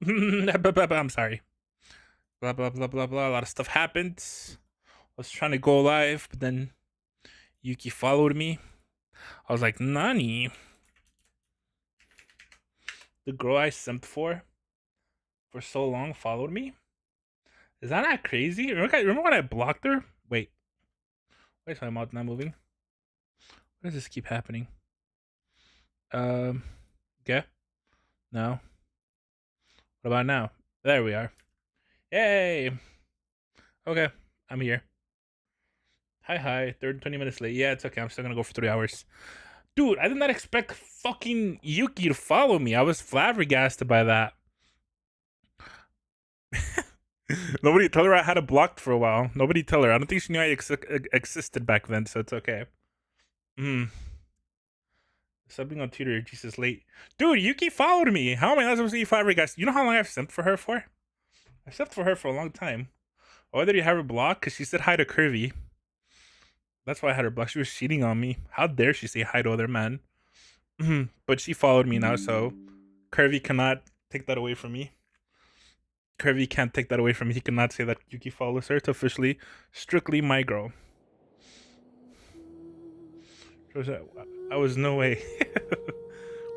I'm sorry. Blah blah blah blah blah. A lot of stuff happened. I was trying to go live, but then Yuki followed me. I was like, Nani? The girl I simped for so long followed me? Is that not crazy? Remember when I blocked her? Wait. Why is my mouth not moving? Why does this keep happening? Okay. No. What about now? There we are. Yay! Okay, I'm here. Hi. 20 minutes late. Yeah, it's okay. I'm still gonna go for 3 hours. Dude, I did not expect fucking Yuki to follow me. I was flabbergasted by that. Nobody tell her I had it blocked for a while. Nobody tell her. I don't think she knew I existed back then, so it's okay. Subbing on Twitter, Jesus late. Dude, Yuki followed me. How am I not supposed to be flabbergasted? You know how long I've simped for her for? I simped for her for a long time. Why did you have her blocked? Because she said hi to Curvy. That's why I had her blocked. She was cheating on me. How dare she say hi to other men? But she followed me now, so Curvy cannot take that away from me. Curvy can't take that away from me. He cannot say that Yuki follows her. It's officially strictly my girl. I was no way.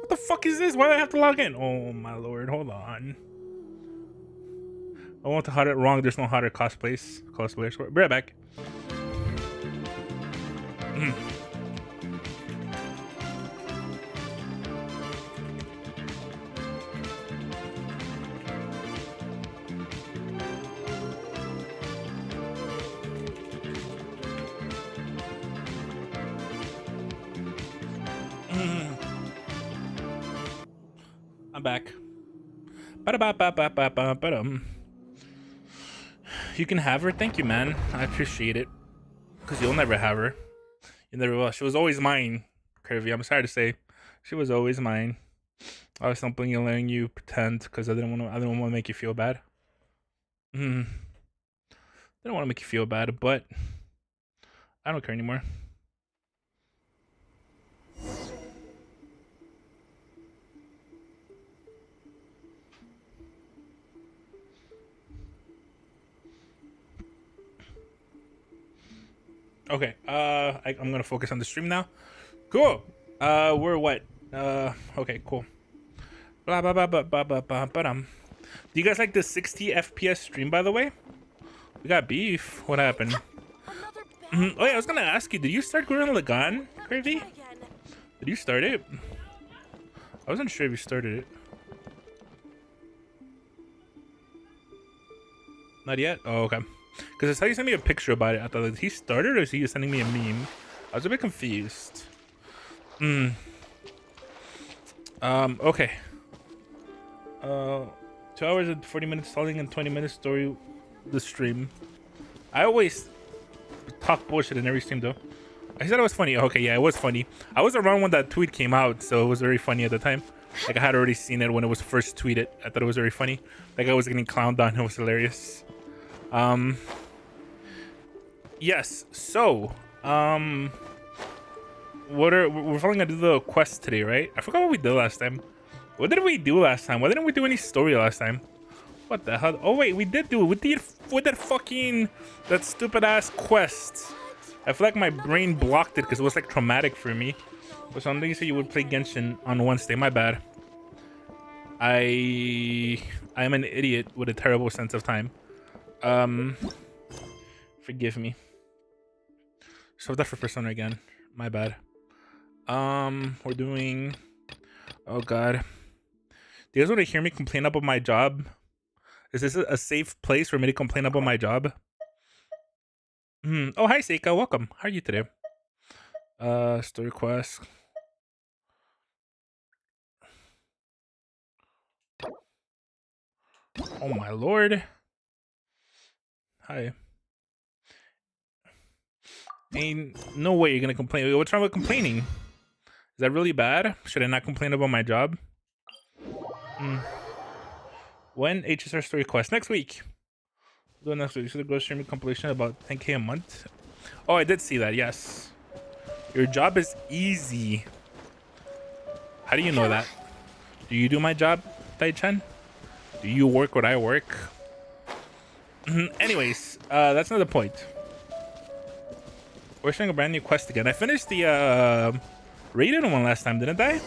What the fuck is this? Why do I have to log in? Oh my lord, hold on. I want to hide it wrong. There's no hotter cosplayers. Be right back. I'm back. You can have her. Thank you, man. I appreciate it. Because you'll never have her. You never will. She was always mine, Curvy. I'm sorry to say. She was always mine. I was simply letting you pretend because I didn't want to make you feel bad. I didn't want to make you feel bad, but I don't care anymore. Okay, I'm gonna focus on the stream now. Cool. We're what? Okay, cool. Blah blah blah blah blah blah blah. Do you guys like the 60 FPS stream? By the way, we got beef. What happened? Oh yeah, I was gonna ask you. Did you start Gurren Lagann, Curvy? Did you start it? I wasn't sure if you started it. Not yet. Oh, okay. Because I saw you sent me a picture about it. I thought, did he started or is he just sending me a meme? I was a bit confused. Okay. 2 hours and 40 minutes stalling and 20 minutes story the stream. I always talk bullshit in every stream though. I said it was funny. Okay, yeah, it was funny. I was around when that tweet came out, so it was very funny at the time. Like I had already seen it when it was first tweeted. I thought it was very funny. Like I was getting clowned on. It was hilarious. Yes. So, we're finally gonna do the quest today, right? I forgot what we did last time. What did we do last time? Why didn't we do any story last time? What the hell? Oh wait, we did do it. We did with that stupid ass quest. I feel like my brain blocked it because it was like traumatic for me. But something you said you would play Genshin on Wednesday. My bad. I am an idiot with a terrible sense of time. Forgive me. So that for Persona again. My bad. We're doing. Oh God. Do you guys want to hear me complain about my job? Is this a safe place for me to complain about my job? Oh, hi Seika. Welcome. How are you today? Story quest. Oh my lord. Hi. Ain't no way you're gonna complain. What's wrong with complaining? Is that really bad? Should I not complain about my job? When HSR story quest? Next week. We'll do it next week. Should go streaming compilation about 10k a month? Oh, I did see that. Yes. Your job is easy. How do you know that? Do you do my job, Tai-chan? Do you work what I work? Anyways, that's not the point. We're showing a brand new quest again. I finished the rated one last time, didn't I?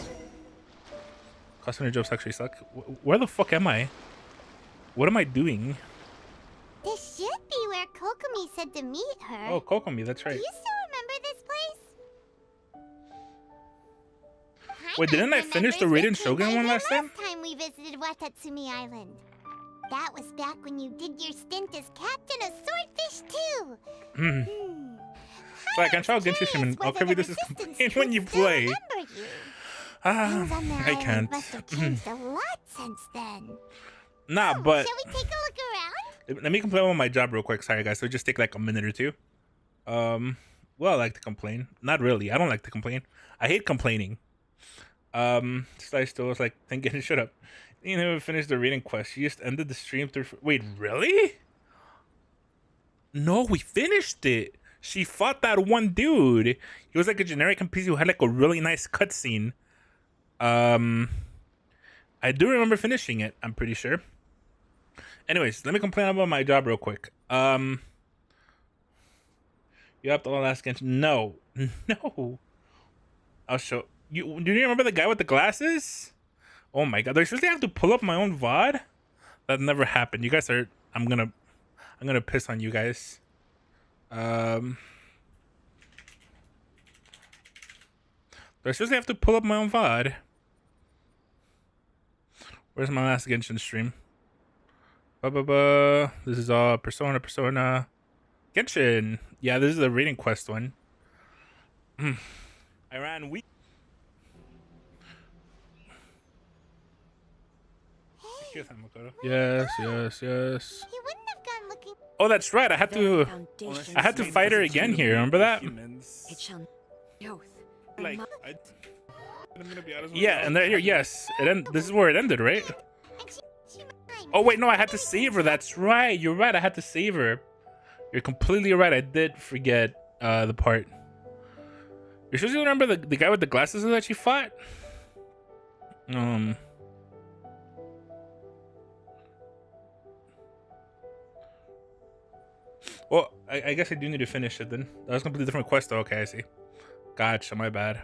Customer jobs actually suck. Where the fuck am I? What am I doing? This should be where Kokomi said to meet her. Oh, Kokomi, that's right. Do you still remember this place? Wait, didn't I finish the Raiden Shogun one last time? Last time we visited Watatsumi Island. That was back when you did your stint as captain of Swordfish too. So I can try Genshin and I'll cover this as complain when you play. I can't. Must have changed a lot since then. Nah, but shall we take a look around? let me complain about my job real quick. Sorry guys, so just take like a minute or two. Well, I like to complain. Not really. I don't like to complain. I hate complaining. So I still was like thinking, shut up. You never finished the reading quest. You just ended the stream through. Wait, really? No, we finished it. She fought that one dude. He was like a generic NPC who had like a really nice cutscene. I do remember finishing it, I'm pretty sure. Anyways, let me complain about my job real quick. You have to ask Genshin. No. No. I'll show you. Do you remember the guy with the glasses? Oh my god. Do I seriously have to pull up my own VOD? That never happened. You guys are I'm gonna piss on you guys. Do I seriously have to pull up my own VOD? Where's my last Genshin stream? This is Persona Genshin. Yeah, this is the rating quest one. I ran weak. Hey, Yes. he wouldn't have gone looking. Oh, that's right. I had to fight her again here. Remember that? Like, yeah, and then here, yes. This is where it ended, right? Oh wait, no, I had to save her. That's right. You're right. I had to save her. You're completely right. I did forget the part. You're supposed to remember the guy with the glasses that she fought? Well, I guess I do need to finish it then. That was a completely different quest though. Okay, I see. Gotcha, my bad.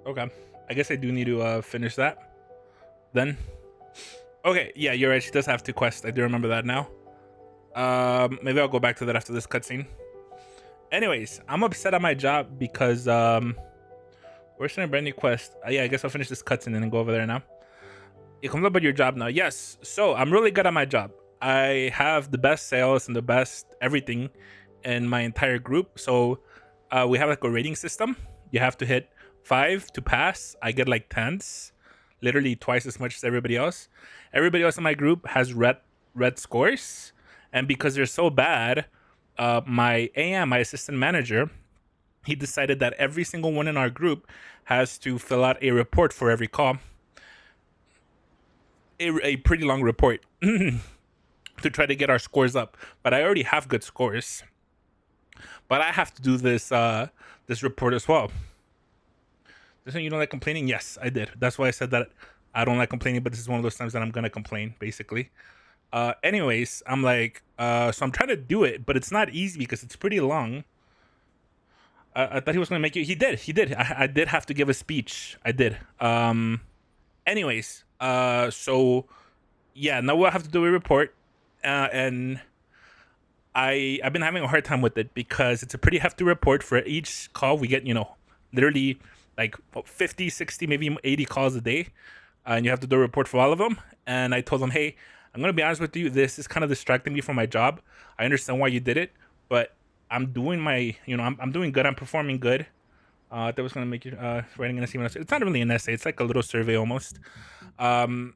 Okay. I guess I do need to finish that. Then. Okay, yeah, you're right. She does have 2 quests. I do remember that now. Maybe I'll go back to that after this cutscene. Anyways, I'm upset at my job because we're starting a brand new quest. Yeah, I guess I'll finish this cutscene and then go over there now. It comes up with your job now. Yes, so I'm really good at my job. I have the best sales and the best everything in my entire group. So we have like a rating system. You have to hit 5 to pass. I get like 10s, literally twice as much as everybody else. Everybody else in my group has red scores, and because they're so bad, my AM, my assistant manager, he decided that every single one in our group has to fill out a report for every call. A pretty long report to try to get our scores up. But I already have good scores. But I have to do this this report as well. Doesn't you don't like complaining? Yes, I did. That's why I said that I don't like complaining, but this is one of those times that I'm gonna complain, basically. Anyways, I'm like, so I'm trying to do it, but it's not easy because it's pretty long. I thought he was gonna make it. He did. I did have to give a speech. I did. Anyways, so yeah, now we'll have to do a report, and I've been having a hard time with it because it's a pretty hefty report. For each call we get, literally like 50, 60, maybe 80 calls a day, and you have to do a report for all of them. And I told them, hey, I'm gonna be honest with you, this is kind of distracting me from my job. I understand why you did it, but I'm doing my, I'm doing good. I'm performing good. That was gonna make you writing an essay. It's not really an essay. It's like a little survey almost. And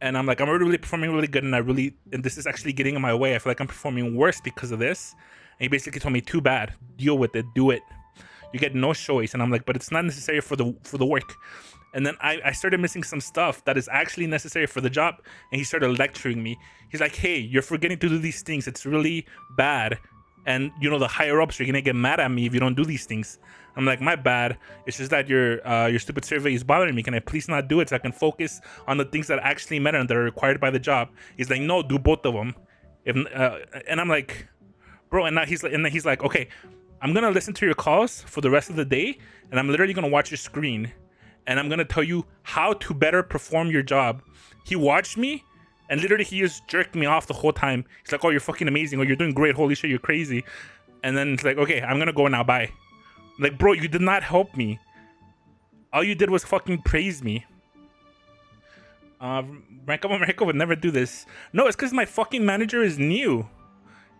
I'm like, I'm really performing really good, and this is actually getting in my way. I feel like I'm performing worse because of this. And he basically told me, too bad. Deal with it. Do it. You get no choice. And I'm like, but it's not necessary for the work. And then I started missing some stuff that is actually necessary for the job. And he started lecturing me. He's like, hey, you're forgetting to do these things. It's really bad. and the higher ups are gonna get mad at me if you don't do these things. I'm like, my bad. It's just that your stupid survey is bothering me. Can I please not do it so I can focus on the things that actually matter and that are required by the job? He's like, no, do both of them. And I'm like, bro. And then he's like, okay, I'm gonna listen to your calls for the rest of the day, and I'm literally gonna watch your screen, and I'm gonna tell you how to better perform your job. He watched me, and literally he just jerked me off the whole time. He's like, oh, you're fucking amazing. Oh, you're doing great. Holy shit, you're crazy. And then it's like, okay, I'm gonna go now. Bye. Like, bro, you did not help me. All you did was fucking praise me. Bank of America would never do this. No, it's because my fucking manager is new.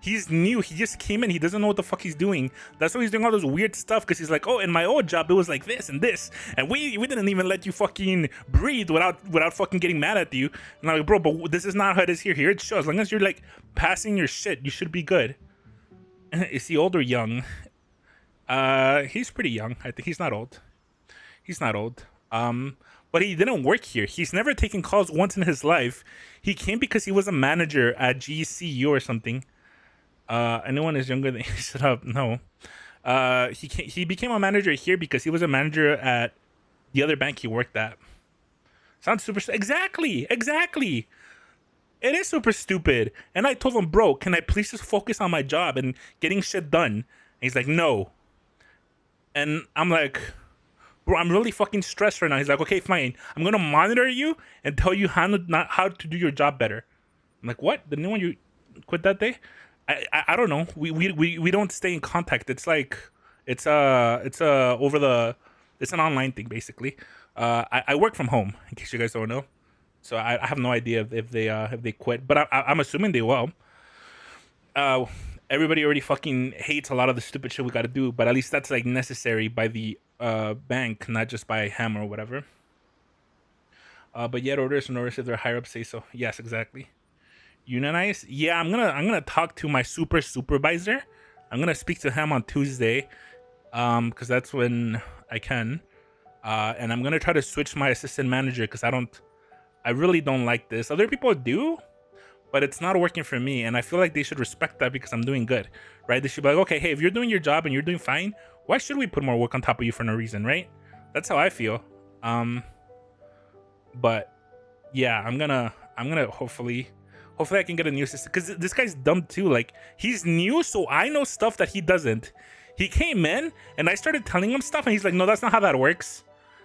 He's new. He just came in. He doesn't know what the fuck he's doing. That's why he's doing all this weird stuff. Because he's like, oh, in my old job, it was like this and this, and we didn't even let you fucking breathe without fucking getting mad at you. And I'm like, bro, but this is not how it is here. Here it shows. As long as you're like passing your shit, you should be good. Is he old or young? He's pretty young. I think he's not old. He's not old. But he didn't work here. He's never taken calls once in his life. He came because he was a manager at GCU or something. Anyone is younger than shut up. No. He became a manager here because he was a manager at the other bank he worked at. Sounds super exactly. It is super stupid. And I told him, bro, can I please just focus on my job and getting shit done? And he's like, no. And I'm like, bro, I'm really fucking stressed right now. He's like, okay, fine. I'm gonna monitor you and tell you how to do your job better. I'm like, what? The new one you quit that day? I don't know. We don't stay in contact. It's like it's an online thing basically. I work from home in case you guys don't know, so I have no idea if they quit, but I'm assuming they will. Everybody already fucking hates a lot of the stupid shit we got to do, but at least that's like necessary by the bank, not just by him or whatever. But yet orders and orders if their higher up say so. Yes, exactly. Unionize? Yeah, I'm gonna talk to my supervisor. I'm gonna speak to him on Tuesday, because that's when I can. And I'm gonna try to switch my assistant manager because I really don't like this. Other people do, but it's not working for me, and I feel like they should respect that because I'm doing good, right? They should be like, okay, hey, if you're doing your job and you're doing fine, why should we put more work on top of you for no reason, right? That's how I feel. But yeah, I'm gonna hopefully I can get a new assistant because this guy's dumb too. Like, he's new, so I know stuff that he doesn't. He came in and I started telling him stuff, and he's like, no, that's not how that works.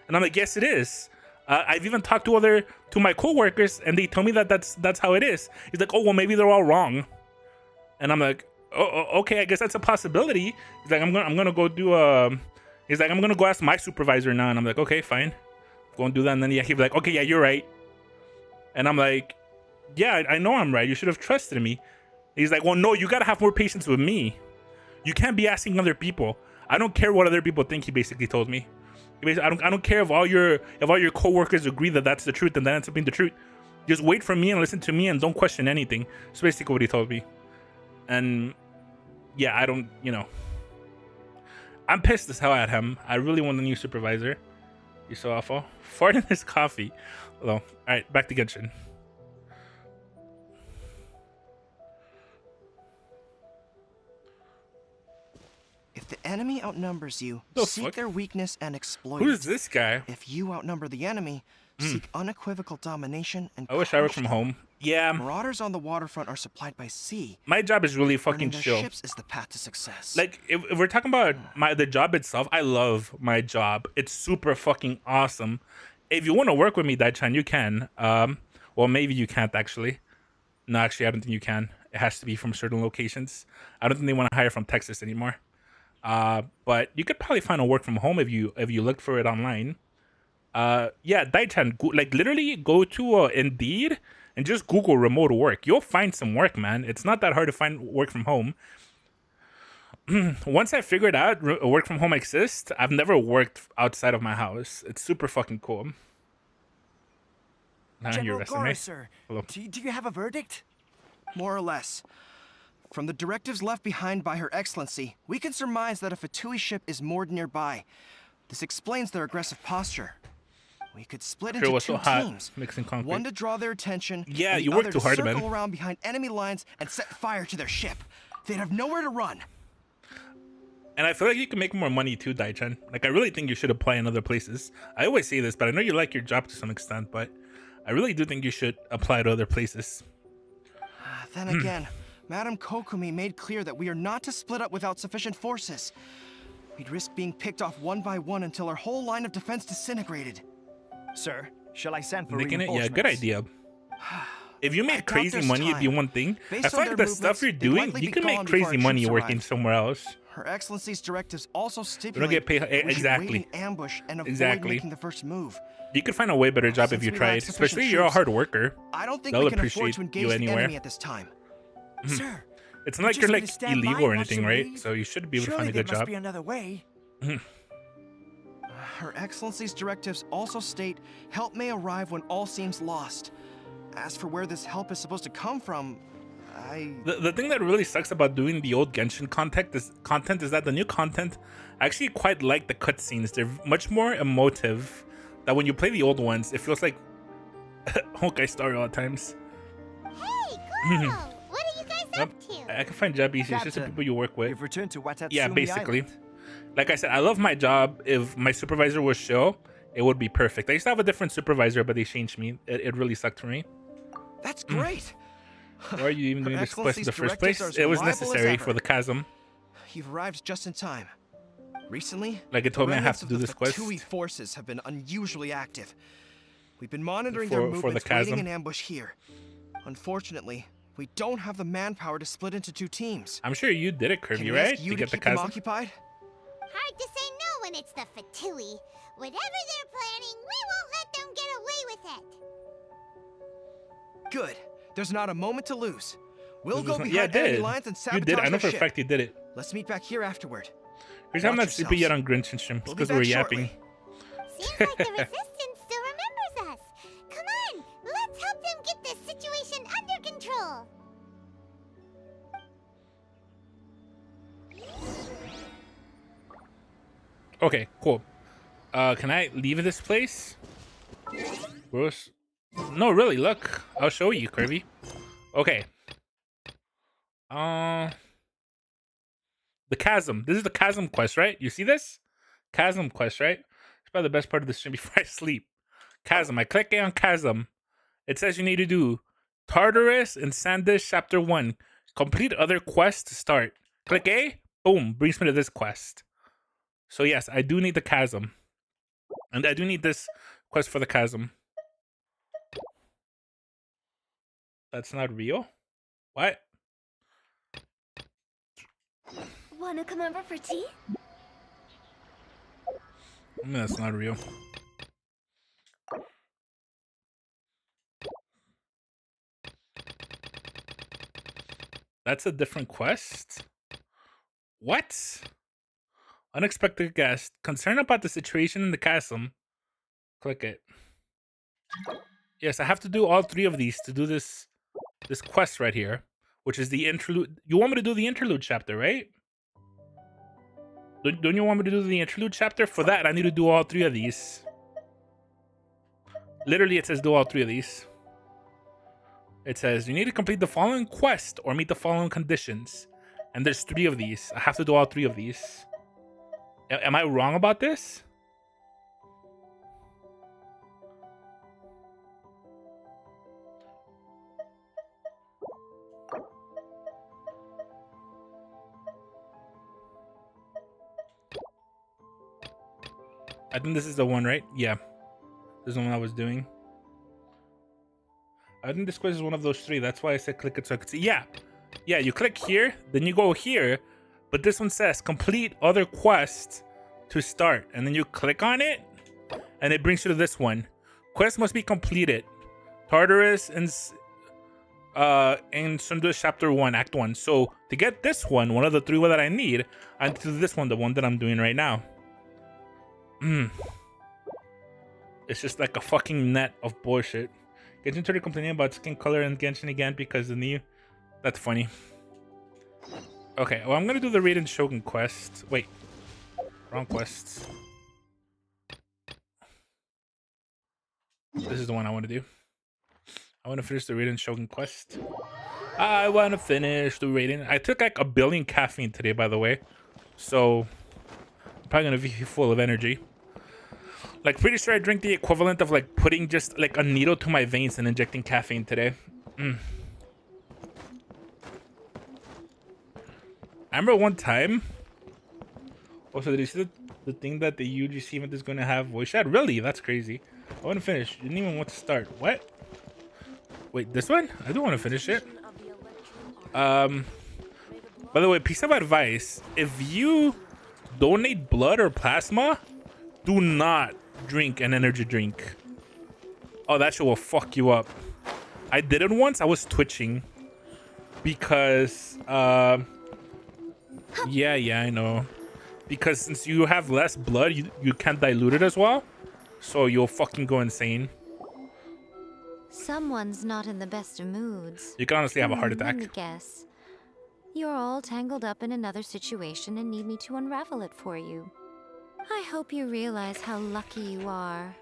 And I'm like, yes, it is. I've even talked to my coworkers, and they tell me that that's how it is. He's like, oh, well, maybe they're all wrong. And I'm like, oh, okay, I guess that's a possibility. He's like, I'm gonna go do he's like, I'm gonna go ask my supervisor now. And I'm like, okay, fine, go and do that. And then he'd be like, okay, yeah, you're right. And I'm like, yeah, I know I'm right. You should have trusted me. He's like, well, no, you gotta have more patience with me. You can't be asking other people. I don't care what other people think. He basically told me. I don't care if all your coworkers agree that that's the truth and that ends up being the truth. Just wait for me and listen to me and don't question anything. That's basically what he told me. And yeah, I don't, I'm pissed as hell at him. I really want a new supervisor. He's so awful. Fart in his coffee. Hello. All right, back to Genshin. If the enemy outnumbers you, seek their weakness and exploit Who's this guy? If you outnumber the enemy, seek unequivocal domination and I wish I worked from home. Yeah. Marauders on the waterfront are supplied by sea. My job is really fucking Running chill. their ships is the path to success. Like, if we're talking about the job itself, I love my job. It's super fucking awesome. If you want to work with me, Daichan, you can. Well, maybe you can't actually. No, actually, I don't think you can. It has to be from certain locations. I don't think they want to hire from Texas anymore. But you could probably find a work from home if you looked for it online. Yeah, Daichan, like literally go to Indeed and just Google remote work. You'll find some work, man. It's not that hard to find work from home. Once I figured out work from home exists, I've never worked outside of my house. It's super fucking cool. Now your General resume. sir, Hello. do you have a verdict? More or less. From the directives left behind by Her Excellency, we can surmise that a Fatui ship is moored nearby. This explains their aggressive posture. We could split into two so hot, teams. mixing concrete. One to draw their attention, Yeah, and you the work other too to hard, circle man. around behind enemy lines and set fire to their ship. They'd have nowhere to run. And I feel like you can make more money too, Daichan. Like, I really think you should apply in other places. I always say this, but I know you like your job to some extent, but I really do think you should apply to other places. Then again, Madame Kokumi made clear that we are not to split up without sufficient forces. We'd risk being picked off one by one until our whole line of defense disintegrated. Sir, shall I send for Making it, reinforcements? yeah, good idea. If you I made doubt crazy there's money, it'd be time. one thing. Based I feel on like their the stuff movements, you're they'd doing, likely you be can gone make before crazy our money troops working arrive. somewhere else. Her Excellency's directives also You don't stipulate get paid. we should Exactly. wait in ambush and avoid Exactly. making the first move. You could find a way better job if Since you we lack tried. sufficient Especially you're a troops, hard worker. I don't think They'll we can appreciate afford to you engage the anywhere. enemy at this time. Sir, It's not like just you're gonna like stand by illegal or and watch anything, them right? leave? So you should be able to Surely find a there good must job. be another way. Her Excellency's directives also state help may arrive when all seems lost. As for where this help is supposed to come from, The thing that really sucks about doing the old Genshin content is that the new content, I actually quite like the cutscenes. They're much more emotive. That when you play the old ones, it feels like Honkai Star all at times. Hey, girl! What are you guys up to? I can find job easy. It's just the Captain, people you work with. You've returned to Watatsumi Yeah, basically. Island. Like I said, I love my job. If my supervisor was Sho, it would be perfect. I used to have a different supervisor, but they changed me. It really sucked for me. that's great. Why are you even Her doing this quest in the Excellency's first directives place? are as It was reliable as necessary ever. for the chasm. You've arrived just in time. Recently, Like it told me I have remnants to of do the this quest. Fatui forces have been unusually active. We've been monitoring For their the movements, chasm? waiting in ambush here. Unfortunately, we don't have the manpower to split into two teams. I'm sure you did it, Can Kirby, we right? ask you To to get the keep them chasm. occupied? Hard to say no when it's the Fatui. Whatever they're planning, we won't let them get away with it. Good. There's not a moment to lose. We'll go behind Yeah, I enemy did. lines and You sabotage did. I know their for a ship. fact you did it. Let's meet back here afterward. Here's how I'm Watch not sleepy yet yourselves. on Genshin stream. It's We'll be because we're back yapping. shortly. Seems like the Resistance still remembers us. Come on, let's help them get this situation under control. Okay, cool. Can I leave this place? Gross. No, really, look. I'll show you, Kirby. Okay. The chasm. This is the chasm quest, right? You see this? Chasm quest, right? It's probably the best part of the stream before I sleep. Chasm. I click on chasm. It says you need to do Tartarus and Sandish Chapter 1. Complete other quests to start. Click A. Boom. Brings me to this quest. So yes, I do need the chasm. And I do need this quest for the chasm. That's not real? What? Wanna come over for tea? I mean, that's not real. That's a different quest? What? Unexpected guest. Concerned about the situation in the chasm. Click it. Yes, I have to do all three of these to do this quest right here, which is the interlude. You want me to do the interlude chapter, right? Don't you want me to do the interlude chapter? For that, I need to do all three of these. Literally, it says do all three of these. It says you need to complete the following quest or meet the following conditions. And there's three of these. I have to do all three of these. Am I wrong about this? I think this is the one, right? Yeah. This is the one I was doing. I think this quiz is one of those three. That's why I said click it so I could see. Yeah. Yeah, you click here, then you go here. But this one says complete other quest to start. And then you click on it. And it brings you to this one. Quest must be completed. Tartarus and Sunda's Chapter 1, Act 1. So to get this one of the three that I need, I need to do this one, the one that I'm doing right now. It's just like a fucking net of bullshit. Genshin started complaining about skin color in Genshin again because the new... That's funny. Okay, well, I'm gonna do the Raiden Shogun quest. Wait. Wrong quest. This is the one I want to do. I want to finish the Raiden Shogun quest. I want to finish the rating. I took like 1 billion caffeine today, by the way. So I'm probably gonna be full of energy. Like pretty sure I drink the equivalent of like putting just like a needle to my veins and injecting caffeine today. I remember one time. Also, did you see the thing that the UGC event is going to have voice chat? Really? That's crazy. I want to finish. Didn't even want to start. What? Wait, this one? I do want to finish it. By the way, piece of advice: if you donate blood or plasma, do not drink an energy drink. Oh, that shit will fuck you up. I did it once. I was twitching because yeah, I know. Because since you have less blood, you can't dilute it as well. So you'll fucking go insane. Someone's not in the best of moods. You can honestly have a heart Let me attack. guess. You're all tangled up in another situation and need me to unravel it for you. I hope you realize how lucky you are.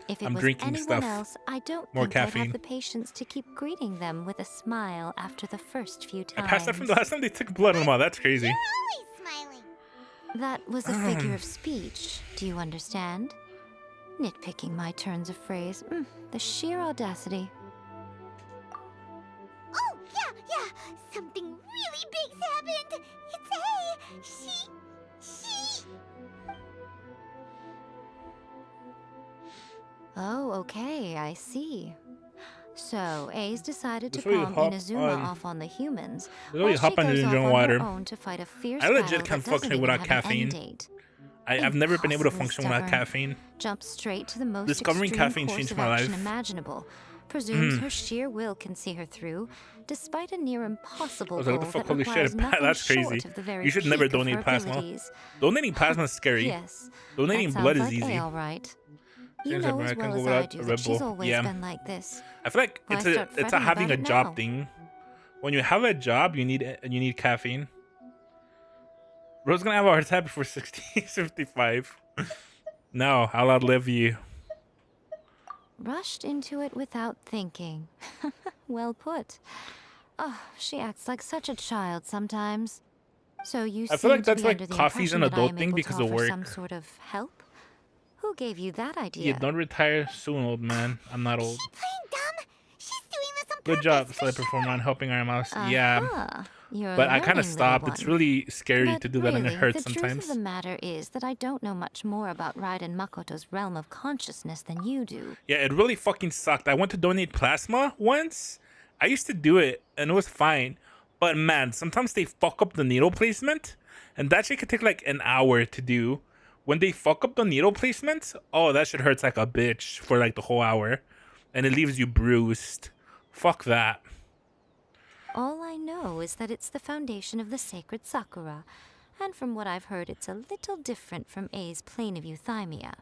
If it I'm was drinking anyone stuff. else, I don't More think I'd caffeine. have the patience to keep greeting them with a smile after the first few I times. passed that from the last time they took blood on them all. That's crazy. You're always smiling. That was a figure of speech. Do you understand? Nitpicking my turns of phrase. The sheer audacity. Oh, yeah. Something really big's happened. It's A. She. Oh, okay, I see. So, A's decided to This way you palm hop Inazuma on- off on the humans, This way while you she hop on goes it and off drink on water. her own to fight a fierce I legit battle can't that function doesn't without even have an caffeine. end date. I've never been able to Impossibly function without stubborn. caffeine. Jumps straight to the most Discovering extreme caffeine course changed of my action life. imaginable. Presumes her sheer will can see her through, despite a near impossible I was like, goal what the fuck? that Holy requires shit, nothing that's crazy. short of the very You should peak never of her donate plasma. abilities. Donating plasma is scary. Yes, Donating that blood sounds is like easy. A, all right. You Seems know like as I can well go as without I do a that Red she's Bull. always Yeah. been like this. I feel like Why it's start a fretting having a about it job now? thing. When you have a job, you need caffeine. Bro's gonna have a heart attack before 60, 55. No, I'll outlive you. Rushed into it without thinking. Well put. Oh, she acts like such a child sometimes. So you I feel seem like to that's be like under the coffee's an impression that I adult am thing able because to of offer work. some sort of help? Who gave you that idea? You don't retire soon, old man. I'm not old. She playing dumb. She's doing this on Good purpose. job, for Slay Performer, on helping our mouse. Yeah, Aha, you're a but I kind learning of stopped. little It's one. really scary But to do that, and it really, hurts the sometimes. truth of the matter is that I don't know much more about Raiden Makoto's realm of consciousness than you do. Yeah, it really fucking sucked. I went to donate plasma once. I used to do it, and it was fine. But man, sometimes they fuck up the needle placement, and that shit could take like an hour to do. When they fuck up the needle placement, oh, that shit hurts like a bitch for like the whole hour, and it leaves you bruised. Fuck that. All I know is that it's the foundation of the sacred Sakura, and from what I've heard, it's a little different from A's plane of euthymia.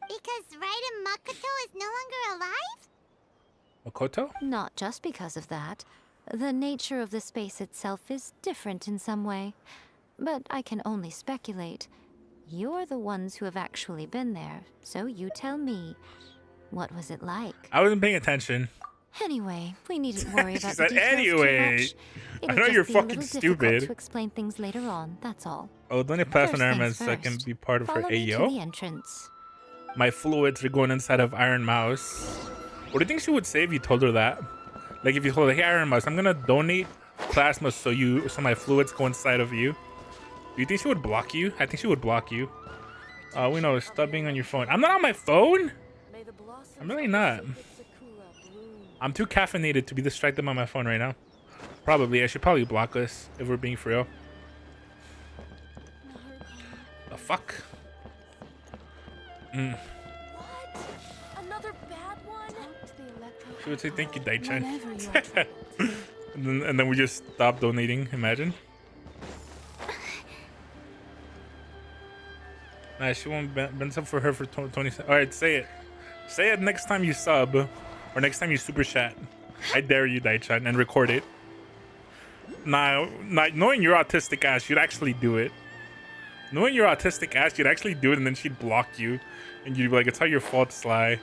Because Raiden Makoto is no longer alive? Makoto? Not just because of that. The nature of the space itself is different in some way. But I can only speculate. You're the ones who have actually been there, so you tell me. What was it like? I wasn't paying attention. Anyway, we needn't worry She about said, the details "Anyway." too much. I It'll know just you're be a fucking little difficult stupid. to explain things later on, that's all. Oh, donate plasma First Iron Man things so I can first. be part of her Follow me to the AO. entrance. My fluids are going inside of Iron Mouse. What do you think she would say if you told her that? Like if you told her, "Hey Iron Mouse, I'm gonna donate plasma so my fluids go inside of you." Do you think she would block you? I think she would block you. We know, stop being on your phone. I'm not on my phone. I'm really not. I'm too caffeinated to be distracted by my phone right now. Probably, I should probably block us if we're being for real. The fuck? Another bad one? She would say thank you, Daichan. Whenever you are troubled. and then we just stop donating. Imagine. Nah, she won't been sub for her for 20 cents. All right, say it. Say it next time you sub, or next time you super chat. I dare you, Daichan, and record it. Nah, knowing your autistic ass, you'd actually do it. Knowing your autistic ass, you'd actually do it, and then she'd block you, and you'd be like, "It's all your fault, Sly."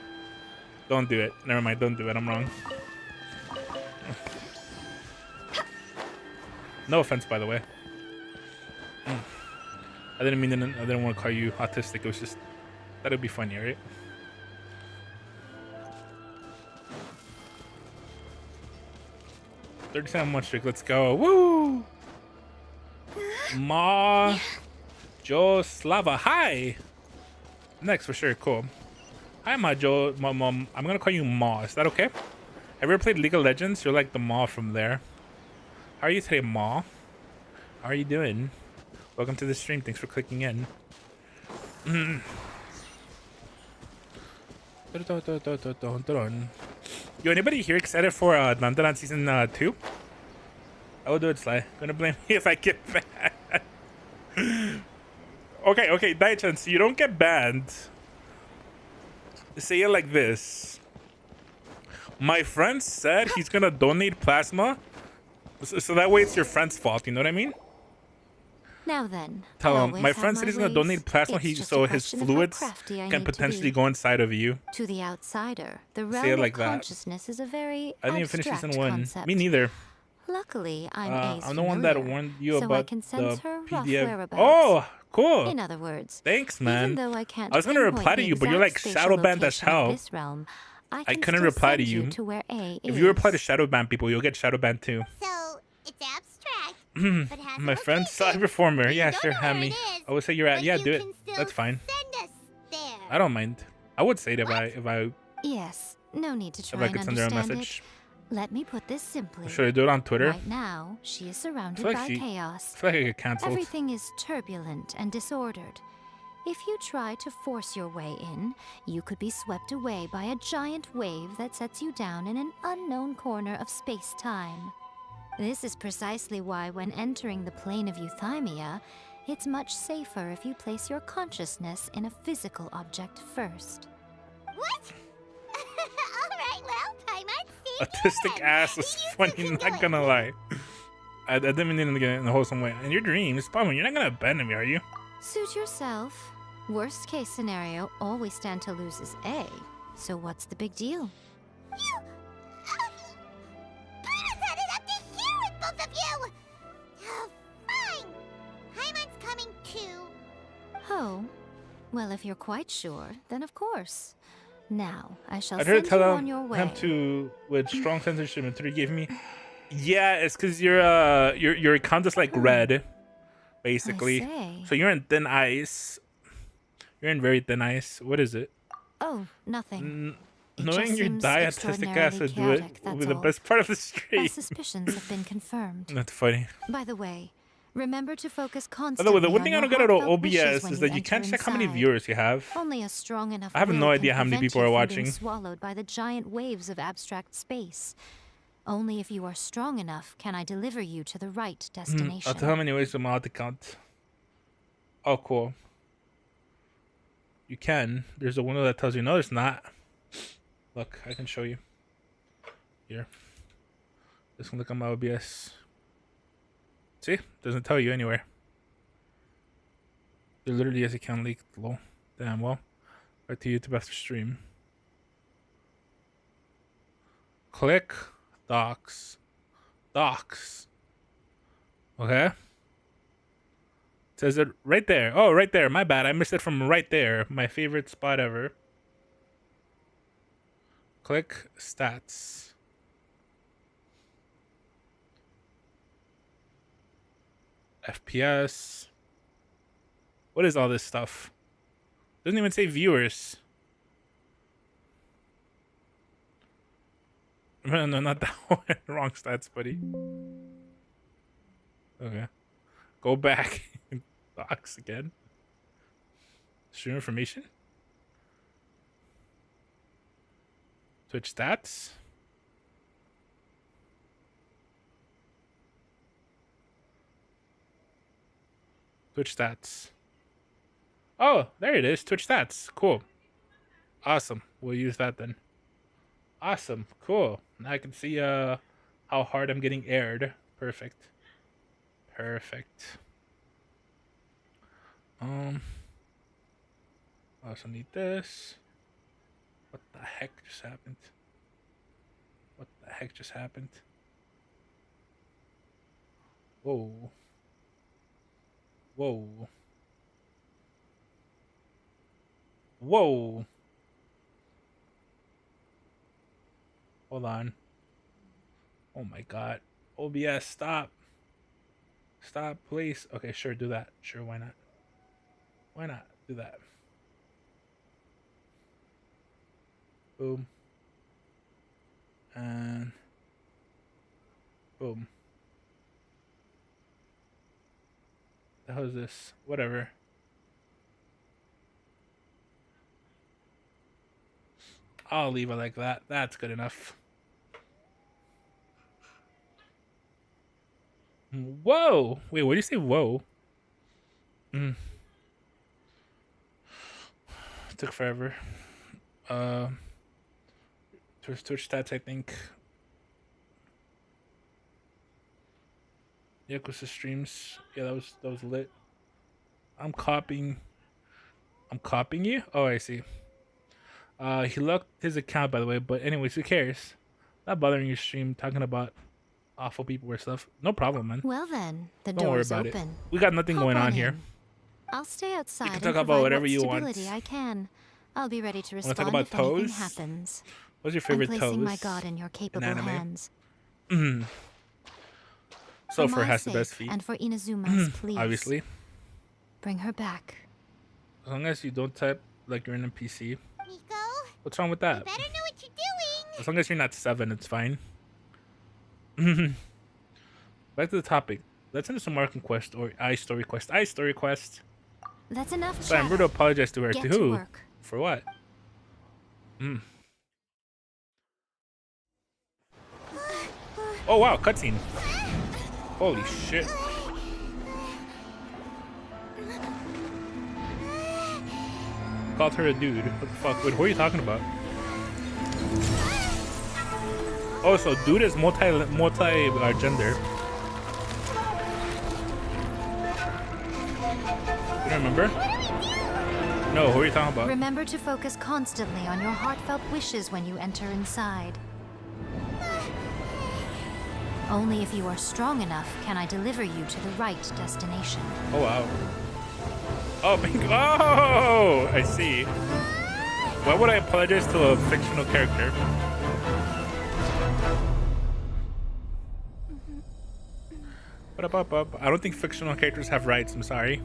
Don't do it. Never mind. Don't do it. I'm wrong. No offense, by the way. I didn't mean to, I didn't want to call you autistic. It was just that would be funny, right? $37 month streak. Let's go. Woo! Ma Joslava. Hi. Next for sure. Cool. Hi, Ma Jo. Mom. I'm gonna call you Ma. Is that okay? Have you ever played League of Legends? You're like the Ma from there. How are you today, Ma? How are you doing? Welcome to the stream. Thanks for clicking in. Yo, anybody here excited for Dandadan season 2? I will do it, Sly. Gonna blame me if I get banned. Okay, Daichan, so you don't get banned. Say it like this. My friend said he's gonna donate plasma, so that way it's your friend's fault. You know what I mean? Now then, Tell I him. always My have friend said he's gonna ways. donate plasma, It's just a so his question of how fluids crafty I can need to potentially be. go inside of you. To the outsider, the Say realm it of like that. consciousness is a very I didn't even finish abstract season 1. concept. Me neither. Luckily, I'm I'm the one that familiar, warned you so I about can the sense her rough PDF. whereabouts. Oh, cool. In other words, Thanks, even man. though I can't I was gonna pinpoint reply to the you, but you're like exact shadow spatial banned as location of hell. this realm, I I can couldn't still reply to send you. to where A If you reply to is. shadow ban people, you'll get shadow banned too. So, it's abstract, but has My a friend, location. cyber performer. You Yeah, don't sure, know have where me. it is, I would say you're at. but Yeah, you do it. can still That's fine. Send us there. I don't mind. I would say it if I Yes, no need to try and could send her a understand message. it. Let me put this simply. Should I do it on Twitter? Right now, she is surrounded like by she- chaos. I feel like I get canceled. Everything is turbulent and disordered. If you try to force your way in, you could be swept away by a giant wave that sets you down in an unknown corner of space-time. This is precisely why when entering the plane of euthymia, it's much safer if you place your consciousness in a physical object first. What? Alright, well, time I'd see you Autistic then. ass was You funny, can do not it. gonna lie. I didn't mean to get it in the wholesome way. In your dreams, Palmer, you're not gonna abandon me, are you? Suit yourself. Worst case scenario, all we stand to lose is A. So what's the big deal? You... Brutus had it up to here with both of you! Oh, fine! Paimon's coming too. Oh, well, if you're quite sure, then of course. Now, I shall I'd heard send you tell on your way. him to with strong censorship and Twitter gave me. Yeah, it's because your account is like red, basically. say. So you're in thin ice. You're in very thin ice. What is it? Oh, nothing. It Knowing just your seems diatistic ass would do it chaotic, will be that's the all. best part of the My stream. suspicions have been confirmed. That's funny. By the way, remember to focus By constantly the way, the one on thing I your don't get out of heartfelt wishes OBS when is that you enter can't check how many inside. viewers you have. Only a strong enough I have will no can idea how many prevent people you are from being watching. swallowed by the giant waves of abstract space. Only if you are strong enough can I deliver you to the right destination. I'll tell how many ways I'm allowed to count. Oh, cool. You can. There's a window that tells you no, there's not. Look, I can show you. Here. Just look on my OBS. See? Doesn't tell you anywhere. There literally is a count leak. Lol. Damn, well. Back to YouTube after stream. Click docs. Docs. Okay. It says it right there. Oh, right there. My bad. I missed it from right there. My favorite spot ever. Click stats. FPS. What is all this stuff? Doesn't even say viewers. No, not that one. Wrong stats, buddy. Okay. Go back. Docs again. Stream information. Twitch stats. Twitch stats. Oh, there it is. Twitch stats. Cool. Awesome. We'll use that then. Awesome. Cool. Now I can see how hard I'm getting aired. Perfect. Perfect. I also need this. What the heck just happened? What the heck just happened? Whoa. Whoa. Whoa. Hold on. Oh my god. OBS, stop. Stop, please. Okay, sure, do that. Sure, why not? Why not? Do that. Boom. And boom. The hell is this? Whatever. I'll leave it like that. That's good enough. Whoa! Wait, what did you say? Whoa. It took forever. Twitch stats, I think. Yakuza streams. Yeah, that was lit. I'm copying you? Oh, I see. He locked his account, by the way, but anyways, who cares? Not bothering your stream talking about awful people or stuff. No problem, man. Well then, the Don't worry door's about open. it. We got nothing Hop going on here. in. I'll stay outside and talk about provide whatever what you want. stability I can. I'll be ready to Wanna respond talk about if anything toes? happens. What's your I'm favorite placing toes? my god in your capable anime? hands. So For far my has the best sake feet. and for Inazuma's, please. Obviously. Bring her back. As long as you don't type like you're in a PC. Nico, What's wrong with that? better know what you're doing. As long as you're not 7, it's fine. Back to the topic. Let's end some Marking Quest or iStory Quest. iStory Quest. That's enough So I'm chatter. here to apologize to her. Get To to who? work. For what? Oh wow, cutscene. Holy shit. Called her a dude. What the fuck? Wait, who are you talking about? Oh, so dude is multi gender. You don't remember? No, who are you talking about? Remember to focus constantly on your heartfelt wishes when you enter inside. Only if you are strong enough can I deliver you to the right destination. Oh wow. Oh, oh, I see. Why would I apologize to a fictional character? Up. I don't think fictional characters have rights. I'm sorry.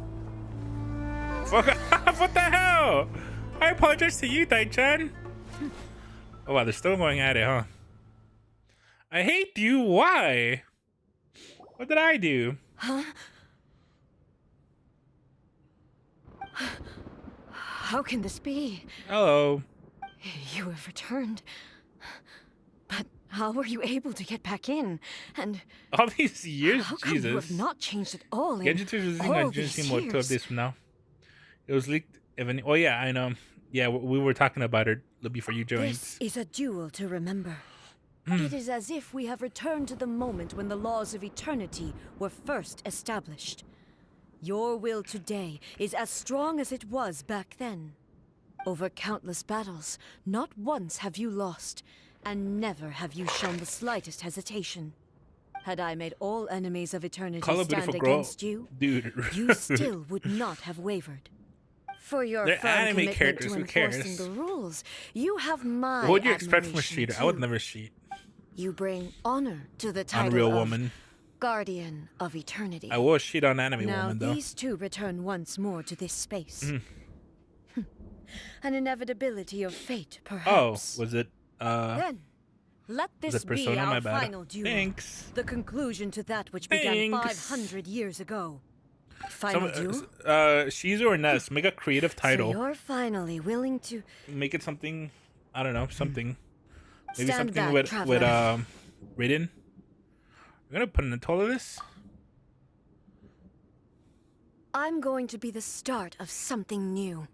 Fuck. What the hell? I apologize to you, Dai-chan. Oh wow, they're still going at it, huh? I hate you. Why? What did I do? Huh? How can this be? Hello. You have returned. But how were you able to get back in? And All these years, how come you Jesus. have not changed at all in Genshin is releasing all on these Genshin Mode 2 years? updates from now. It was leaked. Oh yeah, I know. Yeah, we were talking about it before you joined. This is a duel to remember. It is as if we have returned to the moment when the laws of eternity were first established. Your will today is as strong as it was back then. Over countless battles, not once have you lost, and never have you shown the slightest hesitation. Had I made all enemies of eternity Call a stand beautiful girl, against you, dude. you still would not have wavered. For your They're firm anime commitment characters, to who enforcing cares? the rules, you have my What would you expect from a admiration, cheater? I would too. never cheat. You bring honor to the title Unreal of Woman. Guardian of Eternity. I will cheat on Anime Now Woman though. these two return once more to this space. An inevitability of fate, Oh, perhaps. was it? Then, let Was this it be Persona? My our bad. final duel. Thanks. The conclusion to that which began Thanks. 500 years ago. Final duel? Shizu or Ness, make a creative title. So you're finally willing to Make it something. I don't know, something. Maybe Stand something back, with traveler. Raiden. We're gonna put an end to all of this. I'm going to be the start of something new.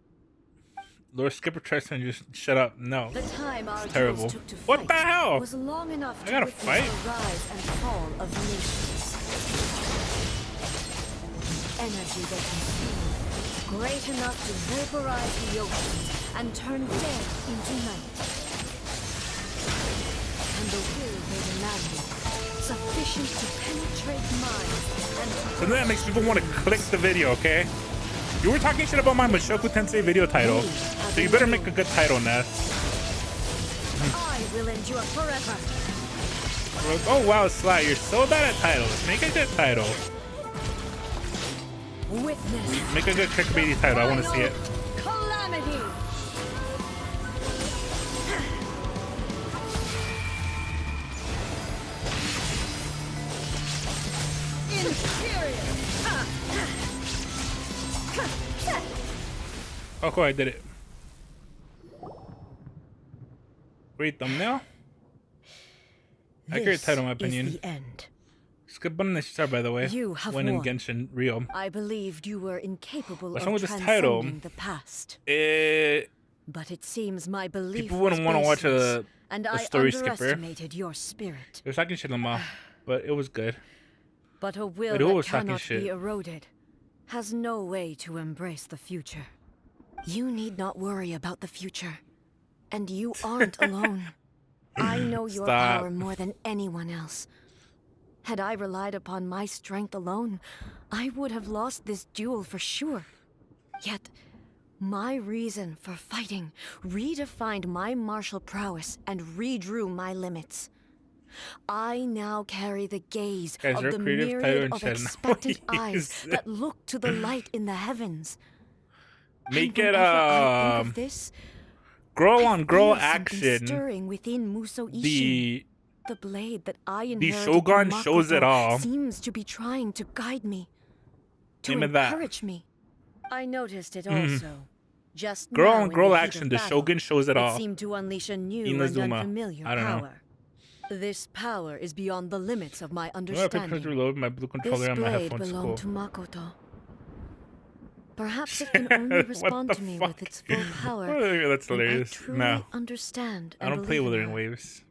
Lord Skipper tries to just shut up. No. The time our terrible. duels took to What fight the hell? was long enough I to gotta witness fight? the rise and fall of nations. Energy they consume, great enough to vaporize the oceans and turn day into night. And the will they demanded, sufficient to penetrate minds and Something that makes people want to click the video, okay? You were talking shit about my Mushoku Tensei video title, so you better make a good title, Ness. I will endure forever. Oh wow, Sly, you're so bad at titles. Make a good title. Witness Make a good clickbaity title. I want to see it. calamity. Inferior. Oh, cool, I did it. Great thumbnail. Accurate title, in my opinion. Is the end. Skip button is start, by the way. You have when in won. Genshin Rio. I believed you were incapable What's of wrong with this transcending title? the past. It, But it seems my belief people wouldn't was want to watch baseless, and a I story skipper. underestimated your spirit. It was talking shit, Lama, but it was good. But a will But who that was talking cannot shit? be eroded has no way to embrace the future. You need not worry about the future. And you aren't alone. I know your Stop. power more than anyone else. Had I relied upon my strength alone, I would have lost this duel for sure. Yet, my reason for fighting redefined my martial prowess and redrew my limits. I now carry the gaze Guys, of your the creative title myriad in of chat now expectant is- eyes that look to the light in the heavens. Make And it whenever I think of this, girl I on girl feel something action. stirring within Muso Ishin. The The blade that I inherited Shogun from shows it Makoto all. seems to be trying to guide me, to Name of that. encourage me. I noticed it also. Just Girl now on in girl the heat action. of The battle, Shogun shows it all. seemed to unleash a new and Inazuma. unfamiliar I don't know. power. This power is beyond the limits of my You know, I understanding. picture reload my blue This controller on my blade headphones. Cool. belonged to Makoto. Perhaps it can only What respond the to me fuck? with its full power. That's when I hilarious. truly No, understand I and don't play believe in Wuthering her. Waves.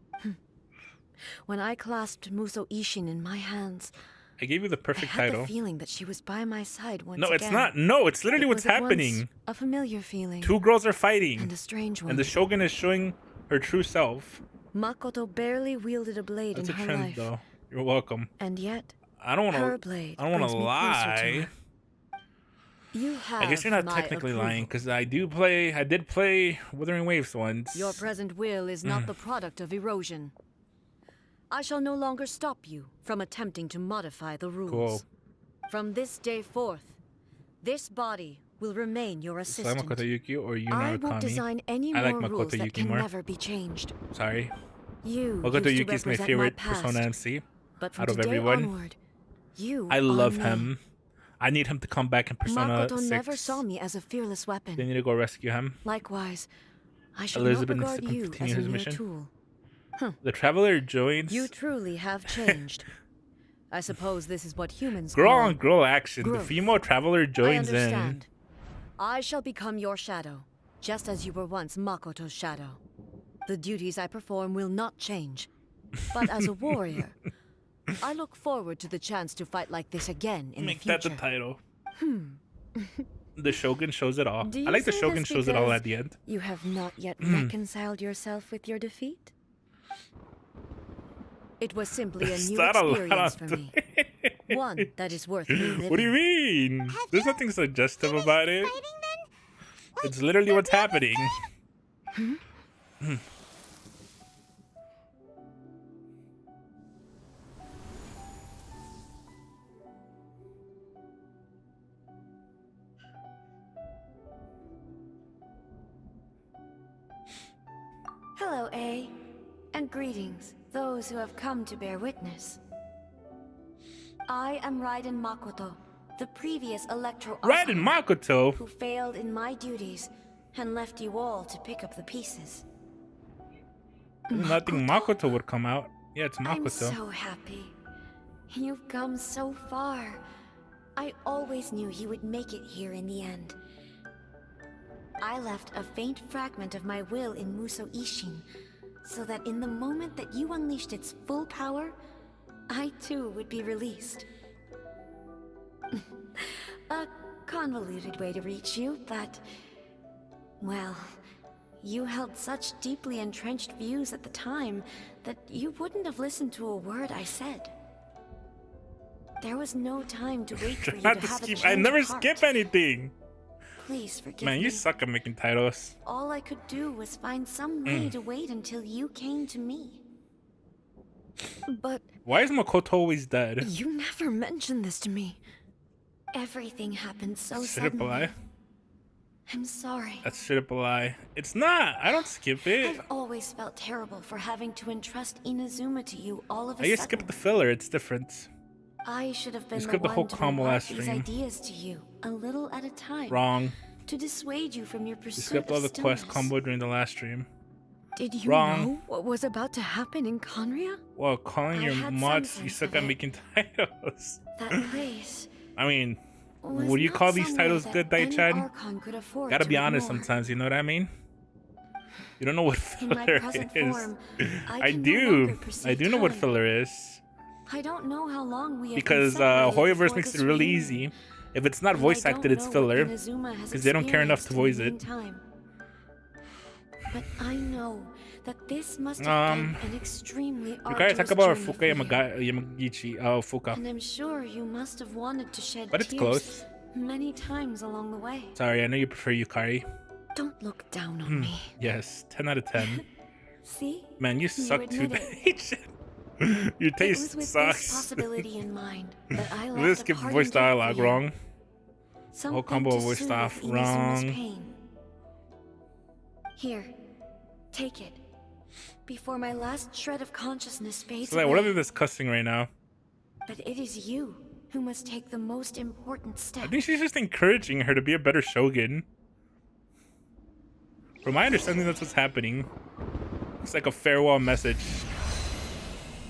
When I clasped Muso Ishin in my hands, I gave you the I perfect had title. the feeling that she was by my side once No, again. it's not. No, it's literally It what's was at once happening. a familiar feeling Two girls are fighting, and a strange one. and the Shogun is showing her true self. Makoto barely wielded a blade That's a in her trend, life, though. You're welcome. and yet I don't want her to. blade I don't want brings to me closer to lie. her. You have I guess you're not my technically lying approval. because I did play Wuthering Waves once. Your present will is not the product of erosion. I shall no longer stop you from attempting to modify the rules. Cool. From this day forth, this body will remain your Slime assistant. Makoto Yuki or Yuna I won't Akami. design any I like more rules Makoto that Yuki can more. never be changed. Sorry. You Makoto used to Yuki is my represent favorite past, Persona MC but from out of today everyone. onward, you I are love me. him. I need him to come back in Persona Makoto 6. never saw me as a fearless weapon. They need to go rescue him. Likewise, I should Elizabeth not needs to regard you continue as a his mere mission. tool. The Traveler joins. You truly have changed. I suppose this is what humans Girl call on girl action. The growth. female Traveler I joins in. understand. I shall become your shadow, just as you were once Makoto's shadow. The duties I perform will not change. But as a warrior, I look forward to the chance to fight like this again in Make the that future. the title. The Shogun shows it all. Do I you like the say Shogun this shows it all because at the end. You have not yet reconciled yourself with your defeat? It was simply a Is new that a lot experience of for me. One that is worth reliving. What do you mean? There's nothing suggestive about it. Fighting then? Like, It's literally your what's brother happening. Hello, A. And greetings, those who have come to bear witness. I am Raiden Makoto, the previous Electro Raiden Makoto. who failed in my duties and left you all to pick up the pieces. Nothing Makoto would come out. Yeah, it's I'm Makoto. so happy. You've come so far. I always knew you would make it here in the end. I left a faint fragment of my will in Muso Ishin, so that in the moment that you unleashed its full power, I too would be released. A convoluted way to reach you, but... well, You held such deeply entrenched views at the time that you wouldn't have listened to a word I said. There was no time to wait for you Not to to have a skip. change I never of heart. skip anything. Please forgive Man, me. you suck at making titles. All I could do was find some way to wait until you came to me. But Why is Makoto always dead? you never mentioned this to me. Everything happened so Straight up a suddenly. lie. I'm sorry. That's straight up a lie. It's not. I don't skip it. I've always felt terrible for having to entrust Inazuma to you all of a I just sudden. skip the filler. It's different. I should have been You the skipped the one whole to combo impart last these stream. ideas to you, a little at a time. Wrong. To dissuade you from your You pursuit skipped all of the quest stillness. combo during the last stream. Did you Wrong. know what was about to happen in Conria? Well, calling I your had mods, some you sense suck of at it. making titles. That place I mean, was would you not call these somewhere titles that good, any Daichan? Archon could afford Gotta to be honest ignore. sometimes, you know what I mean? You don't know what In my filler present is. form, I can no longer do. perceive I do know what time. filler is. I don't know how long we have Because been separated Hoyoverse before makes it this really reunion. easy. If it's not And voice I don't acted, it's know what filler. Inazuma has Because they don't care enough to voice experienced it. in the meantime. But I know that this must have been an extremely You gotta arduous talk about journey Fuka for you. Yamagichi. Oh, Fuka. And I'm sure you must have wanted to shed But it's tears close. many times along the way. Sorry, I know you prefer Yukari. Don't look down on me. Yes, 10 out of 10. See? Man, you suck too, admit it. Daichan. Your It taste was with this sucks. possibility in mind that I left This a skip parting voice gift for dialogue you. wrong. Something combo to voice soothe stuff Inazuma's wrong. pain. Here, take it. Before my last shred of consciousness fades So like, what are away. they discussing right now? But it is you who must take the most important step. I think she's just encouraging her to be a better shogun. From my understanding, that's what's happening. It's like a farewell message.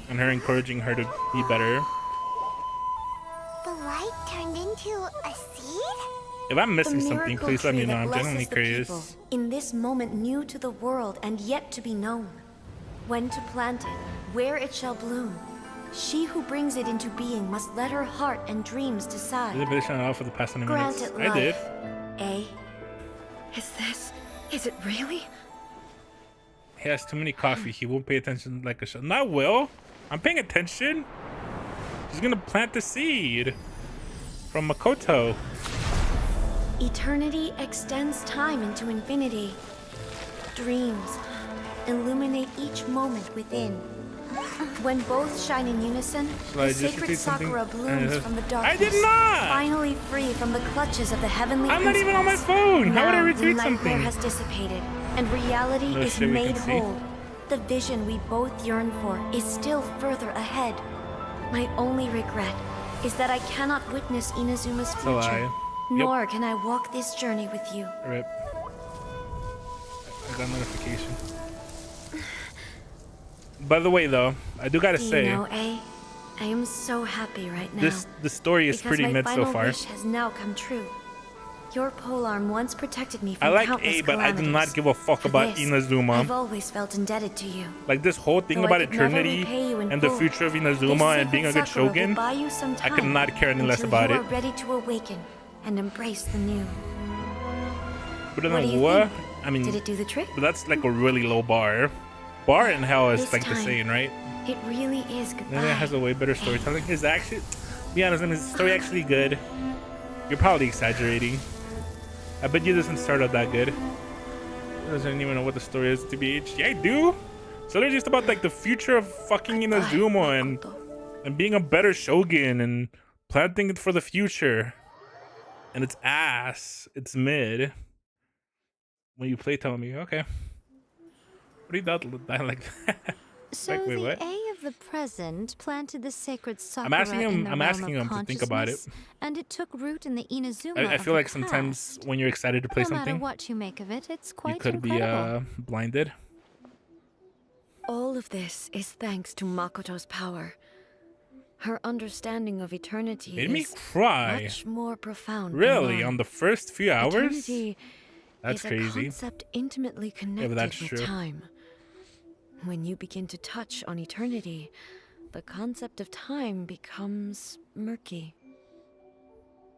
And her encouraging her to be better. The light turned into a seed? If I'm missing The something, miracle please let me tree know. that I'm genuinely blesses the curious. people, in this moment new to the world and yet to be known. When to plant it, where it shall bloom. She who brings it into being must let her heart and dreams decide. Did I finish it off for the past 20 Grant minutes? it I did. life, eh? Is it really? He has too many coffee. He won't pay attention like a show. No, I will. I'm paying attention. She's gonna plant the seed from Makoto. Eternity extends time into infinity. Dreams illuminate each moment within. When both shine in unison, Shall I the just sacred repeat something? sakura blooms from the I darkness. did not! Finally free from the clutches of the heavenly I'm not even on my principles. phone. How would I Now retweet the nightmare something? has dissipated, and reality No is shit we made can see. whole. The vision we both yearn for is still further ahead. My only regret is that I cannot witness Inazuma's a future, lie. Yep. nor can I walk this journey with you. Rip. I got a notification. By the way, though, I do gotta Do you say, know, I am so happy right now. the story is because pretty my mid so final far. wish has now come true. Your polearm once protected me from I like countless A, but I do not calamities. give a fuck For about this, Inazuma. I've always felt indebted to you. Like this whole thing Though I about could never eternity repay you in and the full, future of This Inazuma and being a sacred good sakura will shogun, buy you some I could time not care any less until about you it. are ready to awaken and embrace the new. But then What do you what? think? I mean, Did it do the trick? but that's like a really low bar. Bar in hell is This like the time, saying, right? It really is goodbye. And it has a way better storytelling. Is actually, be honest, I mean, is the story actually good? You're probably exaggerating. I bet you doesn't start out that good. Doesn't even know what the story is, TBH. Yeah, I do. So they're just about like the future of fucking Inazuma and being a better shogun and planting it for the future. And it's ass. It's mid. When you play, tell me, okay. What do you die like that? So Like, wait, the what? A of the present planted the sacred sakura asking him- in the I'm realm asking of him to think about it. consciousness, and it took root in the Inazuma I of feel the like sometimes past. when you're excited to play No matter something, what you make of it, it's quite you could incredible. be blinded. All of this is thanks to Makoto's power. Her understanding of eternity Made me is cry. much more profound. than Really? mine. On the first few hours? Eternity That's is crazy. a concept intimately connected that's with true. time. When you begin to touch on eternity, the concept of time becomes murky.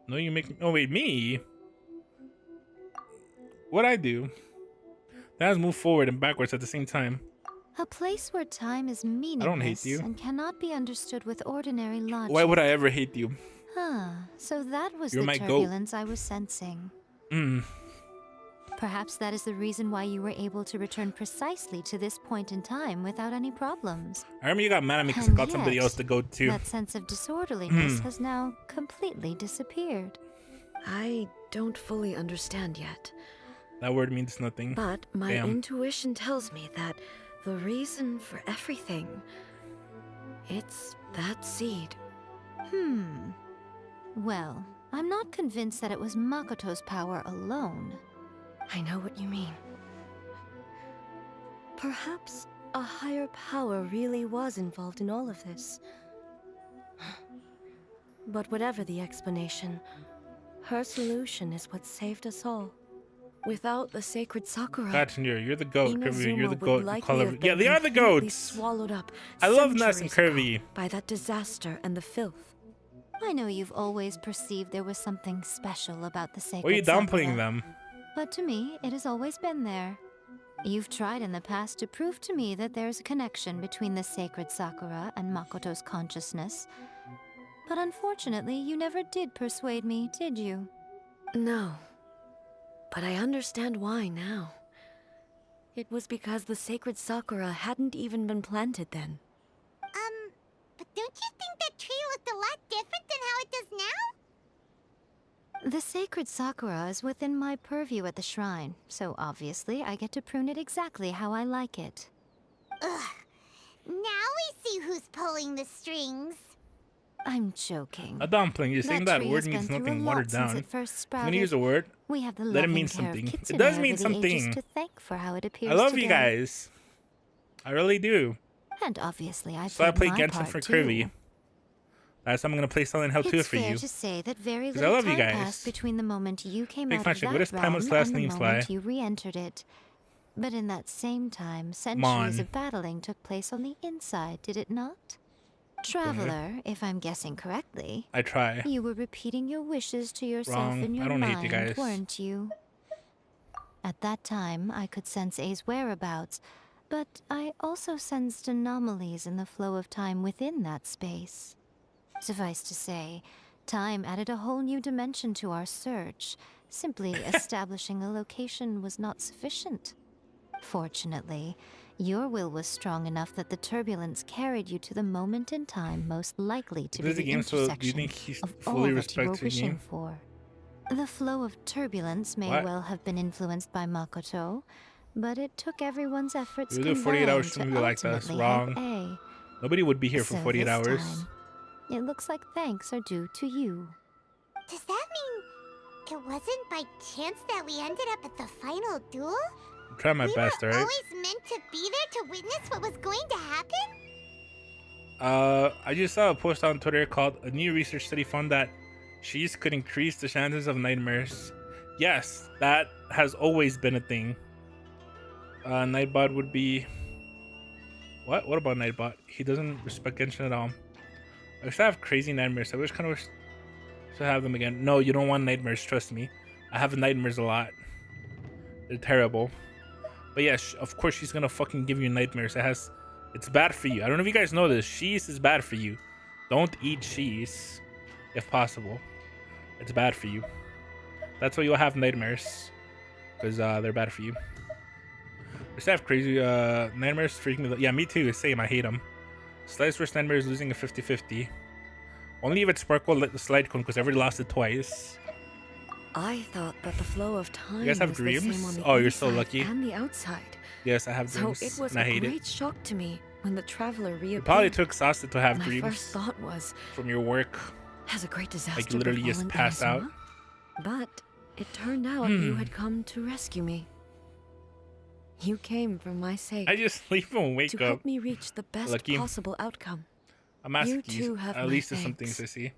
No, you make. Oh wait, me. What I do? That has moved forward and backwards at the same time. A place where time is hate meaningless you. and cannot be understood with ordinary logic. Why would I ever hate you? Huh, so that was You're the my goat. turbulence I was sensing. Mm. Perhaps that is the reason why you were able to return precisely to this point in time without any problems. I remember you got mad at me because I And got somebody yet, else to go to. That sense of disorderliness has now completely disappeared. I don't fully understand yet, That word means nothing. but my Damn. intuition tells me that the reason for everything, it's that seed. Well, I'm not convinced that it was Makoto's power alone. I know what you mean. Perhaps a higher power really was involved in all of this. But whatever the explanation, her solution is what saved us all. Without the sacred Sakura, Gotcha, you're the goat, Kirby. You're Inazuma the would goat. You likely call have every- been yeah, they are the completely goats. swallowed up I love Ness and centuries Kirby. ago by that disaster and the filth. I know you've always perceived there was something special about the sacred Why are you downplaying Sakura, them? but to me, it has always been there. You've tried in the past to prove to me that there's a connection between the sacred Sakura and Makoto's consciousness. But unfortunately, you never did persuade me, did you? No. But I understand why now. It was because the sacred Sakura hadn't even been planted then. But don't you think that tree looked a lot different than how it does now? The sacred Sakura is within my purview at the shrine, so obviously I get to prune it exactly how I like it. Ugh. Now we see who's pulling the strings. I'm joking. A dumpling. You're saying that tree word has means been through nothing a lot watered since down. it first I'm sprouted. gonna use a word. We have the Let it loving mean care of something. It Kitsune does mean over the ages something. to thank for how it appears I love today. you guys. I really do. And obviously I So I play my Genshin part for too. Kirby. That's I'm gonna play Silent Hill 2 It's for fair you. to say that very 'Cause I little love you time guys. passed between the moment you came Big out fan of chick. that What is Timeless realm last and the name, moment Sly? you re-entered it. But in that same time, centuries Mon. of battling took place on the inside, did it not? Traveler, if I'm guessing correctly, I try. you were repeating your wishes to yourself Wrong. in your I don't hate mind, you guys. weren't you? At that time, I could sense A's whereabouts, but I also sensed anomalies in the flow of time within that space. Suffice to say, time added a whole new dimension to our search. Simply establishing a location was not sufficient. Fortunately, your will was strong enough that the turbulence carried you to the moment in time most likely to be This is a the game, so do you intersection think he of fully all that you were respects your wishing game? for. The flow of turbulence may What? well have been influenced by Makoto, but it took everyone's efforts We would do 48 hours combined to to be like this. ultimately Wrong. help A. Nobody would be here for So 48 this hours. time, it looks like thanks are due to you. Does that mean it wasn't by chance that we ended up at the final duel? I'm trying my we best, were alright? always meant to be there to witness what was going to happen? I just saw a post on Twitter called "A new research study found that cheese could increase the chances of nightmares." Yes, that has always been a thing. Nightbot would be... What? What about Nightbot? He doesn't respect Genshin at all. I used to have crazy nightmares. I wish to have them again. No, you don't want nightmares, trust me. I have nightmares a lot. They're terrible. But yes, of course she's gonna fucking give you nightmares. It's bad for you. I don't know if you guys know this. Cheese is bad for you. Don't eat cheese, if possible. It's bad for you. That's why you'll have nightmares, because they're bad for you. I used to have crazy nightmares. Freak me. Yeah, me too. Same. I hate them. Slide's worst nightmare is losing a 50-50. Only if it's Sparkle let the slide cone, because I already lost it twice. I thought that the flow of time guys have was the dreams? same on the Oh, you're so inside lucky. and the outside. Yes, I have So dreams, it was and I a hate great it. shock to me when the traveler reappeared. You're probably too exhausted to have My dreams first thought was, from your work. has a great disaster Like, literally just befallen pass out? Inazuma? But it turned out you had come to rescue me. You came for my sake, I just sleep and wake to up. help me reach the best Lucky. possible outcome. I'm asking You too have at my least there's some thanks. things I see.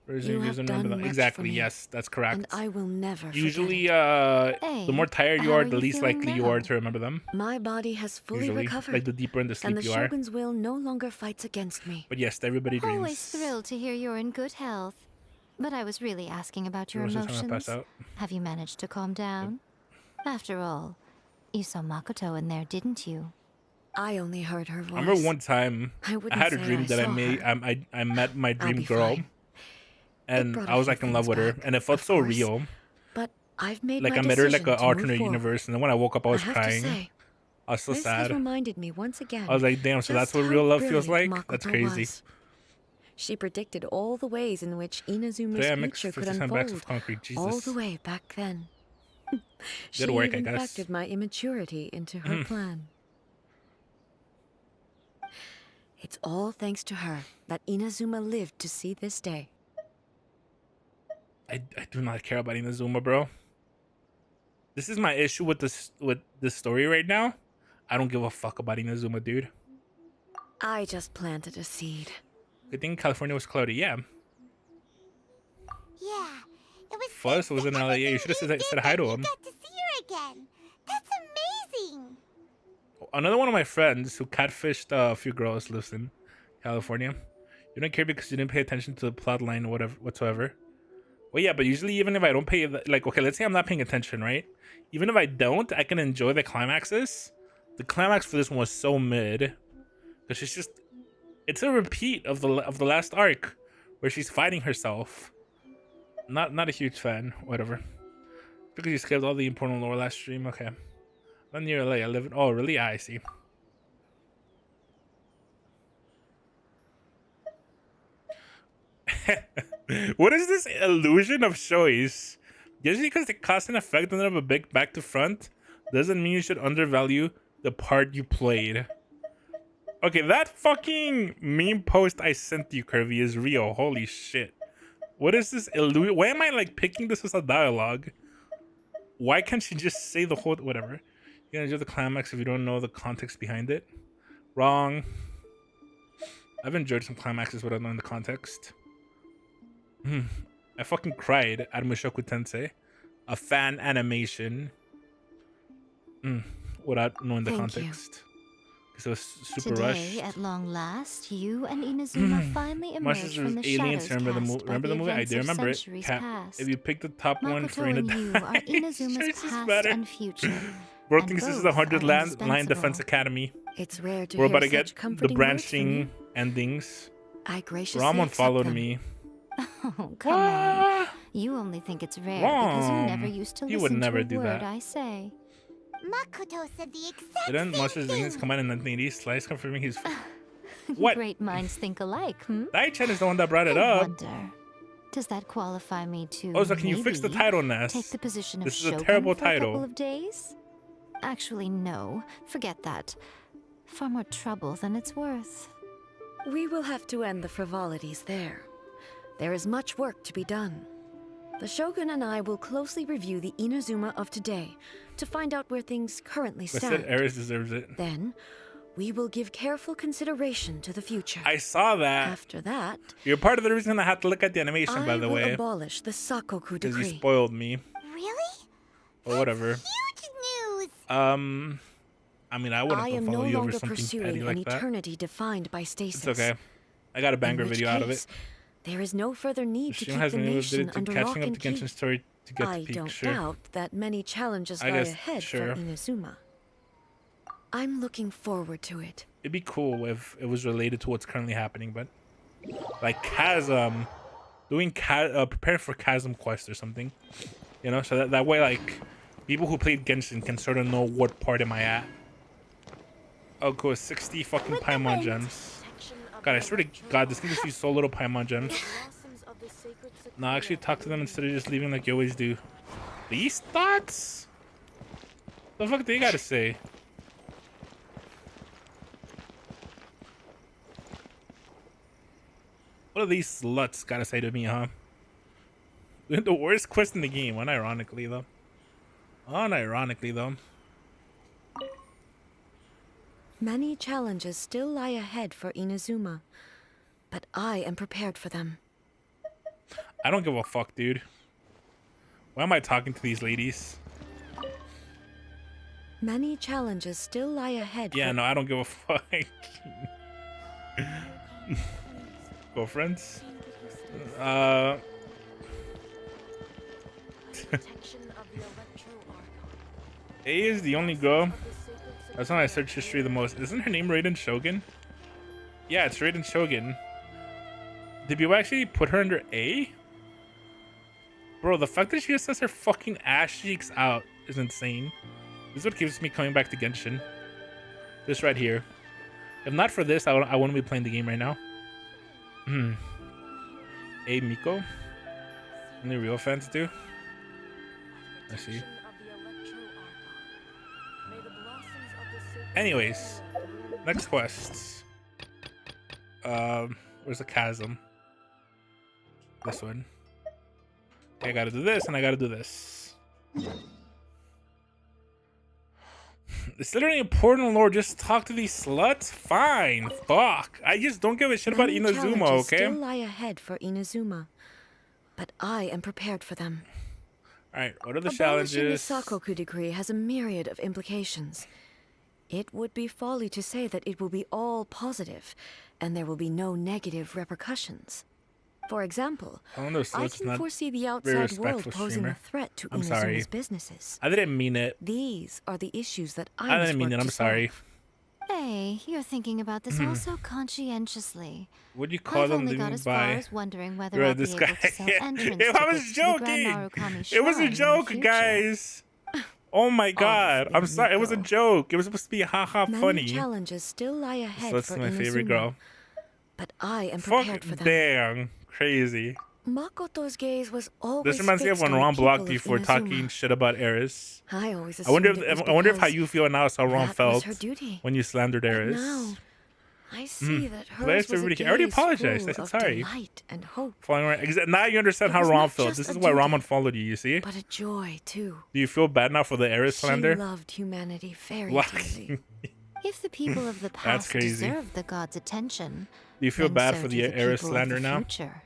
You have done much Exactly, for me, yes, that's correct. And I will never Usually, forget it. Hey, the more tired you how are, are the you least feeling likely you are now? to remember them. My body has fully Usually, recovered, like the deeper in the sleep and the you are. Shogun's will no longer fights against me. But yes, everybody dreams. Always thrilled to hear you're in good health. But I was really asking about your Most of the time I emotions. pass out. Have you managed to calm down? After all, You saw Makoto in there, didn't you? I only heard her voice. I remember one time I wouldn't I had a say dream that I saw made. her. I met my I'll dream be girl, fine. and brought I a was few like in love things with her, back, and it felt of so course, real. But I've made Like my I met her like decision an to move alternate forward. universe, and then when I woke up, I was have to crying. say, I was so this has sad. reminded me once again. I was like, damn. So that's just what how real love feels brilliant like. That's Makoto crazy. was. She predicted all the ways in which Inazuma's Today I mixed future could 50 cent bags unfold, of concrete. all Jesus. the way back then. She Good work, I even guess. factored my immaturity into her plan. It's all thanks to her that Inazuma lived to see this day. I do not care about Inazuma, bro. This is my issue with this story right now. I don't give a fuck about Inazuma, dude. I just planted a seed. Good thing California was cloudy. Yeah. Yeah, it was. Fuzz was in LA. Yeah, you should have said hi to You him. got to see her again. That's amazing. Another one of my friends who catfished a few girls lives in California. You don't care because you didn't pay attention to the plot line or whatever whatsoever. Well, yeah, but usually even if I don't pay, like, okay, let's say I'm not paying attention, right? Even if I don't, I can enjoy the climaxes. The climax for this one was so mid, because it's a repeat of the last arc, where she's fighting herself. Not a huge fan. Whatever. Because you skipped all the important lore last stream. Okay. I'm near LA. I live in. Oh, really? I see. What is this illusion of choice? Just because the cause and effect of a big back to front doesn't mean you should undervalue the part you played. Okay, that fucking meme post I sent you, Curvy, is real. Holy shit. What is this illusion? Why am I like picking this as a dialogue? Why can't she just say the whole whatever? You're gonna enjoy the climax if you don't know the context behind it. Wrong. I've enjoyed some climaxes without knowing the context. I fucking cried at Mushoku Tensei, a fan animation, without knowing the Thank you. context. Because it was super Today, rushed. at long last, you and Inazuma finally Much emerged as from the aliens, shadows remember the cast by remember the movie? I events do of remember it. centuries Cat, past. if you pick the top one for Makoto and Ina, you are Inazuma's Choices past matter. and future. Bro and thinks this is both the 100th are line indispensable. Defense Academy. It's rare to We're hear about to such get the comforting words from you. branching endings. I graciously Ramon accept followed them. me. Oh, come on. What? You only think it's rare because you Wrong. never used to You listen would never to a do word that. I say. Makoto said the exact Didn't same Monsters thing. Inc. come out in 1980s? Slice confirming he's. What? Great minds think alike, Dai-chan is the one that brought it I up. wonder, does that qualify me to Oh, so can you fix the maybe title, Ness? take the position of This is a Shogun terrible for a title. couple of days? Actually, no. Forget that. Far more trouble than it's worth. We will have to end the frivolities there. There is much work to be done. The Shogun and I will closely review the Inazuma of today to find out where things currently I said stand. Ares deserves it. Then, we will give careful consideration to the future. I saw that. After that, You're part of the reason I had to look at the animation, by I the will way. abolish the Sakoku Because you decree. spoiled me. Really? Or whatever. Huge news. I mean, I wouldn't I am follow no you over longer something pursuing petty an like that. eternity defined by stasis. It's okay. I got a banger In which video out of it. case, there is no further need to Stream keep has the me nation to under catching lock up and to Genshin key. story to get I to peak. don't Sure. doubt that many challenges I lie guess, ahead sure. for Inazuma. I'm looking forward to it. It'd be cool if it was related to what's currently happening, but like Chasm, doing preparing for Chasm Quest or something, you know, so that way like people who played Genshin can sort of know what part am I at. Oh, cool, 60 fucking Paimon gems. God, I swear to God, this thing just used so little Paimon gems. No, actually talk to them instead of just leaving like you always do. These thoughts? The fuck they gotta say? What are these sluts gotta say to me, huh? The worst quest in the game, unironically though. Unironically though. Many challenges still lie ahead for Inazuma, but I am prepared for them. I don't give a fuck, dude. Why am I talking to these ladies? Many challenges still lie ahead Yeah, for no, I don't give a fuck. Girlfriends? A is the only girl. That's when I search history the most. Isn't her name Raiden Shogun? Yeah, it's Raiden Shogun. Did you actually put her under A? Bro, the fact that she just says her fucking ass cheeks out is insane. This is what keeps me coming back to Genshin. This right here. If not for this, I wouldn't be playing the game right now. A Miko. Only real fans do. I see. Anyways, next quest. Where's the chasm? This one. Okay, I gotta do this and I gotta do this. It's literally important, Lord. Just talk to these sluts. Fine. Fuck. I just don't give a shit about Many Inazuma, challenges okay? still lie ahead for Inazuma, but I am prepared for them. Alright, what are the Abolishing the challenges? Sakoku decree has a myriad of implications. It would be folly to say that it will be all positive, and there will be no negative repercussions. For example, Oh, no, so I it's can not foresee the very outside world respectful posing streamer. a threat to I'm sorry. Inazuma's businesses. I didn't mean it. These are the issues that I I must didn't mean work it. I'm to sorry. solve. Hey, you're thinking about this all so conscientiously. What do you call I've them only got living as far by? as wondering whether Right, I'll be this able guy. to sell entrance If I was tickets to the Grand joking, Narukami it was Shrine a in the joke, future. guys. Oh my god. I'm sorry. It was a Miko. joke. It was supposed to be haha Many funny. challenges still lie ahead So that's for my favorite Inazuma, girl. but I am Fuck prepared for them. damn. Crazy. Makoto's gaze was always This reminds me of fixed when on the Ron blocked people you of for Inazuma. talking shit about Eris. I always I wonder assumed it was if I wonder if how because you feel now is how Ron that was felt her duty. when you slandered But Eris. now, I see that But hers was a everybody- I already gaze apologized. I full said of sorry. delight and hope, Following right. Now you understand It how was Ron not felt. just This a is why duty, Ron unfollowed you. You see? but a joy too. Do you feel bad now for the Eris She slander? loved humanity very Why? dearly. If the people of the past crazy. deserve the gods' attention, Do you feel then bad so for do the Eris people of slander the now? future.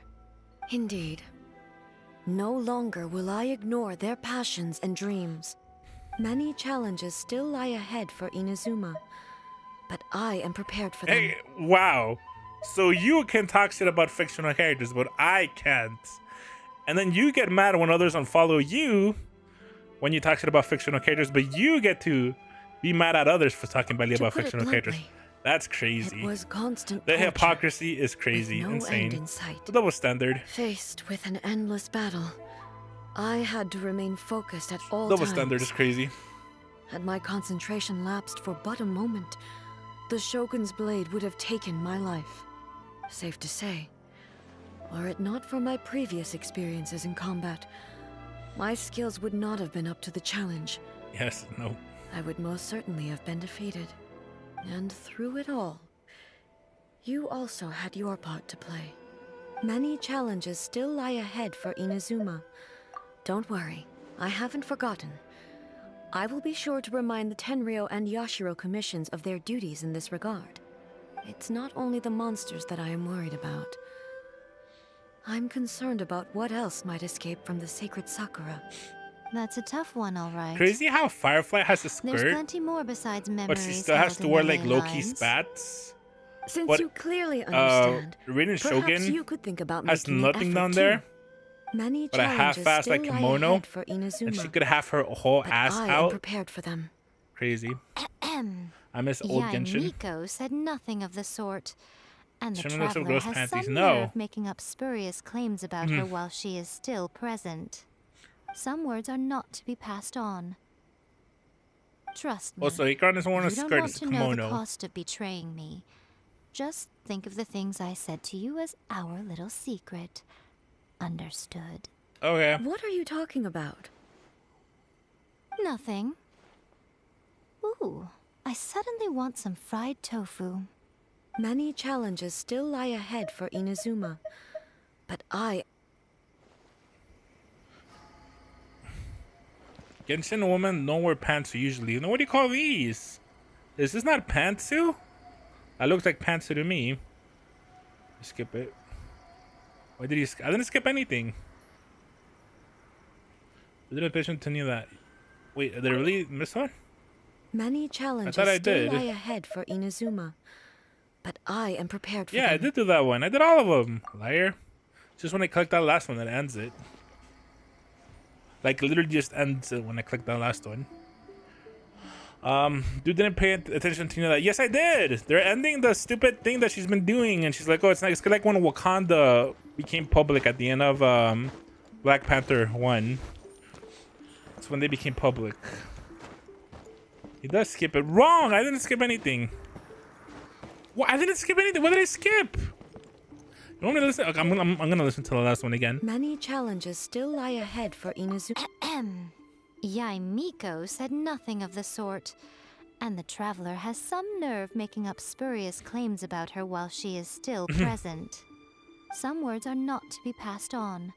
Indeed. No longer will I ignore their passions and dreams. Many challenges still lie ahead for Inazuma, but I am prepared for them. Hey, wow. So you can talk shit about fictional characters, but I can't. And then you get mad when others unfollow you when you talk shit about fictional characters, but you get to be mad at others for talking badly To about put it fictional characters. bluntly, That's it crazy. was constant The torture, hypocrisy is with crazy, no end insane. in sight. The double standard. Faced with an endless battle, I had to remain focused at all Double times. standard is crazy. Had my concentration lapsed for but a moment, the Shogun's blade would have taken my life. Safe to say, were it not for my previous experiences in combat, my skills would not have been up to the challenge. Yes, no. I would most certainly have been defeated. And through it all, you also had your part to play. Many challenges still lie ahead for Inazuma. Don't worry, I haven't forgotten. I will be sure to remind the Tenryo and Yashiro commissions of their duties in this regard. It's not only the monsters that I am worried about. I'm concerned about what else might escape from the sacred Sakura. That's a tough one, all right. Crazy how Firefly has a There's skirt, plenty more besides memories. but she still has held to in wear the like ley low-key lines. spats. Since What- you clearly understand, Raiden perhaps Shogun you could think about has making an nothing effort down too. there, Many but a challenges half-assed still like lie kimono, ahead for Inazuma, and she could have her whole but ass I am out. prepared for them. Crazy. Ahem. I miss old Yai Genshin. Miko said nothing of the sort. And the Shouldn't have some traveler gross has panties, some no. nerve making up spurious claims about her while she is still present. Some words are not to be passed on. Trust me. Also, Ikran doesn't want a you don't skirt, want it's a to know the kimono. cost of betraying me. Just think of the things I said to you as our little secret. Understood. Okay. What are you talking about? Nothing. Ooh, I suddenly want some fried tofu. Many challenges still lie ahead for Inazuma, but I Genshin women don't wear pants usually. Now, what do you call these? Is this not pantsu? That looks like pantsu to me. Skip it. Why did you? I didn't skip anything. I didn't pay attention to any of that. Wait, did I really miss one? Many challenges I still did. lie ahead for Inazuma, but I am prepared for Yeah, I them. did do that one. I did all of them. Liar. Just when I click that last one, that ends it. Like literally just ends it when I click that last one. Dude didn't pay attention to that. Yes, I did. They're ending the stupid thing that she's been doing, and she's like, "Oh, it's like when Wakanda became public at the end of Black Panther 1. That's when they became public." He does skip it. Wrong. I didn't skip anything. What? I didn't skip anything. What did I skip? You want me to listen? Okay, I'm gonna listen to the last one again. Many challenges still lie ahead for Inazuki. Yaimiko said nothing of the sort, and the traveler has some nerve making up spurious claims about her while she is still present. Some words are not to be passed on.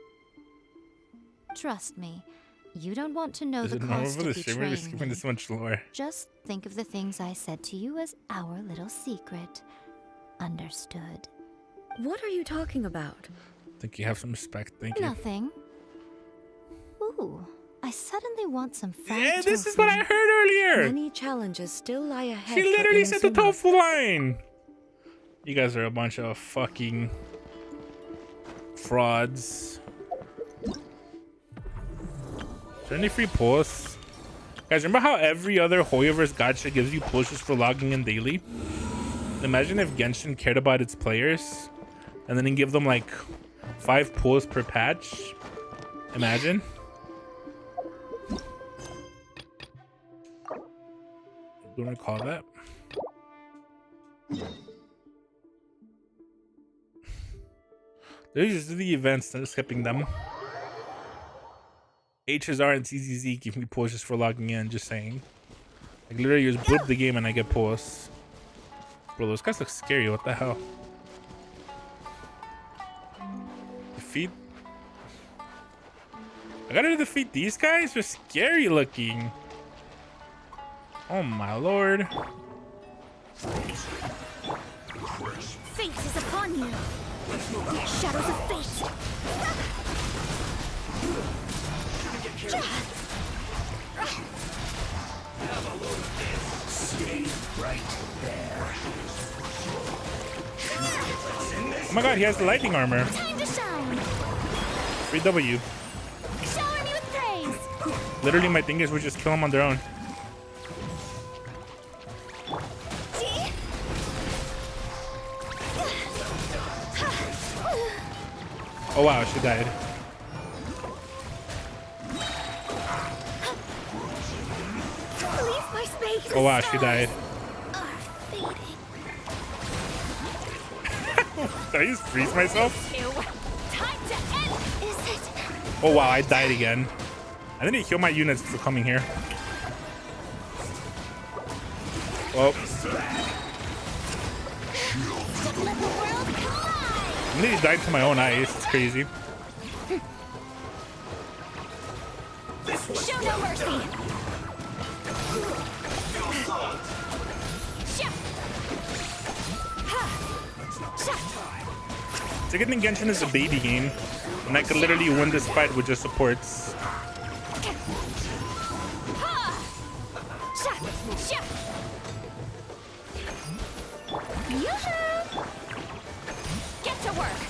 Trust me, you don't want to know Is the it normal cost for the of streamer to betraying skipping me. this much lore? Just think of the things I said to you as our little secret. Understood? What are you talking about? I think you have some respect. Thank you. Nothing. Ooh, I suddenly want some fried Yeah, this is tofu. what I heard earlier. Many challenges still lie ahead. She for literally said the Inazuma. tofu line. You guys are a bunch of fucking frauds. Is there any free pulls? Guys, remember how every other Hoyoverse gacha gives you pulls just for logging in daily? Imagine if Genshin cared about its players and then give them like 5 pulls per patch. Imagine. Don't recall that. There's just the events, not skipping them. HSR and CZZ give me pulls just for logging in, just saying. Like literally just boot the game and I get pulls. Bro, those guys look scary, what the hell? Defeat. I gotta defeat these guys? They're scary looking. Oh my lord. Fate is upon you. Shadows of fate. Oh my god, he has the lightning armor. Time to shine. Free W. Shower me with praise. Literally, my thing is we just kill them on their own. Oh wow, she died. Leave my space. Oh wow, she died. Are fading. Did I just freeze myself? Time to end. Is it? Oh wow, I died again. I need to heal my units for coming here. Well, Let the world collide. I nearly died to my own eyes. It's crazy. Show no mercy. It's a good thing Genshin is a baby game, and I could literally win this fight with just supports. Get to work.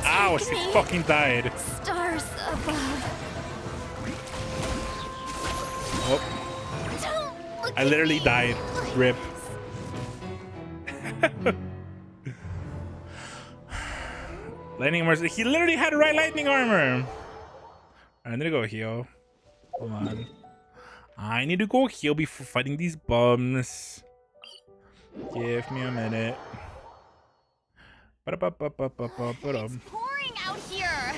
Ow, she fucking died. Stars above. Oh, Don't look I literally at me died. like Rip. Lightning armor. He literally had right lightning armor. I need to go heal. Hold on. I need to go heal before fighting these bums. Give me a minute. It's pouring out here.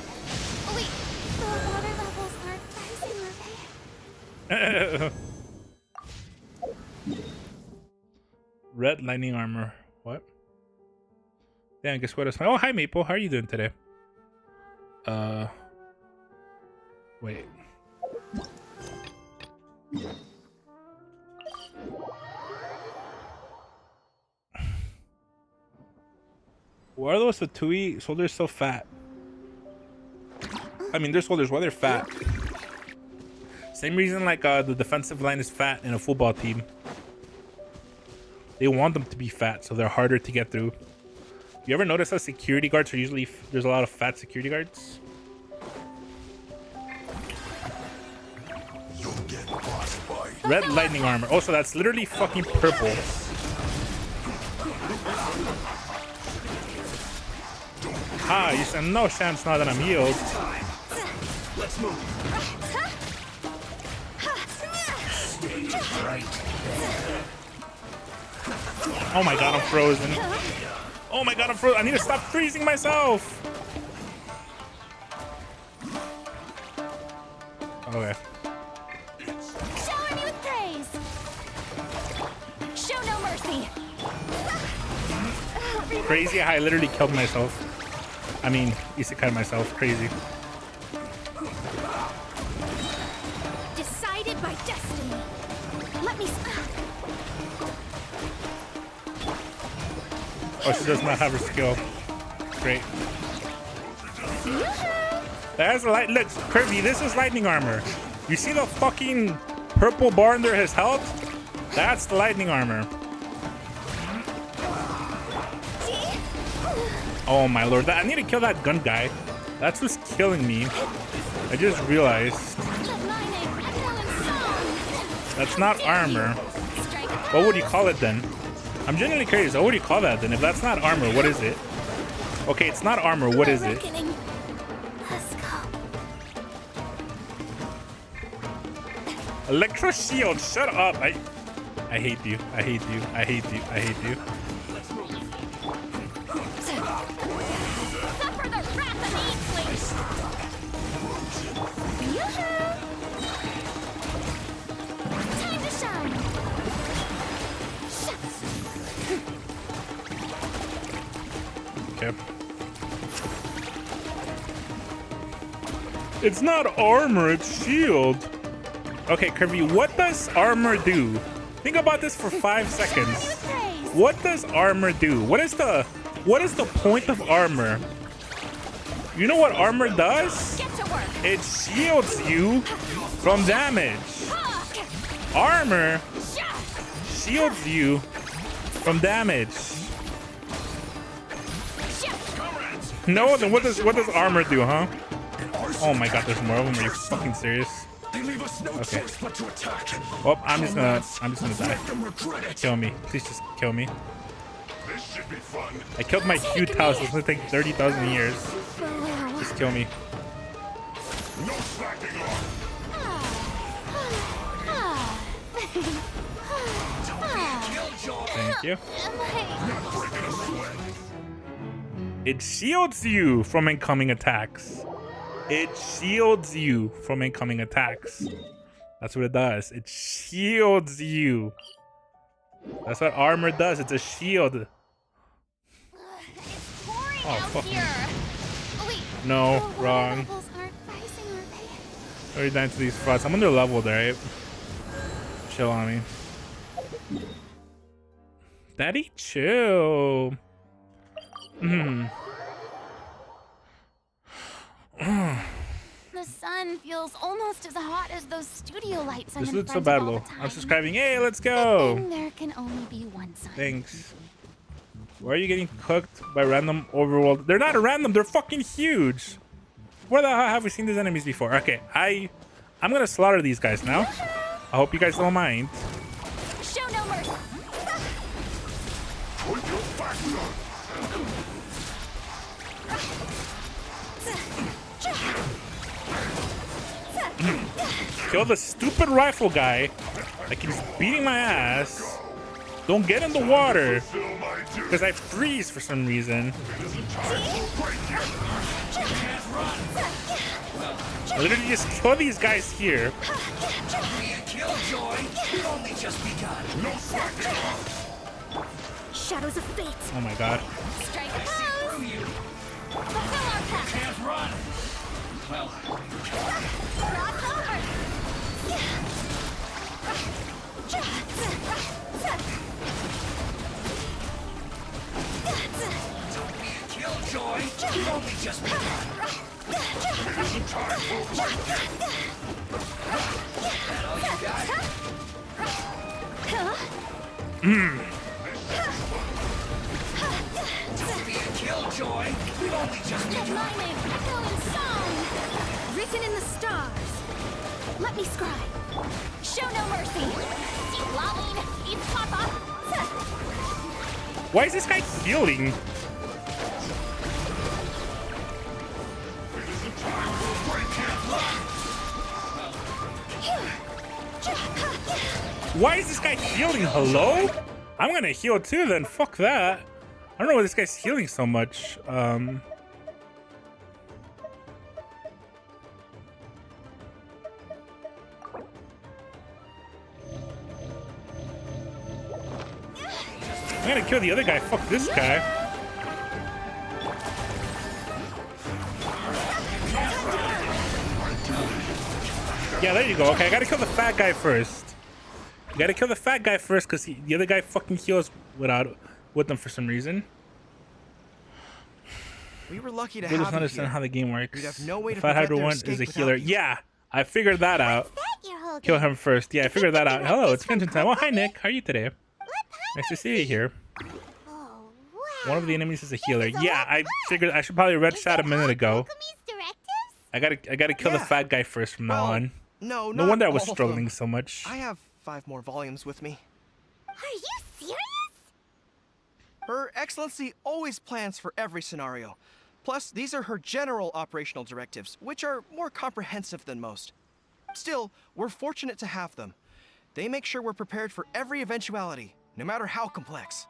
Oh, wait, the water levels aren't rising, are they? Red lightning armor. What? Damn, guess what? Oh, hi Maple. How are you doing today? Wait. Why are those Tatui soldiers so fat? I mean, they're soldiers. Why they're fat? Same reason like the defensive line is fat in a football team. They want them to be fat, so they're harder to get through. You ever notice how security guards are usually there's a lot of fat security guards? Red lightning armor. Also, that's literally fucking purple. Ah, you said no chance now that I'm healed. Let's move. Oh my god, I'm frozen. Oh my god, I'm frozen. I need to stop freezing myself. Okay. Shower me with praise. Show no mercy. Crazy how I literally killed myself. I mean, isekai myself. Crazy. Decided by destiny. Let me. Oh, she does not have her skill. Great. That's light. Look, Kirby, this is lightning armor. You see the fucking purple bar under his health? That's the lightning armor. Oh my lord, I need to kill that gun guy. That's who's killing me. I just realized. That's not armor. What would you call it then? I'm genuinely curious. What would you call that then? If that's not armor, what is it? Okay, it's not armor. What is it? Let's go. Electro shield. Shut up. I hate you. I hate you. I hate you. I hate you. Suffer the wrath of Eastling. Time to shine. Okay. It's not armor, it's shield. Okay, Kirby, what does armor do? Think about this for 5 seconds. What does armor do? What is the point of armor? You know what armor does? Get to work. It shields you from damage. Armor shields you from damage. No, then what does armor do, huh? Oh my god, there's more of them. Are you fucking serious? Okay. Well, I'm just gonna die. Kill me. Please just kill me. I killed my cute house. It's gonna take 30,000 years. Just kill me. Thank you. It shields you from incoming attacks. It shields you from incoming attacks. That's what it does. It shields you. That's what armor does. It's a shield. It's pouring Oh, out fuck. here. Oh, wait. No, The water wrong. levels aren't rising, are they? Already down to these spots. I'm under leveled, right? Chill on me. Daddy, chill. The sun feels almost as hot as those studio lights I'm This in looks so front bad, of all Lo. the time. I'm subscribing. Hey, let's Good go. thing there can only be one sun. Thanks. Why are you getting cooked by random overworld? They're not random. They're fucking huge. Where the hell have we seen these enemies before? Okay, I'm gonna slaughter these guys now. I hope you guys don't mind. Show no mercy. Kill the stupid rifle guy that keeps beating my ass. Don't get in the water because I freeze for some reason. I literally just kill these guys here. Shadows of fate. Oh my god. Strike a pose. Fulfill our path. Can't run. Cross over. killjoy. We've only just begun. Finishing charge, folks. That all you got? Don't be a killjoy. We've only just begun. My name, echoing song, written in the stars. Let me scribe. Show no mercy. Lolling, it's Papa. Why is this guy healing? Why is this guy healing? Hello? I'm gonna heal too then. Fuck that. I don't know why this guy's healing so much. I'm gonna kill the other guy. Fuck this guy. Yeah, there you go. Okay, I gotta kill the fat guy first. You gotta kill the fat guy first because the other guy fucking heals with them for some reason. We were lucky to I just have you understand here. how the game works. We'd have no way The to fat prevent Hydra their one is escape a without healer. you. Yeah, I figured that out. That you're holding. Kill him first. Yeah, I figured that out. Hello, it's Genshin time. Oh, hi Nick. How are you today? What Nice to see you here. Oh, wow. One of the enemies is a healer. is a Yeah, lot I of figured I should probably red Is shot a that minute all ago. Kokomi's directives? I gotta kill the Yeah. fat guy first from now Well, on. No, No not wonder I was all of struggling them. so much. I have 5 more volumes with me. Are you serious? Her Excellency always plans for every scenario. Plus, these are her general operational directives, which are more comprehensive than most. Still, we're fortunate to have them. They make sure we're prepared for every eventuality, no matter how complex.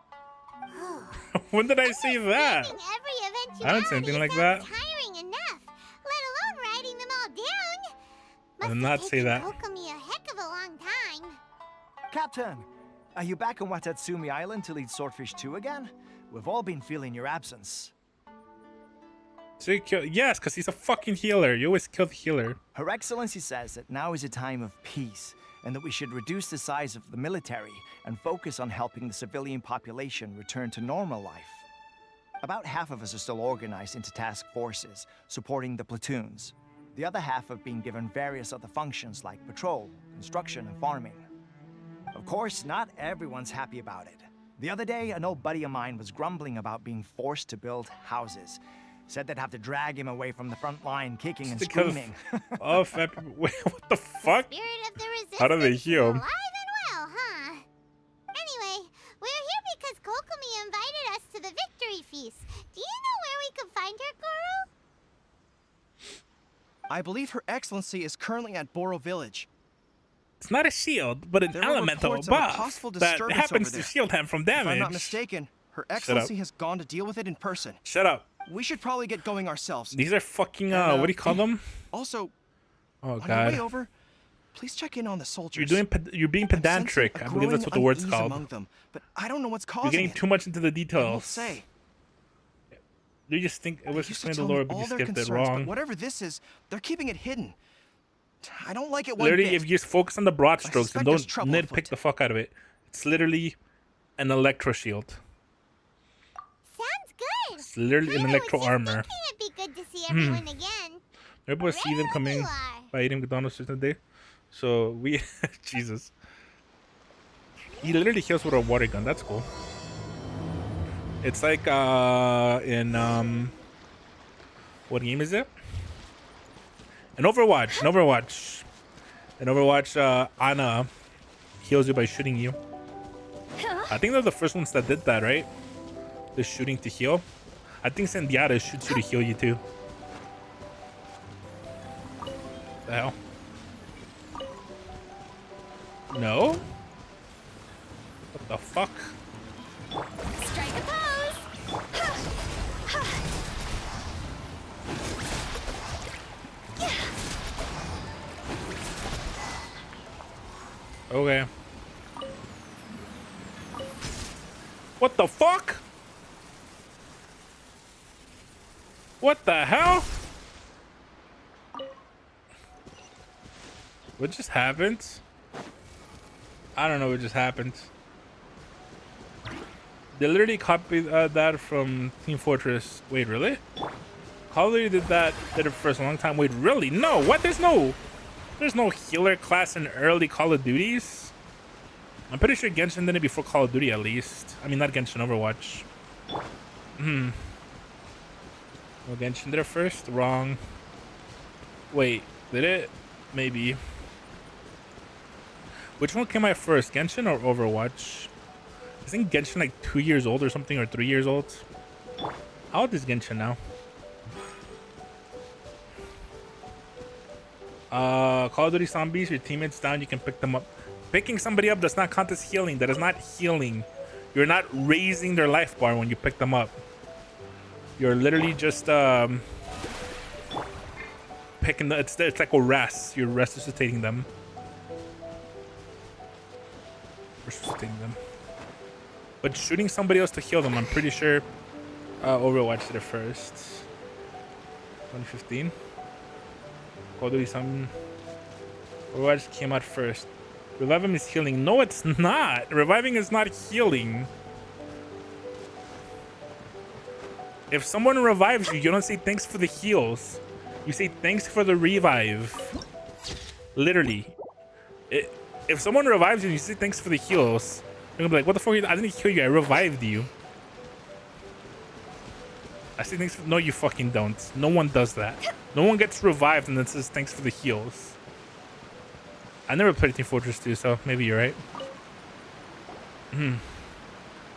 When did I say that? Every eventuality I didn't say anything like that. sounds tiring enough, let alone writing them all down. I did Must not have say taken that. Kokomi a heck of a long time. Captain, are you back on Watatsumi Island to lead Swordfish 2 again? We've all been feeling your absence. So you kill, yes, because he's a fucking healer. You always kill the healer. Her Excellency says that now is a time of peace, and that we should reduce the size of the military and focus on helping the civilian population return to normal life. About half of us are still organized into task forces, supporting the platoons. The other half have been given various other functions like patrol, construction, and farming. Of course, not everyone's happy about it. The other day, an old buddy of mine was grumbling about being forced to build houses. Said they'd have to drag him away from the front line, kicking and Because- screaming. Oh, fat people. Wait, what the fuck? Spirit of the resistance How do they is heal? alive and well, huh? Anyway, we're here because Kokomi invited us to the victory feast. Do you know where we can find her, Guru? I believe Her Excellency is currently at Boro Village. It's not a shield, but an There were elemental reports of a buff possible that disturbance happens over to there. shield him from If damage. I'm not mistaken, Her Excellency has gone to deal with it in person. Shut up. We should probably get going ourselves. These are fucking, And, what do you call them? Also, Oh, on your way God. over, please check in on the soldiers. You're being I'm sensing pedantic. a I believe that's growing what the word's unease called. among them, but I don't know what's You're causing getting it. too much into the I won't details. say. You just think it was They used to explained the tell me lore, but all you their skipped it concerns, wrong. But whatever this is, they're keeping it hidden. I don't like it one Literally, bit. if you just focus on the broad I strokes and suspect don't there's trouble nitpick afoot. the fuck out of it, it's literally an electro shield. Sounds good. It's literally an Kinda was electro just armor. thinking it'd be good to see everyone again. Everybody see them Right on coming you are. by eating McDonald's today. So we, Jesus. He literally heals with a water gun. That's cool. It's like in what game is it? In Overwatch. In Overwatch, Ana heals you by shooting you. I think they're the first ones that did that, right? The shooting to heal. I think Sendiata shoots you to heal you too. The hell? No? What the fuck? Strike a pose! Okay. What the fuck? What the hell? What just happened? I don't know what just happened. They literally copied that from Team Fortress. Wait, really? Call of Duty did it first a long time. Wait, really? No, what? There's no healer class in early Call of Duties. I'm pretty sure Genshin did it before Call of Duty at least. I mean, not Genshin, Overwatch. Well, Genshin did it first? Wrong. Wait, did it? Maybe. Which one came out first, Genshin or Overwatch? I think Genshin like 2 years old or something, or 3 years old. How old is Genshin now? Call of Duty Zombies, your teammates down, you can pick them up. Picking somebody up does not count as healing. That is not healing. You're not raising their life bar when you pick them up. You're literally just picking the, it's like a rest. You're resuscitating them. Resuscitating them. But shooting somebody else to heal them, I'm pretty sure Overwatch did it first. 2015. Call of Duty some Overwatch came out first. Reviving is healing. No, it's not. Reviving is not healing. If someone revives you, you don't say thanks for the heals. You say thanks for the revive. Literally. If someone revives you, you say thanks for the heals. You're gonna be like, what the fuck? I didn't heal you. I revived you. I say thanks for... No, you fucking don't. No one does that. No one gets revived and then says thanks for the heals. I never played Team Fortress 2, so maybe you're right.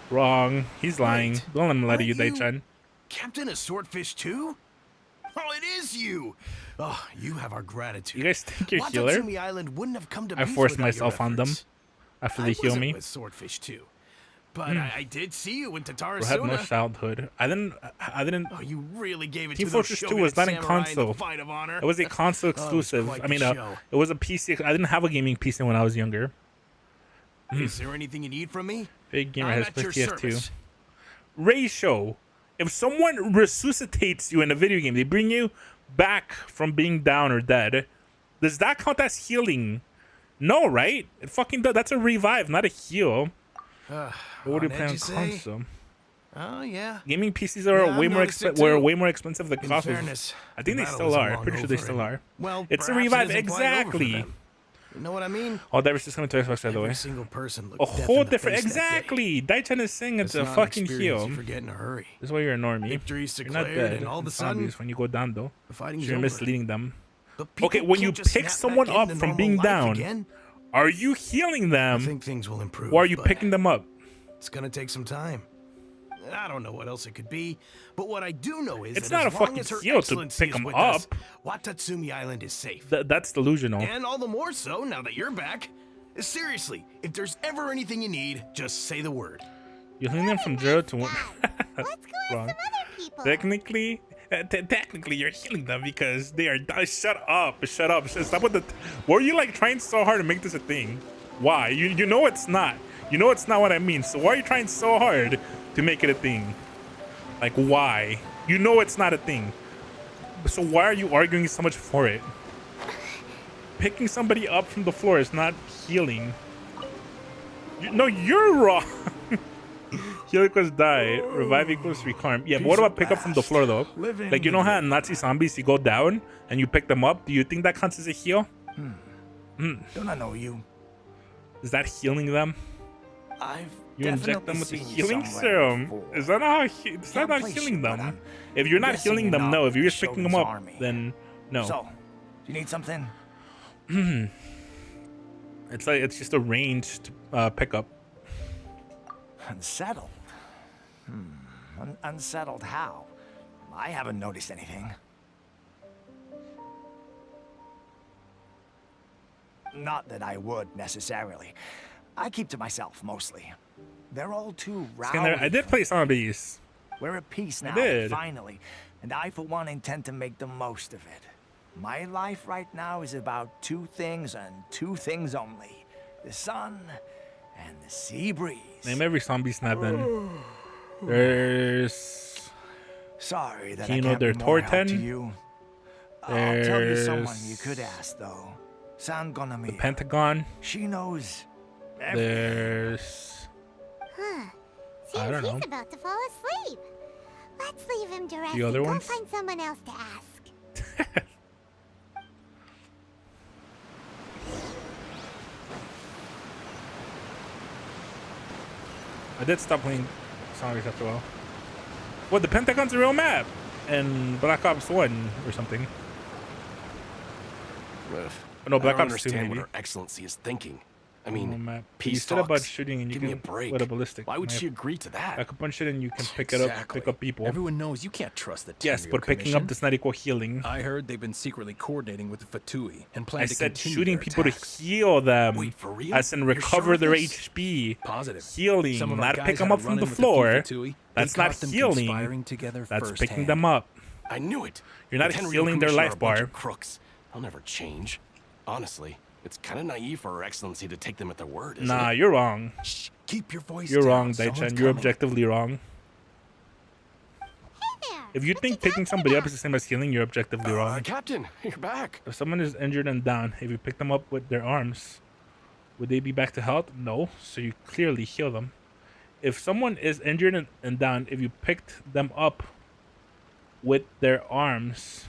Wrong. He's lying. Wait, Don't let him lie to are you, you- Daichan. Captain of Swordfish too? Oh, it is you! Oh, you have our gratitude. You guys think you're healer? Watatsumi Island wouldn't have come to I peace forced without your myself on them efforts. after I they heal wasn't me. with Swordfish too, but I did see you in I had no Tatarasuna. childhood. I didn't. Oh, you really gave it Team to those Fortress 2 Shogunate was not in samurai console. the fight of honor. It was a console Oh, it was exclusive. quite I mean, the show. it was a PC. I didn't have a gaming PC when I was younger. Is there anything you need from me? Big Gamer I'm has at played your TF2. service. Ratio. If someone resuscitates you in a video game, they bring you back from being down or dead, does that count as healing? No, right? It fucking does. That's a revive, not a heal. What do you on play on edge, you say? console? Oh yeah. Gaming PCs are Yeah, I've way more noticed it were too. way more expensive than In consoles. fairness, I think the they battle still isn't are. long Pretty sure they over, still and, are. Well, It's a perhaps it revive, isn't quite over for exactly. them. You know what I mean? Oh, that was just coming to Xbox, by the way. Every single person looked A death whole in the different. face that day. Exactly. Daichan is saying it's That's a not an fucking experience heal. you forget in a hurry. This is why you're a normie. Victory's You're not declared, dead. and all of in a sudden, zombies when you go down, though. the fighting's So you're over. misleading them. But Okay, people when you can't just pick snap someone back up into from normal being life down, again. are you healing I them, think things will improve. or are you but picking them up? It's gonna take some time. I don't know what else it could be, but what I do know is It's that not as a long fucking as Her heal to Excellency pick is 'em with us, up. Watatsumi Island is safe. That's delusional. And all the more so now that you're back. Seriously, if there's ever anything you need, just say the word. You're healing them from 0 to 1. Let's go ask Wrong. some other people. Technically, you're healing them because they are. Shut up! Shut up! Stop with the. Were you like trying so hard to make this a thing? Why? You know it's not. You know it's not what I mean. So why are you trying so hard to make it a thing? Like why? You know it's not a thing. So why are you arguing so much for it? Picking somebody up from the floor is not healing. No, you're wrong. Heal equals die. Revive equals recarm. Yeah, but what about pick up from the floor though? Like you know how in Nazi zombies you go down and you pick them up? Do you think that counts as a heal? Don't I know you? Is that healing them? I've You inject them definitely with the seen you healing somewhere serum. before. Is that not how? Is that Can't not place healing you, but them? I'm If you're not guessing healing you're them, not no. If you're with just picking them Shogun's up, army. then no. So, do you need something? It's like it's just a ranged pickup. Unsettled? Unsettled how? I haven't noticed anything. Not that I would, necessarily. I keep to myself, mostly. They're all too Scanner, I rowdy. did play zombies. We're at peace now, did. finally. And I, for one, intend to make the most of it. My life right now is about two things and two things only. The sun and the sea breeze. Name every zombie snap then. There's Sorry that Kino I can't be der more help to Torten. you. I'll tell you someone you There's could ask, though. San the Gonami. Pentagon. She knows everything. There's Huh. I don't don't know. He's about to fall asleep. Let's leave him to rest The other and go ones? find someone else to ask. I did stop playing zombies after a while. What, the Pentagon's a real map? And Black Ops 1 or something. Ugh. Oh, no, Black I don't Ops 2 understand maybe. what her excellency is thinking. I Normal mean, map. You peace said about talks. shooting and you Give me a can break. with a ballistic. Why would knife. she agree to that? I could punch it and you can pick it up, pick up people. Everyone knows you can't trust the Yes, Tenryo but picking up Commission. does not equal healing. I heard they've been secretly coordinating with the Fatui and plan I to said continue shooting their people attacks. to heal them. Wait, for real? As in You're recover sure of their this? HP. Positive. Healing, Some of our not guys pick them had a up from the run-in with a few floor. Fatui. That's They not caught them healing. conspiring together That's firsthand. picking them up. I knew it. You're not The Tenryo healing their Commission are life a bunch bar. of crooks. They'll never change. Honestly, it's kind of naive for Her Excellency to take them at their word, isn't Nah, it? you're wrong. Shh, keep your voice You're down. wrong, Someone's Daichan. You're coming. objectively wrong. Hey there. If you what think picking talking somebody up about? is the same as healing, you're objectively wrong. Captain, you're back. If someone is injured and down, if you pick them up with their arms, would they be back to health? No, so you clearly heal them. If someone is injured and down, if you picked them up with their arms,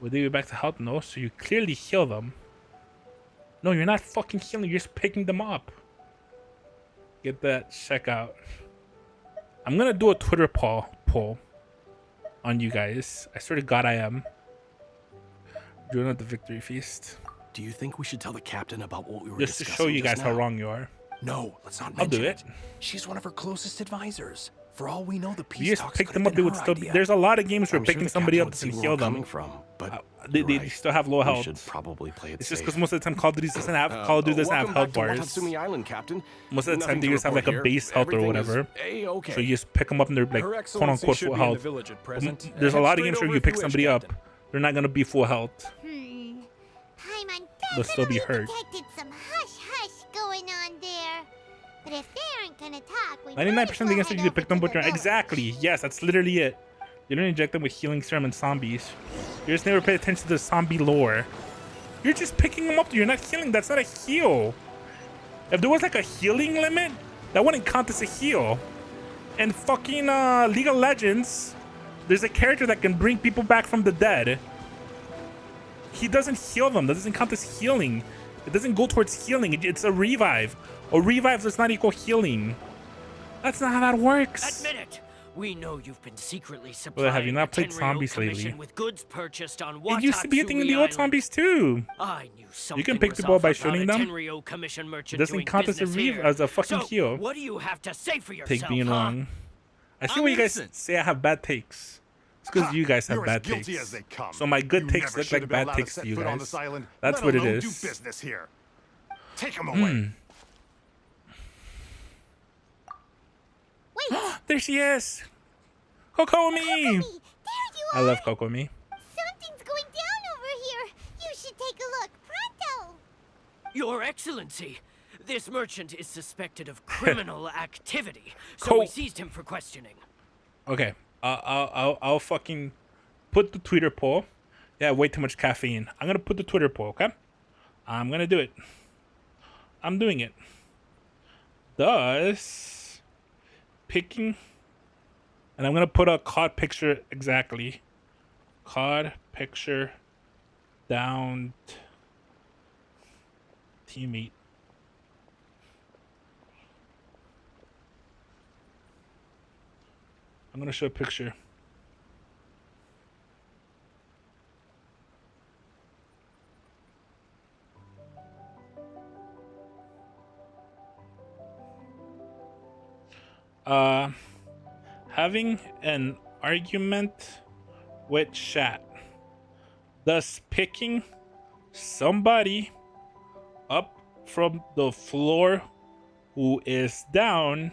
would they be back to health? No, so you clearly heal them. No, you're not fucking healing, you're just picking them up. Get that check out. I'm gonna do a Twitter poll on you guys. I swear to God I am. Doing at the victory feast. Do you think we should tell the captain about what we were Just to discussing show you guys just how now? wrong you are. No, let's not I'll mention do it. She's one of her closest advisors. For all we know, the If peace you just talks pick could them have up, they been would her still be. idea. There's a lot of games where I'm sure picking the somebody captain up would see doesn't where heal we're them. coming from, but They you're right. still have low We health. should probably play it It's just safe. because most of the time Call of Duty doesn't have Call of Duty doesn't have welcome health back to bars. Watatsumi Island, Captain. Most of the time Nothing they to just have like report a here. base health or Everything is whatever. A-okay. So you just pick them up and they're like Her quote Excellency unquote should full be in the health. village at present. There's a Head lot of straight games where over you if you pick wish, somebody up, Captain. they're not gonna be full health. Paimon They'll still be definitely hurt. detected some hush-hush going on there. But if they aren't gonna talk, we 99% of the games that you can pick them up with your village. exactly. Yes, that's literally it. You don't inject them with healing serum and zombies. You just never pay attention to the zombie lore. You're just picking them up. You're not healing. That's not a heal. If there was like a healing limit, that wouldn't count as a heal. And fucking League of Legends, there's a character that can bring people back from the dead. He doesn't heal them. That doesn't count as healing. It doesn't go towards healing. It's a revive. A revive does not equal healing. That's not how that works. Admit it. We know you've been secretly Well, supplying have you not the played Tenryo zombies lately? Commission with goods purchased on It used to be a thing in the Watatsumi old Island. zombies too. I knew something You can pick was people up off by about shooting a them. Tenryo Commission merchant It doesn't doing count as a business here. as a fucking So, heal. what do you have to say for yourself, Take being huh? wrong. I see I'm why you guys innocent. say I have bad takes. It's because you guys have You're bad as guilty takes. as they come. So my good You takes never look should like have been bad allowed to takes set to you foot on guys. this island, That's let what it alone is. do business here. Take him away. Wait, There she is. Kokomi. there you I are. love Kokomi. Something's going down over here. You should take a look. Pronto. Your Excellency, this merchant is suspected of criminal activity, so Cool. we seized him for questioning. Okay. I'll fucking put the Twitter poll. Yeah, way too much caffeine. I'm gonna put the Twitter poll. Okay. I'm gonna do it. I'm doing it. Does picking, and I'm gonna put a COD picture exactly. COD picture down teammate. I'm gonna show a picture. Having an argument with chat, thus picking somebody up from the floor who is down.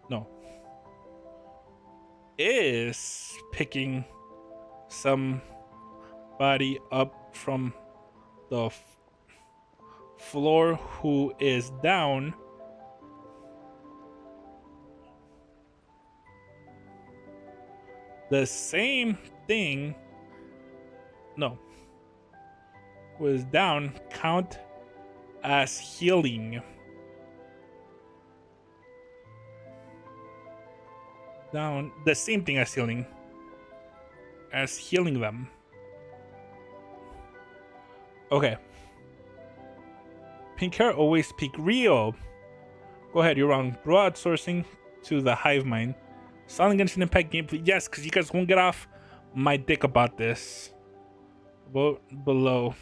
No. Is picking somebody up from the floor who is down. The same thing. No. Was down count as healing. down. The same thing as healing. As healing them. Okay. Pink hair always peak Rio. Go ahead, you're wrong. Broad sourcing to the hive mind. Selling Genshin Impact gameplay. Yes, because you guys won't get off my dick about this. Vote below.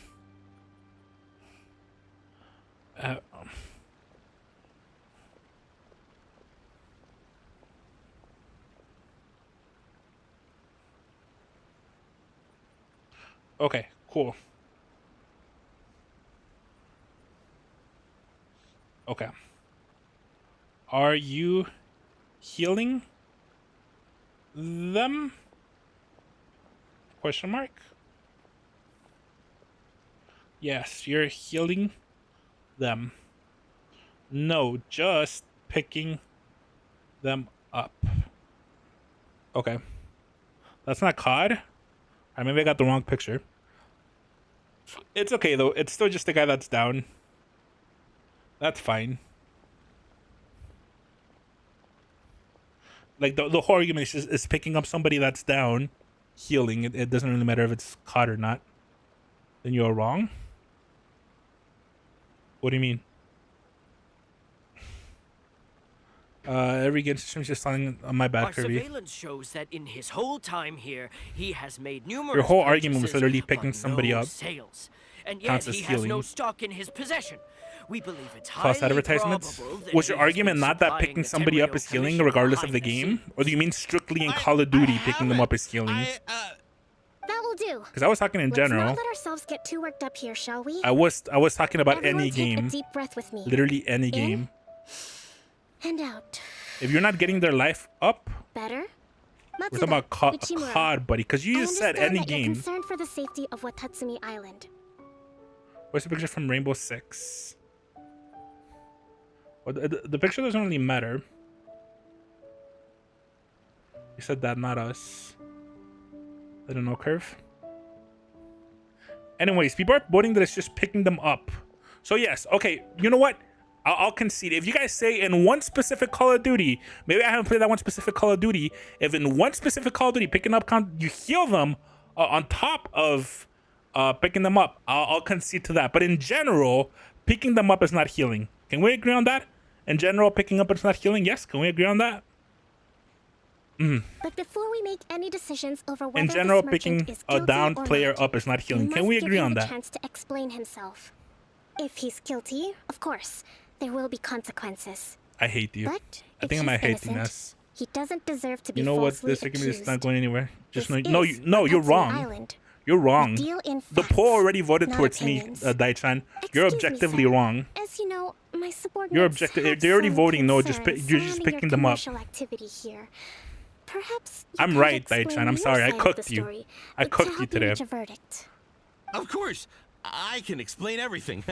Okay, cool. Okay. Are you healing them? Question mark. Yes, you're healing them. No, just picking them up. Okay. That's not COD. Maybe I got the wrong picture. It's okay though. It's still just the guy that's down. That's fine. Like the whole argument is picking up somebody that's down, healing. It doesn't really matter if it's caught or not. Then you're wrong. What do you mean? Every Genshin stream is just telling my bad, Our Kirby. surveillance shows that in his whole time here, he has made numerous Your whole argument was purchases, literally picking but somebody no up. sales. And yet Counts as he has no healing. stock in his possession. We believe it's Plus highly advertisements. probable that Was he your has argument been not that supplying picking the somebody up Tenryo is healing Commission regardless of the behind game? scenes? Or do you mean strictly in Call of Duty picking them up is healing? That will do. Because I was talking in Let's general. not let ourselves get too worked up here, shall we? I was talking about Everyone any take game. a deep breath with me. Literally any game. And out. If you're not getting their life up, Better? we're talking about COD, buddy. Because you I just said understand any that you're game. concerned for the safety of Watatsumi Island. Where's the picture from Rainbow Six? Well, the picture doesn't really matter. You said that, not us. I don't know, Curve. Anyways, people are voting that it's just picking them up. So yes, okay, you know what? I'll concede. If you guys say in one specific Call of Duty, maybe I haven't played that one specific Call of Duty. If in one specific Call of Duty, picking up, you heal them on top of picking them up, I'll concede to that. But in general, picking them up is not healing. Can we agree on that? In general, picking up is not healing. Yes, can we agree on that? But before we make any decisions over whether In general, this picking merchant is a guilty down or player not, up is not healing. we Can we must agree give on him the that? chance to explain himself. If he's guilty, of course, there will be consequences. I hate you. But I if think I he's might hate innocent, this. he doesn't deserve to be You know what? falsely This argument is not accused. going anywhere. Just This no, is no, you're Watatsumi wrong. Island. You're wrong. We deal in The facts, poll already voted not towards me, opinions. Daichan. You're Excuse me, objectively sir. wrong. As you know, my subordinates You're objective. have They're already some voting no. Just concerns you're just surrounding picking your them up. commercial activity here. Perhaps you I'm could right, explain Daichan. I'm your sorry. I side of cooked the you. story I to cooked help you today. reach a verdict. Of course, I can explain everything.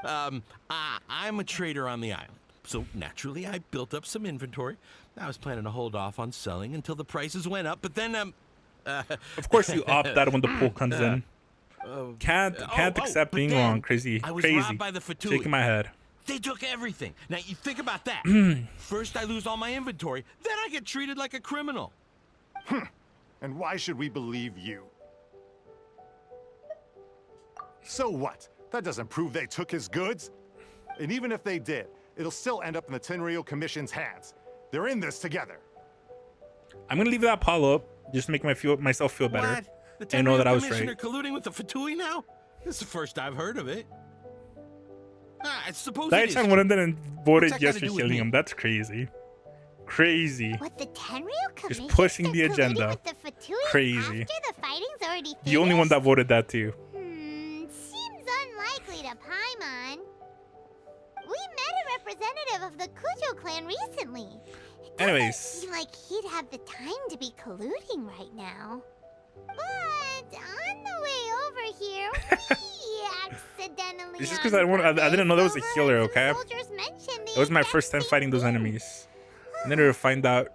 I'm a trader on the island, so naturally I built up some inventory. I was planning to hold off on selling until the prices went up, but then Of course, you opt out when the poll comes in. Can't accept but being then wrong. Crazy, I was crazy. robbed by the Fatui. Shaking my head. They took everything. Now you think about that. First I lose all my inventory, then I get treated like a criminal. And why should we believe you? So what? That doesn't prove they took his goods. And even if they did, it'll still end up in the Tenryo Commission's hands. They're in this together. I'm gonna leave that poll up just to make myself feel better. What? The And know that I Tenryo was Commission right. are colluding with the Fatui now? This is the first I've heard of it. I suppose it is Daichan true. went in there and voted What's that yes gotta for do with killing me? him. That's crazy. Crazy. What the Tenryo Commission pushing the colluding agenda. with the Fatui Crazy. After the fighting's already The only one finished? that voted that too. Seems unlikely to Paimon. We met a representative of the Kujo clan recently. It doesn't Anyways. seem like he'd have the time to be colluding right now. But on the way over here, we accidentally. It's just because I didn't know there was a healer. Okay, It it was my first time fighting those enemies. I needed to find out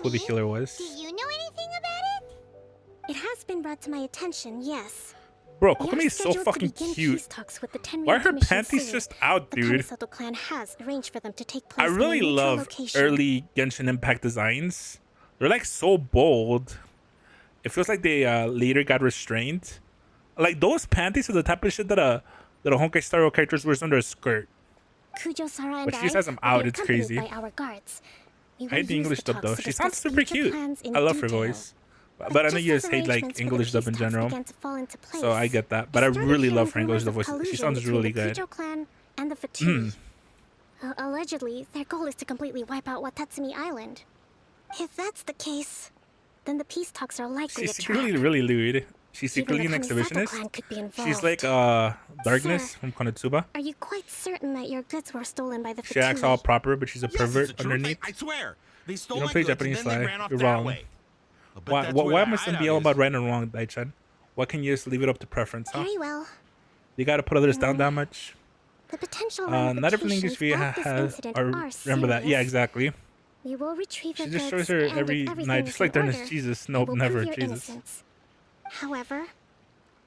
who the healer was. Do you know anything about it? It has been brought to my attention, yes. Bro, We are Kokomi is so scheduled to fucking begin cute. peace talks with the Tenryo Why are her Commission panties soon. just out, The dude? Kamisato clan has arranged for them to take I place really in a neutral love location. early Genshin Impact designs. They're like so bold. It feels like they later got restrained. Like those panties are the type of shit that a Honkai Star Rail characters wears under a skirt. Kujo-Sara and But she just has them will out. be it's accompanied crazy. by our guards. We I will hate the use English dub talks though. to She sounds discuss super future cute. plans in I love her detail. voice. But I know you just just as hate like arrangements for the English dub peace in talks general. began to fall into place, So I get that. But I started really love hearing her English rumors dub of voice. She collusion sounds between really the good. Kujo clan and the Fatui. Allegedly, their goal is to completely wipe out Watatsumi Island. If that's the case, then the peace talks are likely She's a secretly trap. really lewd. She's secretly Even an the Kamisato exhibitionist. clan could be She's like involved. Darkness Sir, from Konosuba. Are you quite certain that your goods were stolen by the She acts all Fatui? proper, but she's a Yes, pervert it's the truth. underneath. I swear. They stole You don't my play goods Japanese and then they sly. ran off You're that wrong. way. But Why that's where why the must it be hideout all is. about right and wrong, Daichan? Why can't you just leave it up to preference, huh? Very well. You gotta put others down that much? The potential Not everything ramifications English of this has. incident Or are remember that? Yeah, serious. exactly. We will retrieve She your just goods, shows her and if every everything night, is just like in during order, this Jesus. we Nope, will never. prove your Jesus. innocence. However,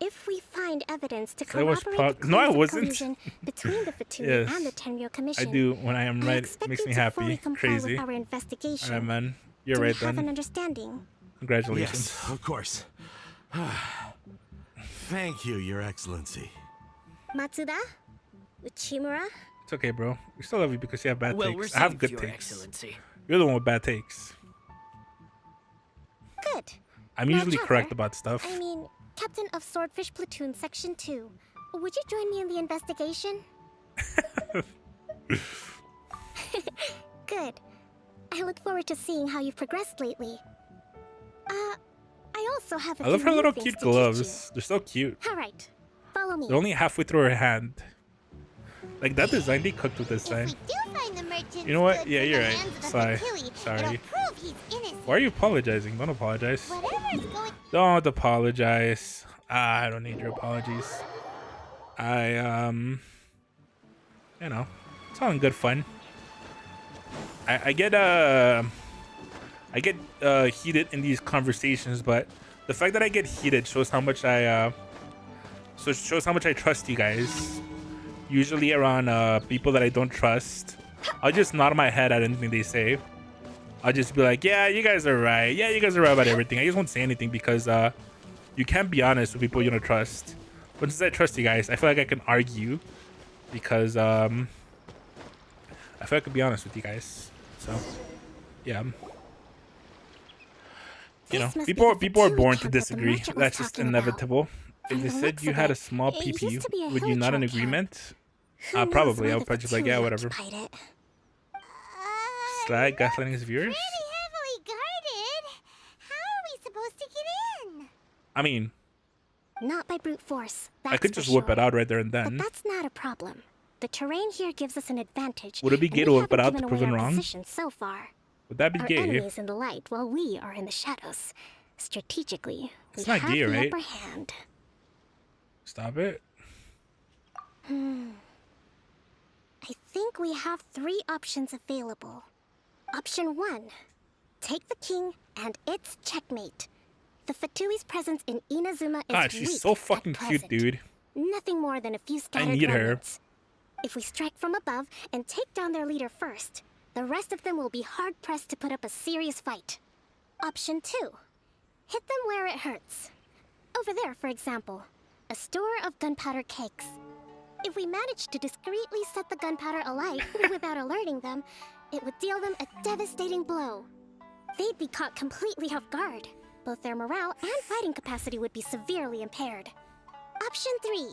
if we find evidence to I was corroborate the no, I claims of wasn't. collusion between the Fatui Yes, and the Tenryo I Commission, do. When I am I right, expect makes you me to fully happy. comply Crazy. with our investigation. Alright, man. You're Do we right have an then. understanding? Congratulations. Yes, of course. Thank you, Your Excellency. Matsuda? Uchimura? It's okay, bro. We still love you because you have bad Well takes. I have received, good Your takes. Excellency. You're the one with bad takes. Good. I'm Now, usually Chopper, correct about stuff. I mean, Captain of Swordfish Platoon Section 2. Would you join me in the investigation? Good. I look forward to seeing how you've progressed lately. I also have a I love few her new little things cute to teach gloves. They're so cute. you. All right. Follow me. They're only halfway through her hand. Like that design, they cooked with this If design. we do find the merchant's You know what? goods Yeah, in you're the right. hands of the Sorry. Fatui, Sorry. it'll prove he's innocent. Why are you apologizing? Don't apologize. Whatever's going Don't apologize. I don't need your apologies. You know, it's all in good fun. I get heated in these conversations, but the fact that I get heated shows how much I trust you guys. Usually around people that I don't trust, I'll just nod my head at anything they say. I'll just be like, yeah, you guys are right. Yeah, you guys are right about everything. I just won't say anything because you can't be honest with people you don't trust. But since I trust you guys, I feel like I can argue because I feel like I can be honest with you guys. So yeah. You know, people are born to disagree. That's just inevitable. If they said you had a small PP, would you not in agreement? Probably. I would probably just be like, yeah, whatever. Slag gaslighting his viewers? pretty heavily guarded. How are we supposed to get in? I mean, Not by brute force. I could just whip it out right there and But then. that's not a problem. The terrain here gives us an advantage. Would it be and gay we to whip it haven't out to given prove away it our wrong? position so far. Would that be Our gay? enemies in the light while we are in the shadows. Strategically, It's we not have gay, the right? upper hand. Stop it. I think we have 3 options available. Option 1. Take the king and its checkmate. The Fatui's presence in Inazuma is God, she's weak so at fucking cute, present. dude. Nothing more than a few scattered need her. remnants. If we strike from above and take down their leader first, the rest of them will be hard-pressed to put up a serious fight. Option 2. Hit them where it hurts. Over there, for example, a store of gunpowder cakes. If we manage to discreetly set the gunpowder alight without alerting them, it would deal them a devastating blow. They'd be caught completely off guard. Both their morale and fighting capacity would be severely impaired. Option 3.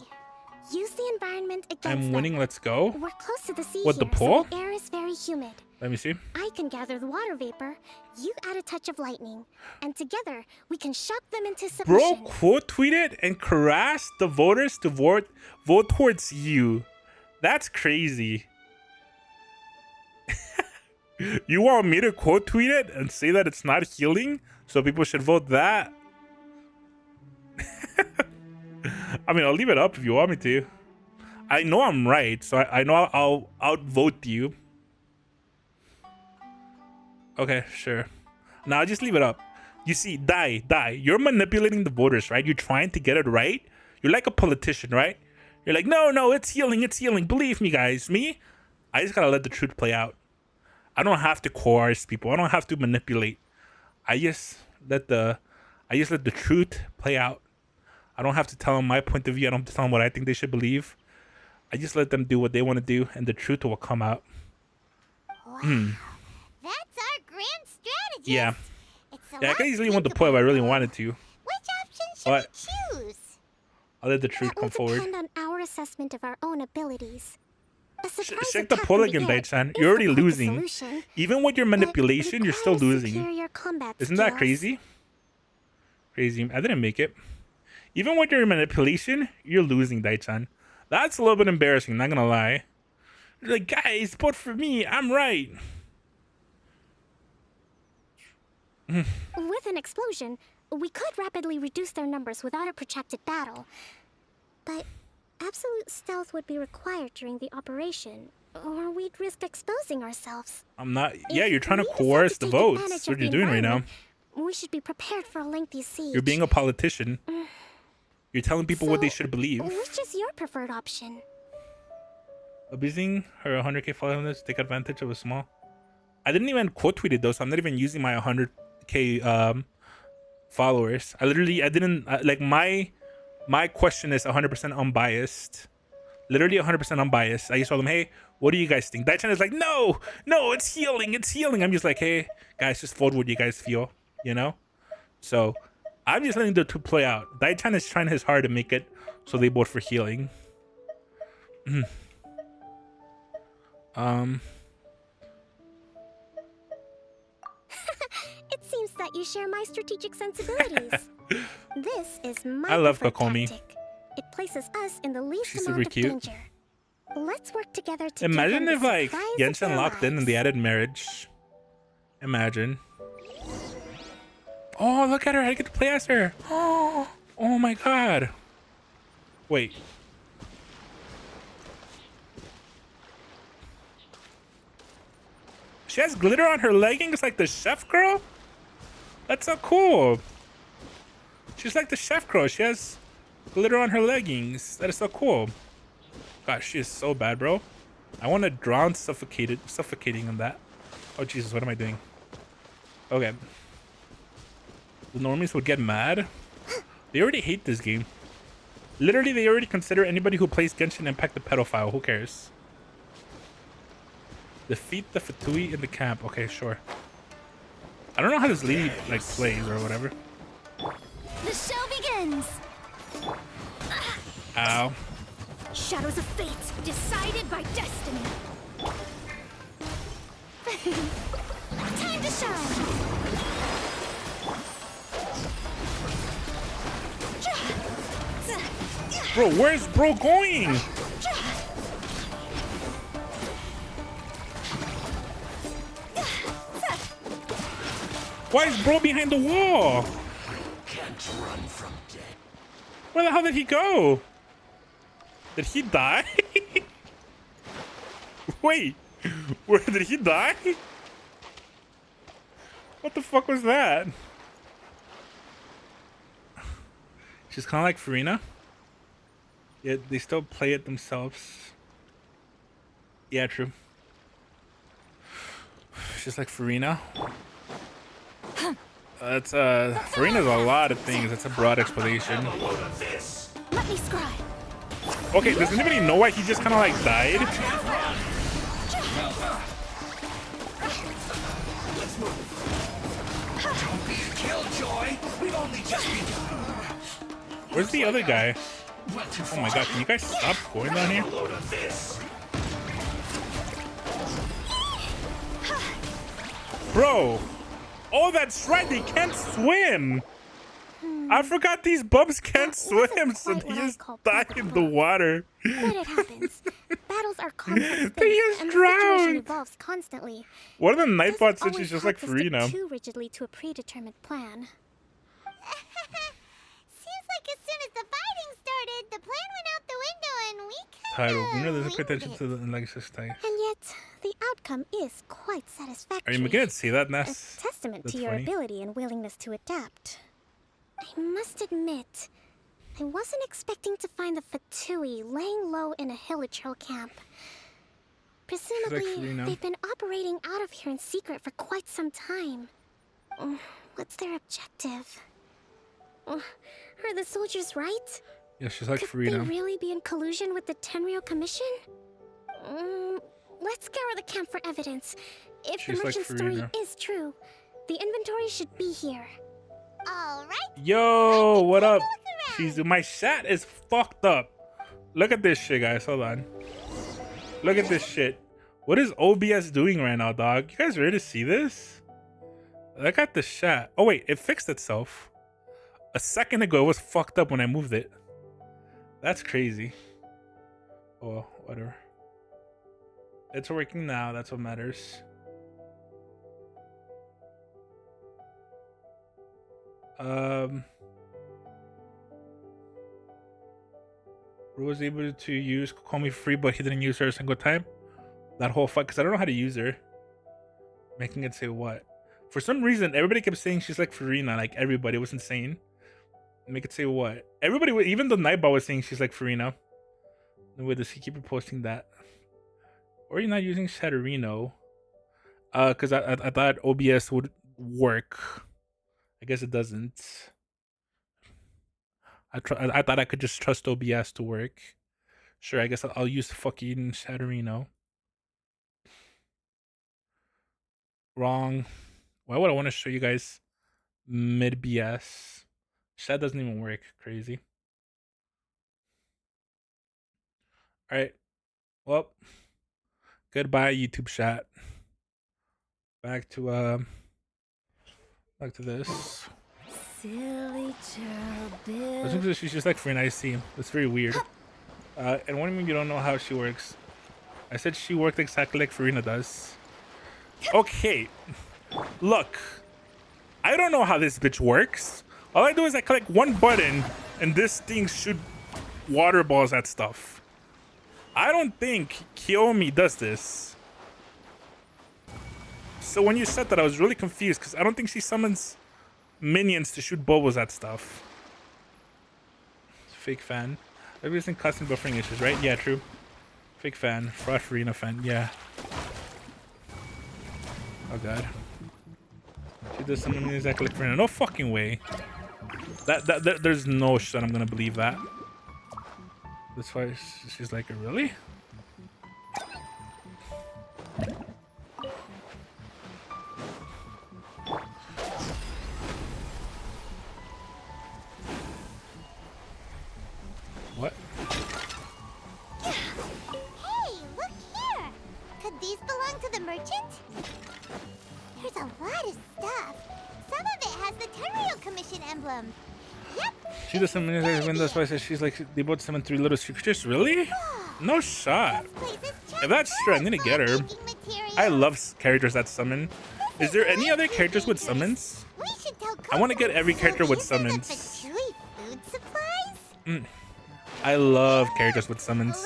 Use the environment against I'm them. winning. Let's go. We're close to the sea What, the here, so pool? the air is very humid. Let me see. I can gather the water vapor, you add a touch of lightning, and together we can shock them into Bro, submission. quote tweeted and harassed the voters to vote towards you. That's crazy. You want me to quote tweet it and say that it's not healing, so people should vote that? I mean, I'll leave it up if you want me to. I know I'm right, so I know I'll outvote you. Okay, sure. Now I'll just leave it up. You see, die. You're manipulating the voters, right? You're trying to get it right. You're like a politician, right? You're like, no, it's healing. Believe me, guys. Me, I just gotta let the truth play out. I don't have to coerce people. I don't have to manipulate. I just let the truth play out. I don't have to tell them my point of view. I don't have to tell them what I think they should believe. I just let them do what they want to do, and the truth will come out. Wow. That's our grand strategist. Yeah. It's a Yeah, I lot could easily went to play if I really wanted to. Which option should But we choose? I'll let the truth That come will forward. depend on our assessment of our own abilities. A surprise Check the attack pull from again, air Daichan. is You're already the quickest losing. solution, Even with your but manipulation, you're still requires losing. superior combat Isn't that skills. crazy? Crazy. I didn't make it. Even with your manipulation, you're losing, Daichan. That's a little bit embarrassing, not gonna lie. You're like, guys, vote for me. I'm right. With an explosion, we could rapidly reduce their numbers without a protracted battle. But absolute stealth would be required during the operation, or we'd risk exposing ourselves. I'm not. Yeah, If you're trying to we decide coerce the take votes. advantage That's of what you're the doing right now. environment, we should be prepared for a lengthy siege. You're being a politician. You're telling people what they should believe. Which is your preferred option? Abusing her 100k followers to take advantage of a small. I didn't even quote tweet it though, so I'm not even using my 100k followers. I didn't like my question is 100% unbiased. Literally 100% unbiased. I just told them, hey, what do you guys think? Daichan is like, no, it's healing, it's healing. I'm just like, hey, guys, just vote what you guys feel, you know? So I'm just letting the two play out. Daichan is trying his hard to make it so they vote for healing. It seems that you share my strategic sensibilities. This is my I love preferred Kokomi. tactic. It places us in the least She's amount super of cute. danger. Let's work together to Imagine give if them the like surprise of Genshin their locked in and lives. they added marriage. Imagine. Oh, look at her! I get to play as her. Oh my god. Wait. She has glitter on her leggings like the chef girl? That's so cool. She's like the chef girl. She has glitter on her leggings. That is so cool. Gosh, she is so bad, bro. I want to drown suffocating on that. Oh, Jesus, what am I doing? Okay. The normies would get mad. They already hate this game. Literally, they already consider anybody who plays Genshin Impact a pedophile. Who cares? Defeat the Fatui in the camp. Okay, sure. I don't know how this lady like plays or whatever. The show begins. Ow. Shadows of fate, decided by destiny. Time to shine. Bro, where's bro going? Why is bro behind the wall? Can't run from death. Where the hell did he go? Did he die? Wait, where did he die? What the fuck was that? She's kind of like Farina. Yeah, they still play it themselves. Yeah, true. She's like Farina. That's Farina's a lot of things. That's a broad explanation. Let me scribe. Okay, does anybody know why he just kind of like died? Where's the other guy? Oh my god, can you guys stop going down here? Bro! Oh, that's right, they can't swim! I forgot these bubs can't swim, so quite they what I just call die perfect in the bubble. water. But it happens. Battles are complex things, They just and the situation drowned. evolves constantly. One of the Nightbots Doesn't said she's always just help like to stick Farina. too rigidly to a predetermined plan. Seems like as soon as the fighting started, the plan went out the window and we Title. You know, there's a winged attention it. to the Alexis type. And yet, the outcome is quite Are satisfactory. you gonna say that, A Ness? testament That's to your funny. ability and willingness to adapt. I must admit, I wasn't expecting to find the Fatui laying low in a Hilichurl camp. Presumably, Farina. they've been operating out of here in secret for quite some time. What's their objective? Are the soldiers right? Yeah, she's like Could Farina. they really be in collusion with the Tenryou Commission? Let's scour the camp for evidence. If She's the like merchant story Farina. is true, the inventory should be here. Alright. Yo, what up? She's my chat is fucked up. Look at this shit, guys. Hold on. Look at this shit. What is OBS doing right now, dog? You guys ready to see this? Look at the chat. Oh wait, it fixed itself. A second ago, it was fucked up when I moved it. That's crazy. Oh, whatever. It's working now. That's what matters. Ru was able to use Call Me Free, but he didn't use her a single time. That whole fight, because I don't know how to use her. Making it say what? For some reason, everybody kept saying she's like Farina. Like everybody, it was insane. Make it say what? Everybody, even the Nightbot was saying she's like Farina. Wait, does he keep posting that? Or are you not using Shadowreno? Because I thought OBS would work. I guess it doesn't. I thought I could just trust OBS to work. Sure, I guess I'll use fucking Shadowreno. Wrong. Why would I want to show you guys mid BS? That doesn't even work. Crazy. All right. Well, goodbye YouTube chat. Back to this. Silly Bill. I think she's just like Farina. I see. That's very weird. And what do you mean you don't know how she works? I said she worked exactly like Farina does. Okay. Look. I don't know how this bitch works. All I do is I click one button and this thing shoot water balls at stuff. I don't think Kiyomi does this. So when you said that, I was really confused because I don't think she summons minions to shoot bubbles at stuff. Fake fan. Everybody's in custom buffering issues, right? Yeah, true. Fake fan. Fraud Farina fan. Yeah. Oh god. She does some minions that click Farina. No fucking way. That there's no shot I'm gonna believe that. That's why she's like, really? What? Hey, look here! Could these belong to the merchant? There's a lot of stuff. Some of it has the Tenryou Commission emblem. Yep. She does some minions that win. That's why I said she's like, they both summon 3 little creatures. Really? No shot. If that's true, I need to get her. I love characters that summon. Is there any other characters with summons? I want to get every character with summons. I love characters with summons.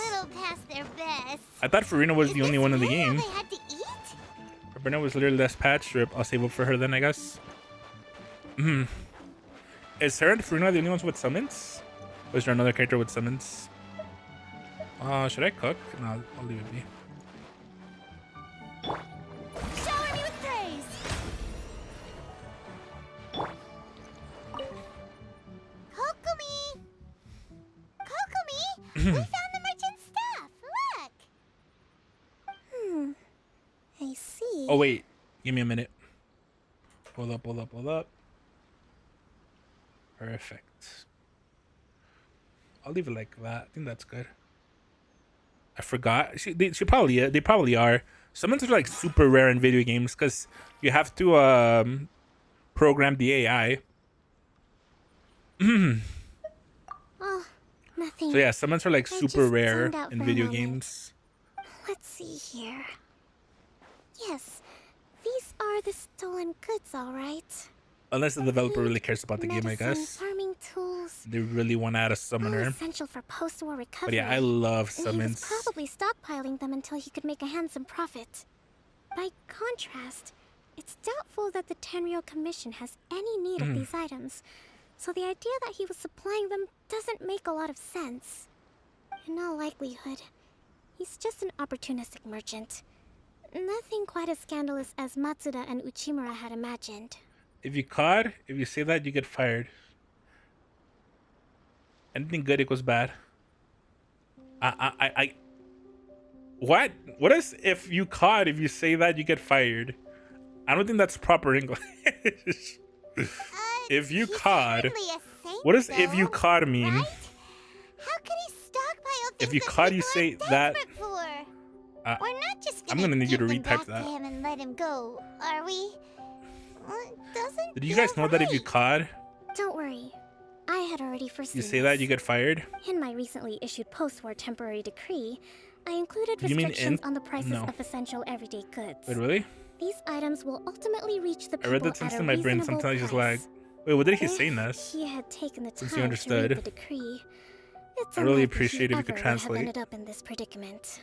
I thought Farina was the only one in the game. Farina was literally less patched. I'll save up for her then, I guess. Is her and Farina the only ones with summons? Or is there another character with summons? Should I cook? No, I'll leave it be. Shower me with praise. Kokumi! Kokumi! We found the merchant's stuff! Look! I see. Oh, wait. Give me a minute. Hold up. Perfect. I'll leave it like that. I think that's good. I forgot. They probably are. Summons are like super rare in video games because you have to program the AI. Oh, nothing. So yeah, summons are like I super just rare zoned out in for a video moment. games. Let's see here. Yes, these are the stolen goods, all right. Unless the developer really cares about the game, I Medicine, guess. farming tools, They really want to add a all summoner. essential for post-war recovery. But yeah, I love And he summons. was probably stockpiling them until he could make a handsome profit. By contrast, it's doubtful that the Tenryou Commission has any need of these items, so the idea that he was supplying them doesn't make a lot of sense. In all likelihood, he's just an opportunistic merchant. Nothing quite as scandalous as Matsuda and Uchimura had imagined. If you say that, you get fired. Anything good equals bad. What? What is if you say that, you get fired? I don't think that's proper English. If you He's cod, hardly a saint, what does if you though, cod mean? right? How could he stockpile things If you that cod, you people say are that. desperate for? We're not just I'm gonna gonna need you to give them retype back that. to him and let him go, are we? Doesn't Did you feel guys know that if you right. cod, Don't worry. I had already foreseen you say that, this. you get fired? In my recently issued post-war temporary decree, I included Do you mean restrictions in? on the prices No. of essential everyday goods. Wait, really? These items will ultimately reach the I people read that at since a in my brain. reasonable Sometimes it's just price. like, wait, what did he If say, Ness? he had taken the Since time you to understood. read the decree, it's I really unlikely appreciate he if you could ever would have translate. ended up in this predicament.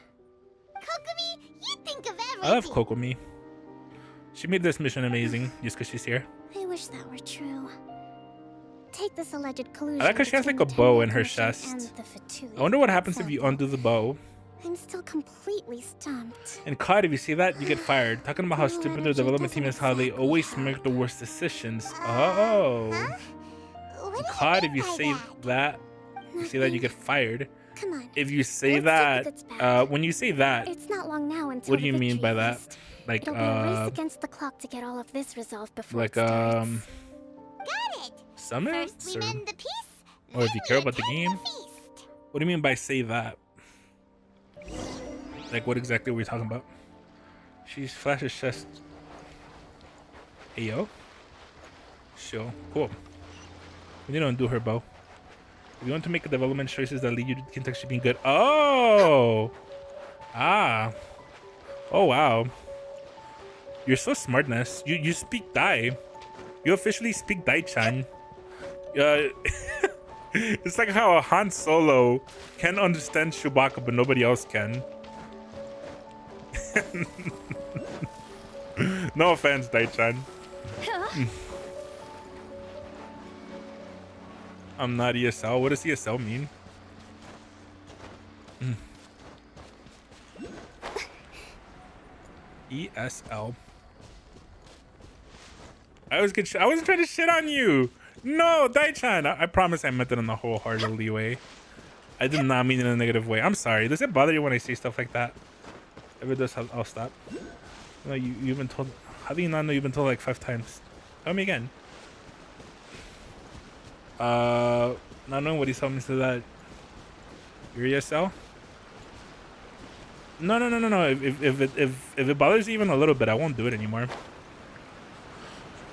Kokomi, you think of everything. I love Kokomi. She made this mission amazing just because she's here. I wish that were true. Take this alleged collusion. I like how she has like a between the bow Tenryou in her Commission chest. and the Fatui, I wonder what happens for if you example. undo the bow. I'm still completely stumped. And COD, if you see that, you get fired. Talking about how Blue stupid their energy development team doesn't is, how they exactly always help. make the worst decisions. Oh. What do you COD, mean if you by say that, you say that, you get fired. Come on. If you say Let's that, take it that's when you say that, It's not long now until what do the you mean victory by that? feast. Like, It'll be a race against the clock to get all of this resolved before like, it starts. Got it. summons? First we mend the peace, Or if you care about the attend game? feast. What do you mean by say that? Like, what exactly are we talking about? She flashes chest. Hey, yo. Sure. Cool. We need to undo her bow. We want to make development choices that lead you to contextually being good. Oh! Ah. Oh, wow. You're so smartness. You speak Dai. You officially speak Dai-chan. It's like how Han Solo can understand Chewbacca, but nobody else can. No offense, Dai-chan. I'm not ESL. What does ESL mean? ESL. I wasn't trying to shit on you. No, Dai-chan. I promise I meant it in a wholehearted way. I did not mean it in a negative way. I'm sorry. Does it bother you when I say stuff like that? If it does, I'll stop. No, you've been told. How do you not know you've been told like 5 times? Tell me again. Not knowing what he's telling me to that. You're ESL? No. If it bothers you even a little bit, I won't do it anymore.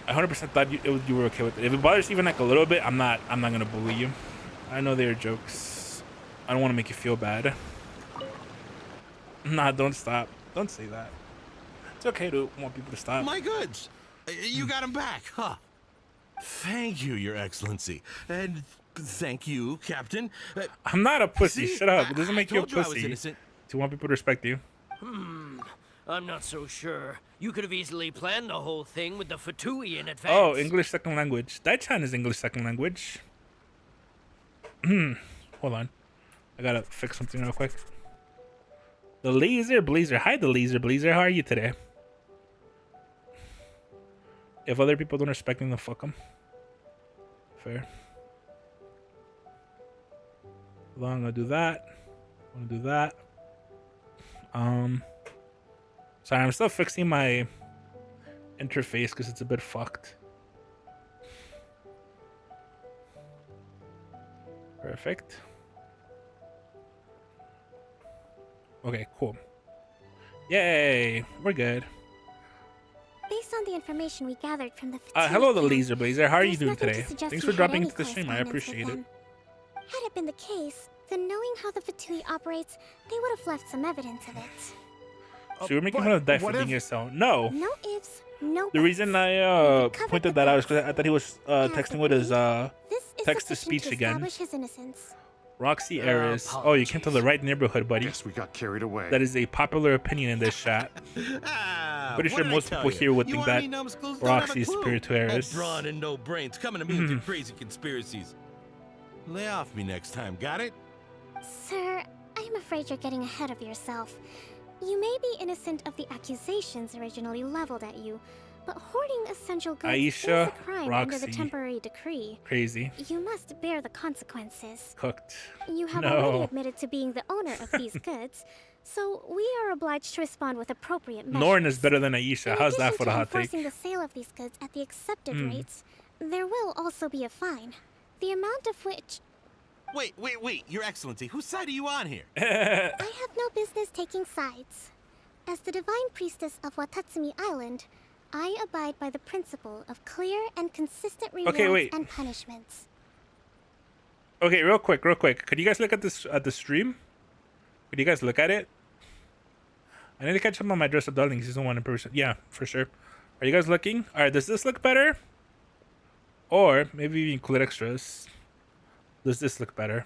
I 100% thought you were okay with it. If it bothers you even like a little bit, I'm not gonna bully you. I know they are jokes. I don't want to make you feel bad. Nah, don't stop. Don't say that. It's okay to want people to stop. My goods. You got him back, huh? Thank you, Your Excellency. And thank you, Captain. I'm not a pussy. See? Shut up. It doesn't make you a told you I was pussy innocent. to want people to respect you. I'm not so sure. You could have easily planned the whole thing with the Fatui in advance. Oh, English second language. Dai-chan is English second language. Hold on. I gotta fix something real quick. The Laser Blazer. Hi, the Laser Blazer. How are you today? If other people don't respect me, then fuck them. Fair. Hold on, I'm gonna do that. I'm gonna do that. Sorry, I'm still fixing my interface because it's a bit fucked. Perfect. Okay, cool. Yay, we're good. Based on the information we gathered from the Fatui Hello, the camp, Laser Blazer. How are you there's doing nothing to today? suggest Thanks we for had dropping any into the stream. I correspondence with appreciate it. them. Had it been the case, then knowing how the Fatui operates, they would have left some evidence of it. So you were making but fun of Dai for what being if- yourself. No. No ifs, no The buts. reason I covered pointed the that out is books. because I thought he was texting with his This is text-to-speech sufficient to again. establish his innocence. Roxy Ares. Oh, you came to the right neighborhood, buddy. Guess we got carried away. That is a popular opinion in this chat. Pretty sure what did I most tell people you? here would You think wanna that be numbskulls? Don't have a Roxy is clue. superior to Ares. All brawn and no brains, coming to me with your crazy conspiracies. Lay off me next time, got it? Sir, I'm afraid you're getting ahead of yourself. You may be innocent of the accusations originally leveled at you, But hoarding essential goods Aisha, is a crime under the Roxy. temporary decree. Crazy. You must bear the consequences. Cooked. You have already No. admitted to being the owner of these goods, so we are obliged to respond with appropriate measures. Norn is better than Aisha. In How's that addition for the to hot take? enforcing the sale of these goods at the accepted rates, there will also be a fine, the amount of which Wait, Your Excellency, whose side are you on here? I have no business taking sides. As the divine priestess of Watatsumi Island, I abide by the principle of clear and consistent rewards and punishments. Okay, real quick. Could you guys look at this at the stream? Could you guys look at it? I need to catch up on my Dress Up Darling season 1 in person. Yeah, for sure. Are you guys looking? All right, does this look better? Or maybe you include extras. Does this look better?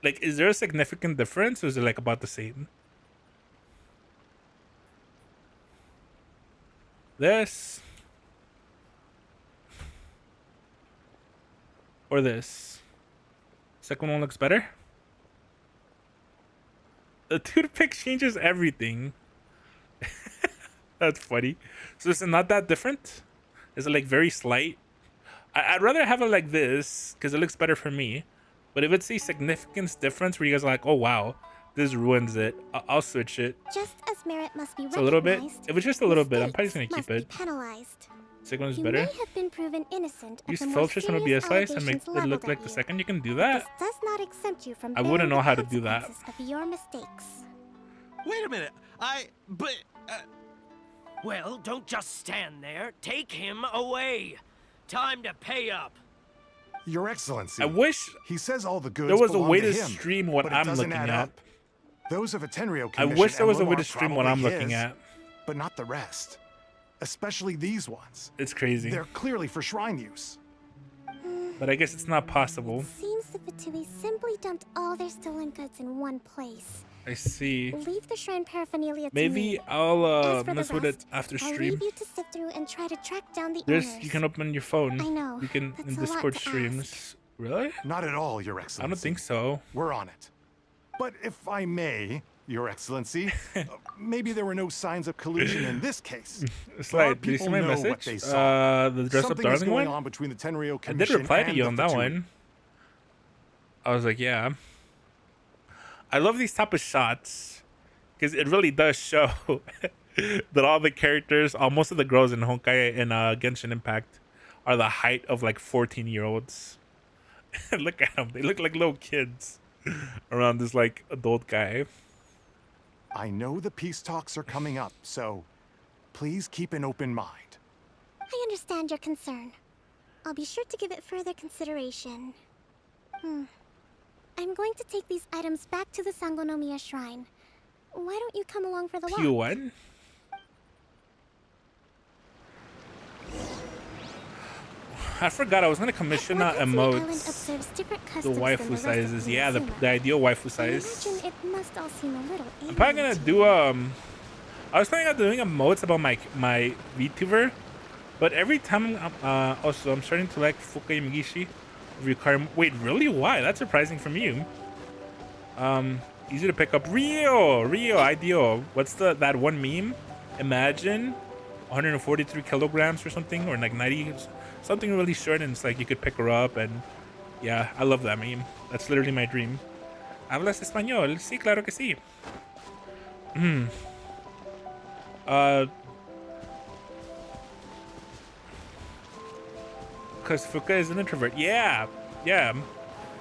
Like, is there a significant difference, or is it like about the same? This or this? Second one looks better. The toothpick changes everything. That's funny. So is it not that different? Is it like very slight? I'd rather have it like this because it looks better for me. But if it's a significant difference where you guys are like, oh wow, this ruins it, I'll switch it. Just as merit must be It's a little bit. recognized, If it's just a little bit, I'm probably just gonna mistakes keep must it. be penalized. Second one's You better. may have been proven innocent of Use the more filters on a serious BS slice and make allegations it leveled look like at the you. second. You can do This that. does not exempt you from I wouldn't bearing know the how to do that. consequences of your mistakes. Wait a minute. Well, don't just stand there. Take him away. Time to pay up. Your Excellency. I wish he says all the goods there was a belong way to to him, stream what but it I'm doesn't looking add at. up. Those of a Tenryou I commission wish there was a emblem way to are stream what I'm probably looking his, at. but not the rest. Especially these ones. It's crazy. They're clearly for shrine use. But I guess it's not possible. Seems the Fatui simply dumped all their stolen goods in one place. I see. Leave the shrine paraphernalia to Maybe me. I'll As for the mess with it rest, after I'll stream. leave you to sift through and try to track down the There's owners. you can open your phone. I know, You can that's in a lot Discord to streams. Really? Not at all, Your Excellency. I don't think so. We're on it. But if I may, Your Excellency, maybe there were no signs of collusion in this case. Slide, did you see people my know what message? they saw. The Dress Up Something is Darling going one? on between the Tenryou I did Commission reply to and you the on that Fatui. one. I was like, yeah. I love these type of shots because it really does show that all the characters, most of the girls in Honkai and Genshin Impact, are the height of like 14-year-olds. Look at them; they look like little kids around this like adult guy. I know the peace talks are coming up, so please keep an open mind. I understand your concern. I'll be sure to give it further consideration. I'm going to take these items back to the Sangonomiya Shrine. Why don't you come along for the walk? P1? I forgot I was gonna commission emotes. The waifu sizes, yeah, the ideal waifu size. It must all seem a little I'm probably gonna do I was planning on doing emotes about my VTuber, but every time also I'm starting to like Fukai Migishi. Wait, really? Why? That's surprising from you. Easy to pick up. Rio, ideal. What's that one meme? Imagine 143 kilograms or something, or like 90, something really short, and it's like you could pick her up, and yeah, I love that meme. That's literally my dream. ¿Hablas español? Sí, claro que sí. Because Fuka is an introvert. Yeah.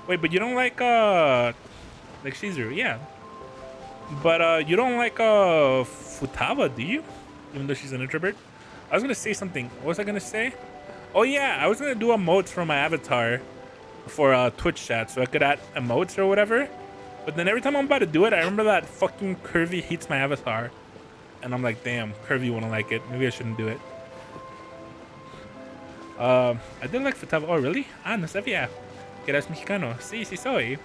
Wait, but you don't like Shizuru, yeah. But you don't like Futaba, do you? Even though she's an introvert. I was gonna say something. What was I gonna say? Oh yeah, I was gonna do emotes for my avatar for Twitch chat, so I could add emotes or whatever. But then every time I'm about to do it, I remember that fucking Curvy hates my avatar, and I'm like, damn, Curvy wouldn't like it. Maybe I shouldn't do it. I did like Futaba. Oh really? Ah, no sabía. Que eras mexicano. Sí, sí soy.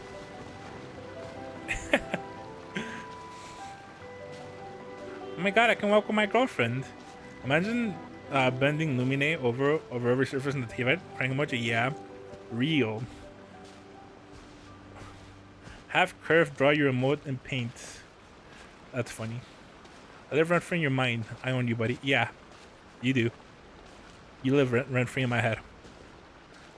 Oh my god, I can welcome my girlfriend. Imagine bending Lumine over every surface in the TV. Crying emoji, yeah. Real. Have curve, draw your emote, and paint. That's funny. I live rent free in your mind. I own you, buddy. Yeah, you do. You live rent free in my head.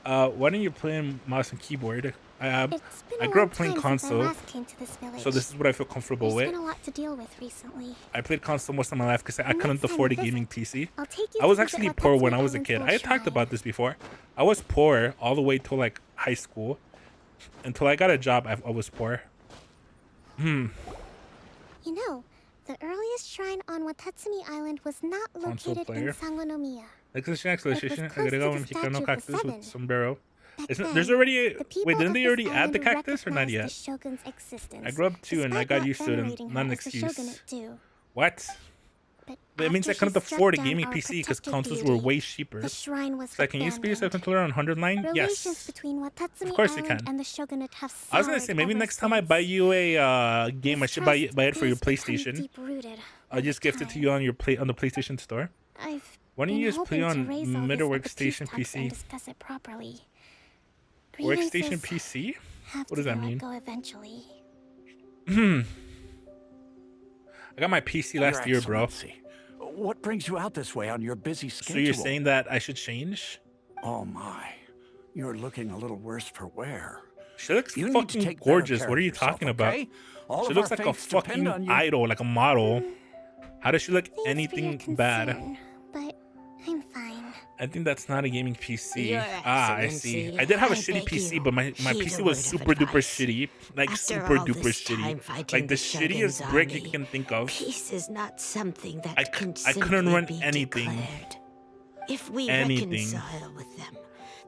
Why don't you play in mouse and keyboard? It's been I a grew long up playing time since I console, last came to this village. so this is what I feel comfortable There's with. been a lot to deal with recently. I played console most of my life because I Next couldn't time afford a you visit, gaming PC. I'll take you I was to visit actually poor when Watatsumi I was a Island's kid. old I had talked shrine. about this before. I was poor all the way till like high school. Until I got a job, I was poor. You know, the earliest shrine on Watatsumi Island was not Console located player. in Sangonomiya. Exhibition, exploration, close to agregado the mexicano statue of the cactus Seven. with sombrero. Back Isn't, there's then, already a, the people wait, didn't of they this already add island the cactus or not recognized yet? The shogun's existence, I grew up too and I despite got not used to it venerating and her not an as the excuse. shogunate do. What? But That means I after couldn't she struck afford a down gaming our PC because protective consoles were deity, way cheaper. The shrine was So can you speed yourself abandoned. controller on 100 line? Relations Yes. between Watatsumi Of course you Island can. and the shogunate have I was gonna soured say maybe ever next time I since. buy you a game, I should buy it for your Trust has become PlayStation. deep-rooted I'll just over gift it to time. you on your on the PlayStation Store. I've Why don't you been just play hoping on to raise all middle this at the workstation peace talks and PC? discuss it properly. Workstation Grievances PC? have What does to that be let mean? go eventually. I got my PC last year, bro. Excellency, what brings you out this way on your busy schedule? So you're saying that I should change? Oh my, you're looking a little worse for wear. She looks You need to fucking take better gorgeous. care What are of you yourself, talking about? okay? All She of looks our like a fates depend fucking on you. idol, like a model. How does she look Thanks for your anything bad? concern, but I'm fine. I think that's not a gaming PC. Your I see. Excellency, I did have a I shitty beg PC, you, but my heed PC a was word of super duper advice. shitty. Like After super all duper this time shitty. fighting Like the the Shogun's shittiest brick you army, can think of. Peace is not something that I can I couldn't simply run be anything. declared. If we Anything. reconcile with them,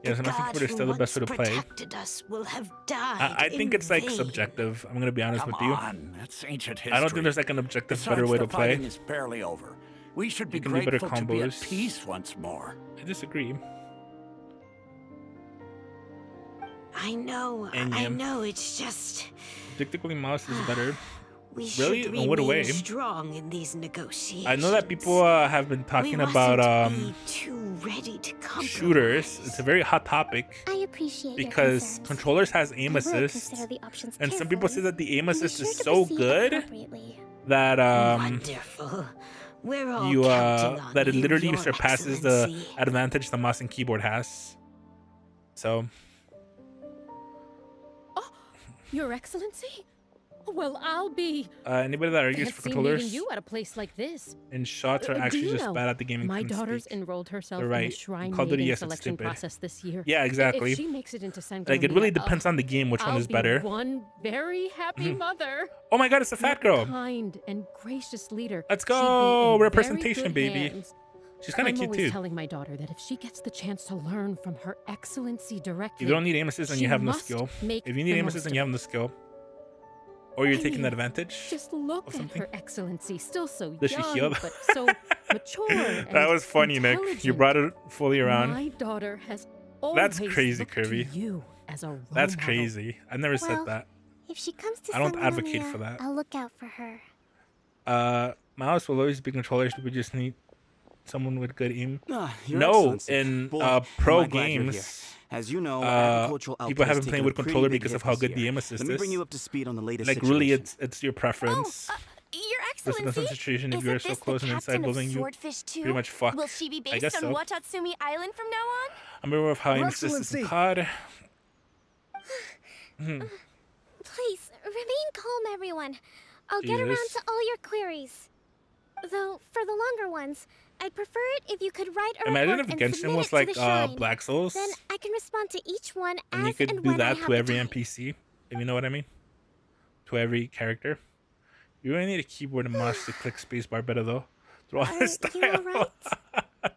Yes, the and I think God we're who still the best way once to play. protected us will have died I think in it's like vain. subjective. I'm gonna be honest Come with you. on, that's ancient history. I don't think there's like an objective Besides, better way the to play. fighting is barely over. We should be You can do better grateful to be at combos. peace once more. I disagree. I know, And I yeah. know, it's just... Objectively, mouse is better. We Really? should In what remain way? strong in these negotiations. I know that people have been talking we about mustn't be too ready to compromise. shooters. It's a very hot topic I appreciate your because concerns. controllers has aim I will assist, consider the options and some people say carefully that the aim and be assist sure is to so proceed good appropriately. that Wonderful. We're all you counting on that it you, literally Your surpasses the Excellency. advantage the mouse and keyboard has. So Your Excellency? Well, I'll be. anybody that argues for Fancy controllers meeting you at a place like this. and shots are Do actually you just know, bad at the gaming. My couldn't daughter's speak. enrolled herself You're in right. the shrine Call of Duty, maiden yes, it's selection stupid. process this year. Yeah, exactly. If she makes it into San Like it really Gabriel, depends on the game which one I'll is be better. one very happy mother. Oh my god, it's a fat girl. Kind and gracious leader. Let's She'd be go! in Representation, very good baby. hands. She's kind of I'm cute always too. telling my daughter that if she gets the chance to learn from her Excellency directly, If you don't need aim assist, then you she have no must skill. make If you need the aim most assist, then of you have it. no skill. Or you're I taking mean, that advantage. Just look of at something. her Excellency, still so Does she young, heal? but so mature. That and was funny, Nick. You intelligent. brought it fully around. My daughter has always That's crazy, looked Kirby. to you as a role That's model. crazy. I never said Well, that. If she comes to I don't San advocate Maria, for that. I'll look out for her. Mouse will always be controllers. We just need someone with good aim. Your No, Excellency. in Boy, pro am I glad you're here. games, As you know, agricultural output people has haven't played taken with a pretty controller big because hit of how this good the year. aim assist Let me is. bring you up to speed on the latest Like situation. really, it's your preference. Your Listen to some Excellency, situation if isn't you're so this close the and inside captain of building, you Swordfish too? pretty much fuck. Will she be I based guess on so. Watatsumi Island from now on? I'm aware of how aim Your assist is in Excellency. COD. Please, remain calm, everyone. I'll get around Jesus. to all your queries. Though, for the longer ones, I'd prefer it if you could write a Imagine report if and Genshin submit was it to like the shrine. Black Souls, Then I can respond to each one and as you could and do when I that have to the every time. NPC, if you know what I mean. To every character. You really need a keyboard and mouse to click spacebar better though. Through all this Are you style. alright?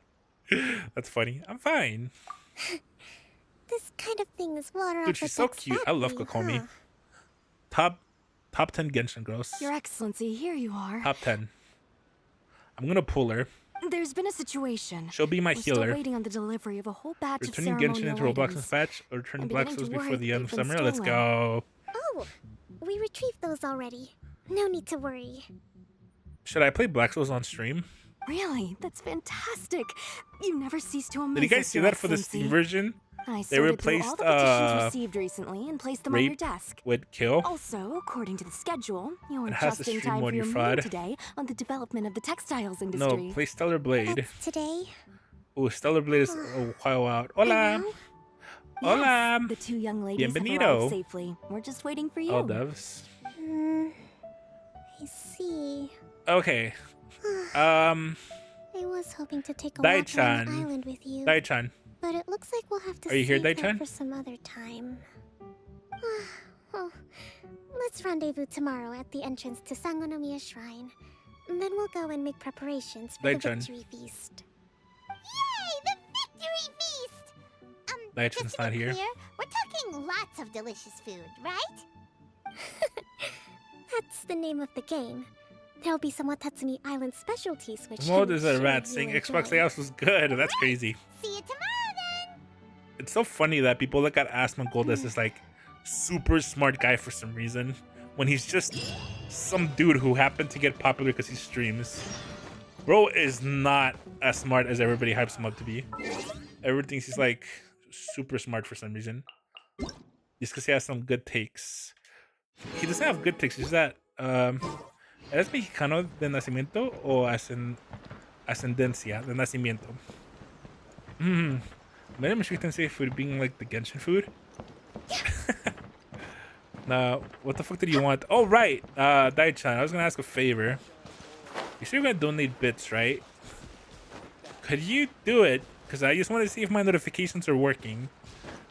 That's funny. I'm fine. This kind of thing is water Dude, off she's a so duck's cute. I love back, Kokomi. huh? Top 10 Genshin girls. Your Excellency, here you are. Top 10. I'm gonna pull her. There's been a situation. She'll be my We're still healer. waiting on the delivery of a whole batch Returning of Genshin ceremonial into Roblox and items. Fetch, or returning I'm Black beginning Souls to before worry the end of they've been summer. Let's stolen. go. Oh, we retrieved those already. No need to worry. Should I play Black Souls on stream? Really? That's fantastic. You never cease to amaze Did you guys us, see Your that for the Steam Excellency. version? I They sorted through all replaced the petitions received recently and placed them on your rape desk. with kill. Also, according to the schedule, you're It has just the in stream time for mode, your you meeting fraud. today on the development of the textiles No, industry. play Stellar Blade. That's today. Oh, Stellar Blade is a while out. Hola. Hola. Yes, the two young ladies have arrived Bienvenido. safely. We're just waiting for you. All devs. I see. Okay. I was hoping to take a walk around the Dai-chan. island with you. Dai-chan. But it looks like we'll have to Are you here, save that Dai-chan? for some other time. Oh, let's rendezvous tomorrow at the entrance to Sangonomiya Shrine. And then we'll go and make preparations for the Dai-chan. victory feast. Yay! The victory feast! Dai-chan's just to not be here. clear, we're talking lots of delicious food, right? That's the name of the game. There'll be some Watatsumi Island specialties, which The mode I'm is a sure rat you'll saying enjoy. Xbox Layout was good. That's crazy. See you tomorrow then! It's so funny that people look at Asmongold as this like super smart guy for some reason, when he's just some dude who happened to get popular because he streams. Bro is not as smart as everybody hypes him up to be. Everyone thinks he's like super smart for some reason. Just because he has some good takes. He doesn't have good takes, it's that ¿eres mexicano de nacimiento o ascendencia de nacimiento? Maybe I'm restricting safe food being like the Genshin food. Now, what the fuck did you want? Oh, right. Dai-chan, I was gonna ask a favor. You said you're gonna donate bits, right? Could you do it? Because I just want to see if my notifications are working.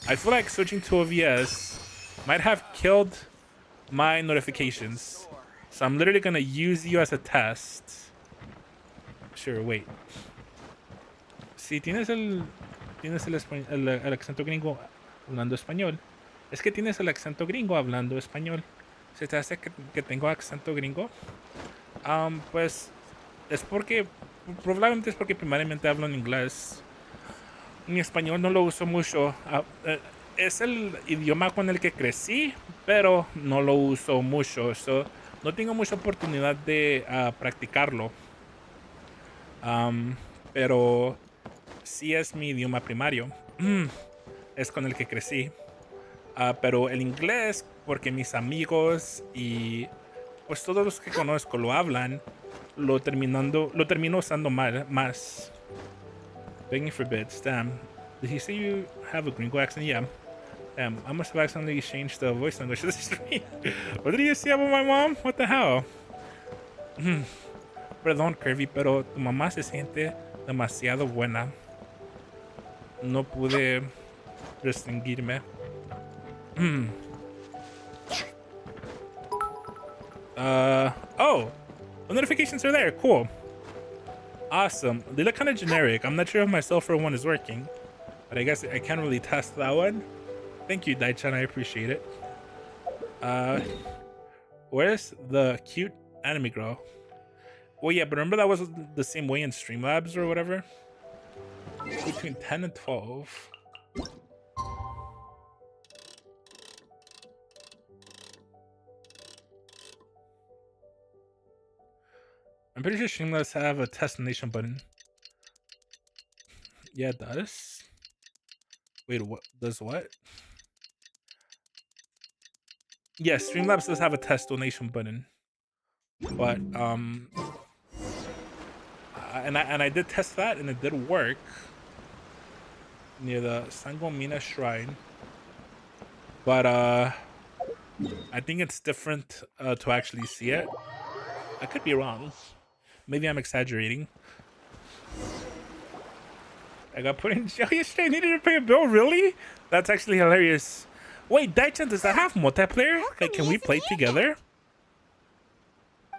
I feel like switching to OVS might have killed my notifications. So I'm literally gonna use you as a test. Sure, wait. Si tienes el acento gringo hablando español. Es que tienes el acento gringo hablando español. ¿Se te hace que tengo acento gringo? Pues es porque probablemente es porque primariamente hablo en inglés. Mi español no lo uso mucho. Es el idioma con el que crecí, pero no lo uso mucho. So, no tengo mucha oportunidad de practicarlo. Pero sí es mi idioma primario. Es con el que crecí. Pero el inglés, porque mis amigos y pues todos los que conozco lo hablan, lo termino usando más. Begging for bits. Damn. Did he say you have a gringo accent? Yeah. Damn, I must have accidentally changed the voice language of the stream. What did you say about my mom? What the hell? Perdón, Kirby, pero tu mamá se siente demasiado buena. No pude restringirme. Oh, the notifications are there. Cool. Awesome. They look kind of generic. I'm not sure if my sulfur one is working, but I guess I can't really test that one. Thank you, Dai-chan. I appreciate it. Where's the cute anime girl? Oh yeah, but remember that was the same way in Streamlabs or whatever? Between 10 and 12. I'm pretty sure Streamlabs have a destination button. Yeah, it does. Wait, what? Does what? Yes, Streamlabs does have a test donation button. But and I did test that and it did work near the Sangomina Shrine. But I think it's different to actually see it. I could be wrong. Maybe I'm exaggerating. I got put in jail yesterday. I needed to pay a bill. Really? That's actually hilarious. Wait, Dai-chan, does that have multiplayer? Like, can we play together?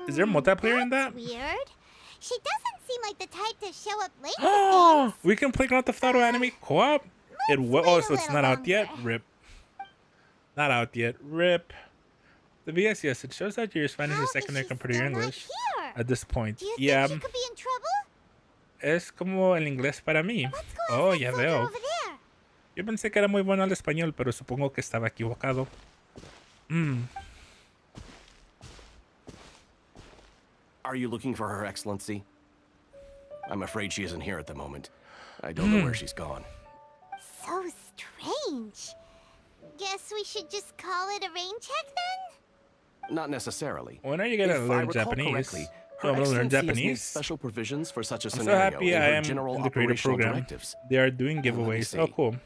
Is there multiplayer in that? Weird. She doesn't seem like the type to show up late. Oh, we can play Grand Theft Auto Anime Co-op? It will. Oh, so it's not out yet? RIP. Not out yet. RIP. The BS, yes, it shows that your Spanish is secondary compared to your English at this point. Yeah. She could be in trouble? Es como el inglés para mí. Oh, ya veo. Yo pensé que era muy bueno el español, pero supongo que estaba equivocado. Are you looking for Her Excellency? I'm afraid she isn't here at the moment. I don't know where she's gone. So strange. strange. Guess we should just call it a rain check then? Not necessarily. When are you gonna If I learn recall Japanese? correctly, You want me to learn Excellency has made Japanese? special provisions for such a I'm so scenario happy in I her am general in the creator operational program. directives. They are doing Let me giveaways. Oh, see. cool.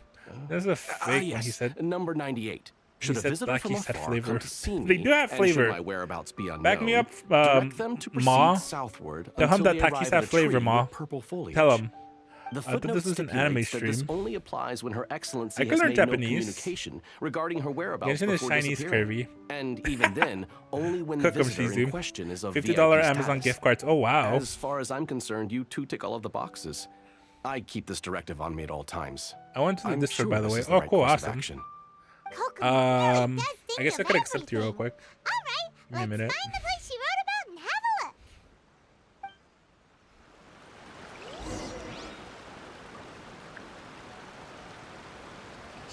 This is a fake Yes, one, he said. number 98. He Should a said visitor from Blackies had afar flavor. come to see me, They do have and flavor. should my whereabouts be unknown, Back me up, direct them to proceed Ma. southward Tell him until that they Takis arrive have at a flavor, tree Ma. with purple foliage. Tell him. The I thought footnote this was an anime stipulates that this stream. only applies when Her Excellency I can has learn made Japanese. no communication regarding her whereabouts Genshin is before Chinese disappearing. curvy. And even then, only when the Cook 'em, visitor in Shizu. question is of $50 VIP Amazon status. gift cards. Oh, wow. As far as I'm concerned, you two tick all of the boxes. I keep this directive on me at all times. I went to the I'm Discord, sure by the this way. is the Oh, right cool. course of Awesome. action. I guess I could accept you real quick. Alright, Give me a minute. find the place she wrote about and have a look.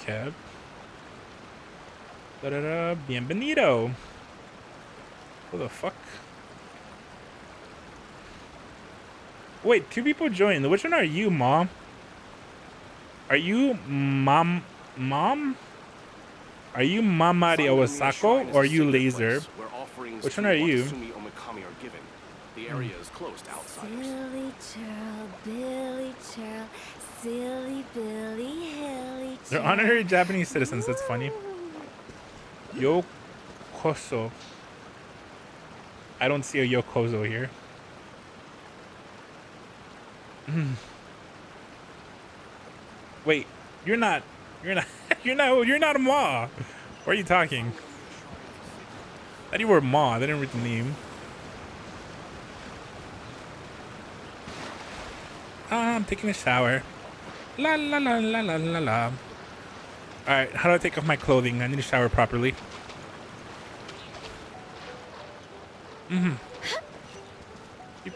Cab. Da-da-da. Bienvenido. What the fuck? Wait, 2 people joined. Which one are you, Mom? Are you Mom? Are you Mamari Owasako or are you Laser? Which one are you? The area is closed to outsiders. Silly churl, Billy churl, silly Billy, hilly They're honorary Japanese citizens. That's funny. Yokoso. I don't see a Yokozo here. Wait, you're not you're not a Ma. Why are you talking? I thought you were Ma. They didn't read the name. I'm taking a shower. La la la la la la la. Alright, how do I take off my clothing? I need to shower properly. You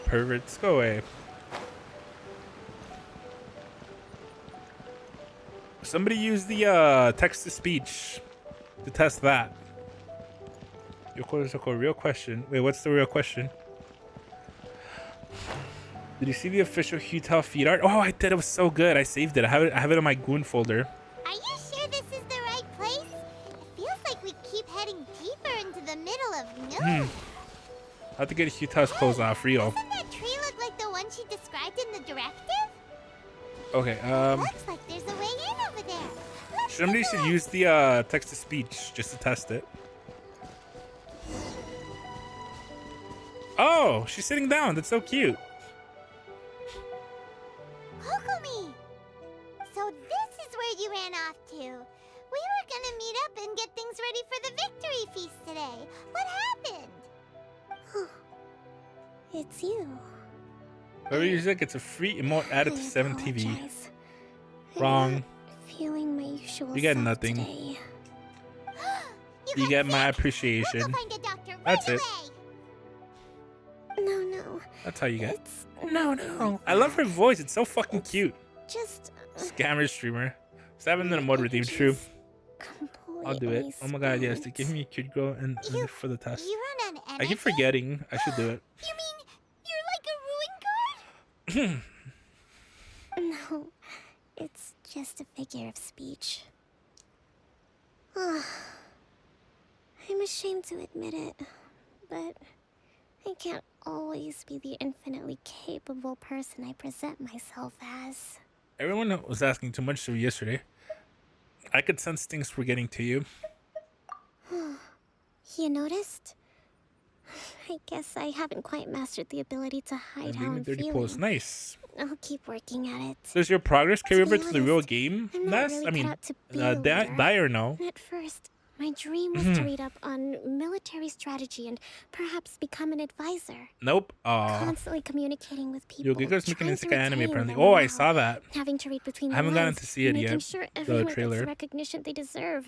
perverts, go away. Somebody use the text-to-speech to test that. Yoko, real question. Wait, what's the real question? Did you see the official Hutao feed art? Oh, I did. It was so good. I saved it. I have it in my Goon folder. Are you sure this is the right place? It feels like we keep heading deeper into the middle of nowhere. I have to get Hutao's clothes off, real. Doesn't that tree look like the one she described in the directive? Okay, Looks like there's a way in over there. Let's somebody take a should look. use the text-to-speech just to test it. Oh, she's sitting down. That's so cute. Kokomi! So this is where you ran off to. We were gonna meet up and get things ready for the victory feast today. What happened? It's you. Whoever uses it gets a free emote added to 7 TV. Wrong. Feeling my usual You get self nothing. today. You get my appreciation. We'll go find a doctor right That's it. away. No. That's how you get. It's No. I love her voice. It's so fucking cute. just Scammer streamer. 7 in a mod redeem. True. I'll do it. Oh my god, yes. To give me a cute girl and for the test. You run on I keep forgetting. I should do it. You mean you're like a ruin guard? No, it's just a figure of speech. I'm ashamed to admit it, but I can't always be the infinitely capable person I present myself as. Everyone was asking too much of you yesterday. I could sense things were getting to you. You noticed? I guess I haven't quite mastered the ability to hide how I'm Dirty feeling. pulls. Nice. I'll keep working at it. Does your progress carry To be over to the real honest, game? I'm not Ness? really I mean, cut out to be a die leader. or no? At first, my dream was to read up on military strategy and perhaps become an advisor. Nope. Constantly communicating with people. Yo, Giga's making an trying to Isekai anime retain apparently. them Oh, I well, saw that. Having to read between I the haven't gotten lines, to see it making yet, sure the everyone gets trailer. the recognition they deserve.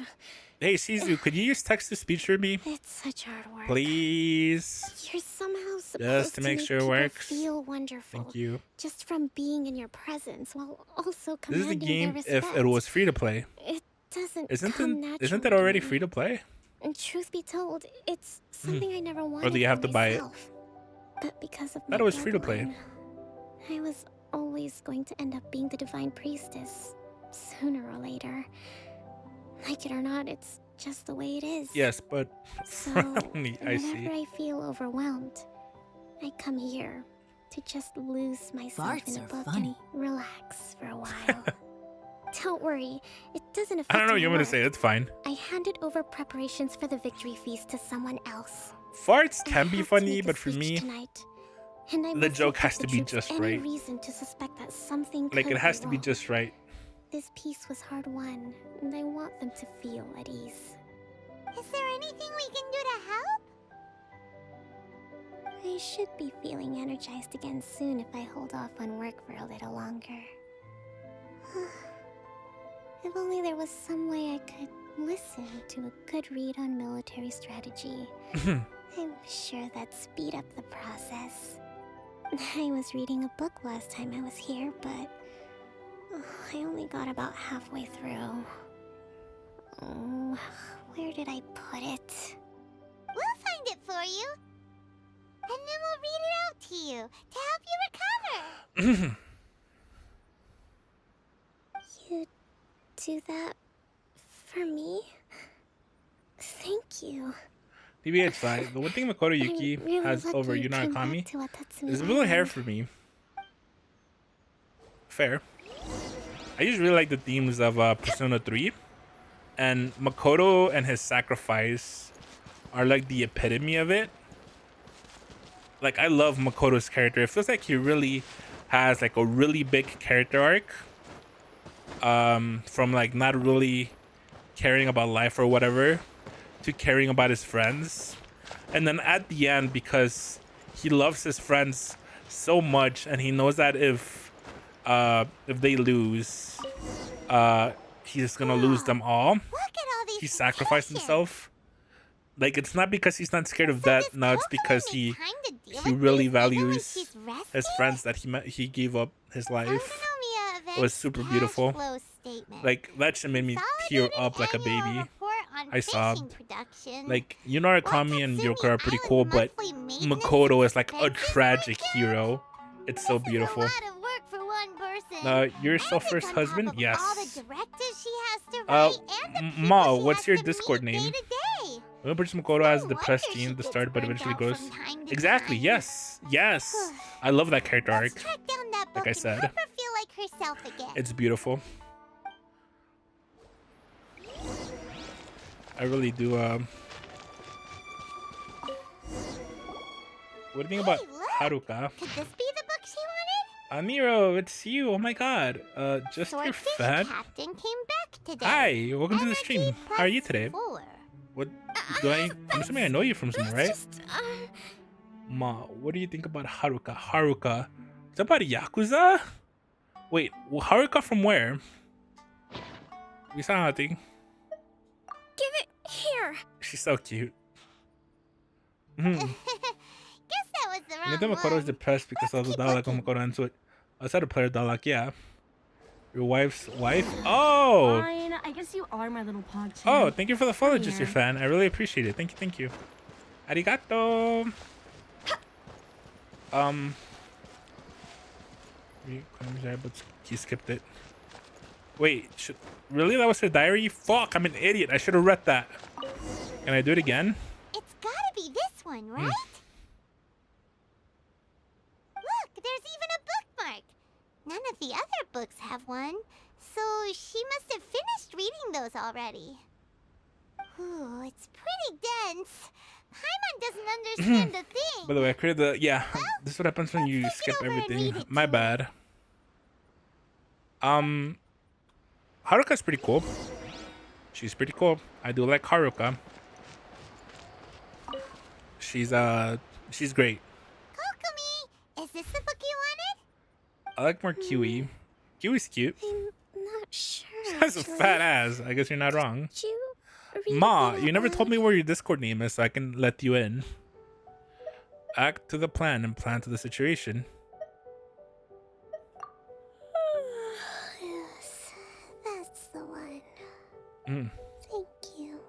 Hey, Shizu, could you use text-to-speech for me? It's such hard work. Please. You're somehow supposed Just to make sure it people works. feel wonderful. Thank you. Just from being in your presence, while also This is commanding the game their if respect. it was free to play. It doesn't Isn't come isn't naturally it already to me. free to play? And truth be told, it's something I never wanted. Or do you have for to buy it? myself. But because of I thought it was free to play. bloodline, I was always going to end up being the divine priestess, sooner or later. Like it or not, it's just the way it is. Yes, but So, friendly, I whenever see. I feel overwhelmed, I come here to just lose myself Farts in a are book funny. and relax for a while. Don't worry, it doesn't affect I don't know. my You want me to work. say it's fine. I handed over preparations for the victory feast to someone else. Farts I can be have to funny, make a but for speech me, tonight, and I the mustn't joke give has the to be troops just any right. reason to suspect that something Like could it has go to be wrong. just right. This piece was hard won, and I want them to feel at ease. Is there anything we can do to help? I should be feeling energized again soon if I hold off on work for a little longer. If only there was some way I could listen to a good read on military strategy. I'm sure that'd speed up the process. I was reading a book last time I was here, but I only got about halfway through. Oh, where did I put it? We'll find it for you. And then we'll read it out to you to help you recover. You do that for me? Thank you. TBH, the one thing Makoto Yuki really has lucky over you Yuna came back Akami to Watatsumi is blue hair Island. for me. Fair. I just really like the themes of Persona 3. And Makoto and his sacrifice are like the epitome of it. Like, I love Makoto's character. It feels like he really has like a really big character arc. From like not really caring about life or whatever to caring about his friends. And then at the end, because he loves his friends so much and he knows that if they lose, he's gonna lose them all. He sacrificed himself. Like, it's not because he's not scared of death. No, it's because he really values his friends that he gave up his life. It was super beautiful. Like, that shit made me tear up like a baby. I sobbed. Like, Yuna Akami and Yoka are pretty cool, but Makoto is like a tragic hero. It's so beautiful. Your first husband? Yes. Ma, what's your Discord name? Remember, Makoto has a depressed teen at the start, but eventually grows. Exactly. Yes. Yes. I love that character arc. Like I said, it's beautiful. I really do. What do you think about Haruka? Could this be the book she wanted? Nero, it's you. Oh my god. Just your fan. Captain came back today. Hi, welcome to the stream. How are you today? What do I'm assuming I know you from somewhere, right? Ma, what do you think about Haruka? Haruka. Is that about Yakuza? Wait, well, Haruka from where? We saw nothing. Give it here. She's so cute. Guess that was the You wrong know Makoto is one. depressed because of the Dalek Makoto and so it. Outside of player Dalek, yeah. Your wife's wife? Oh! Fine, I guess you are my little pog champ. Oh, thank you for the follow, Come just here. your fan. I really appreciate it. Thank you, thank you. Arigato! But he skipped it. Wait, really? That was her diary? Fuck, I'm an idiot. I should have read that. Can I do it again? It's gotta be this one, right? Look, there's even a bookmark. None of the other books have one, so she must have finished reading those already. Ooh, it's pretty dense. Paimon doesn't understand a thing. By the way, I created the... Yeah, this is what happens when you skip everything. My bad. Haruka's pretty cool. She's pretty cool. I do like Haruka. She's great. Kokomi, is this the book you wanted? I like more Kiwi. Kiwi's cute. I'm not sure. She has a actually. fat ass. I guess you're not wrong. Did you read Ma, it you never out told me loud? where your Discord name is so I can let you in. Act to the plan and plan to the situation. Yes, that's the one. Mm. Thank you.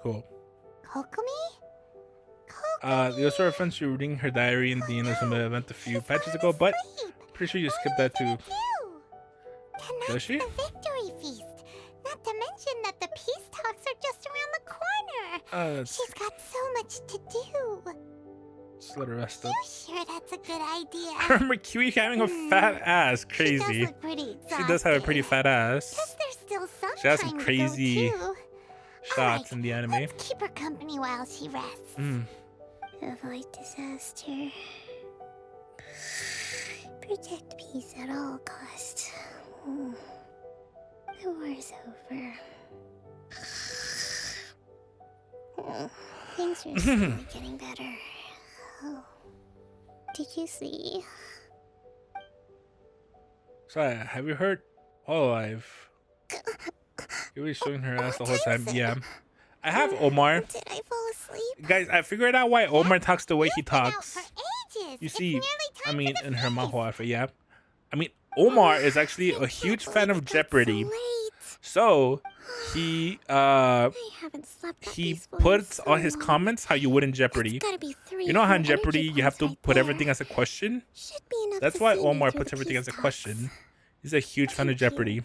Cool. Kokomi? The also reference to reading her diary in the Inazuma event a few patches ago, but pretty sure you skipped that too. Cannot Does she? The victory feast. Not to mention that the peace talks are just around the corner. She's got so much to do. Let's let her rest up. You sure that's a good idea? I remember Kiwi having a fat ass. Crazy. She does look pretty exhausted. She does have a pretty fat ass. Guess there's still some She has some time to crazy go, too. shots in the anime. Let's keep her company while she rests. Mm. Avoid disaster. Protect peace at all costs. The war's over. Things are slowly getting better. Oh. Did you see? So, have you heard Hololive? You were showing her ass the whole time. Yeah. I have Omar. Did I fall asleep? Guys, I figured out why Omar talks the way he talks. Ages. You see, I mean, in her Maho outfit, yeah. I mean, Omar is actually a huge fan of Jeopardy. So, he puts all his comments how you would in Jeopardy. You know how in Jeopardy you have to put everything as a question? That's why Omar puts everything as a question. He's a huge fan of Jeopardy.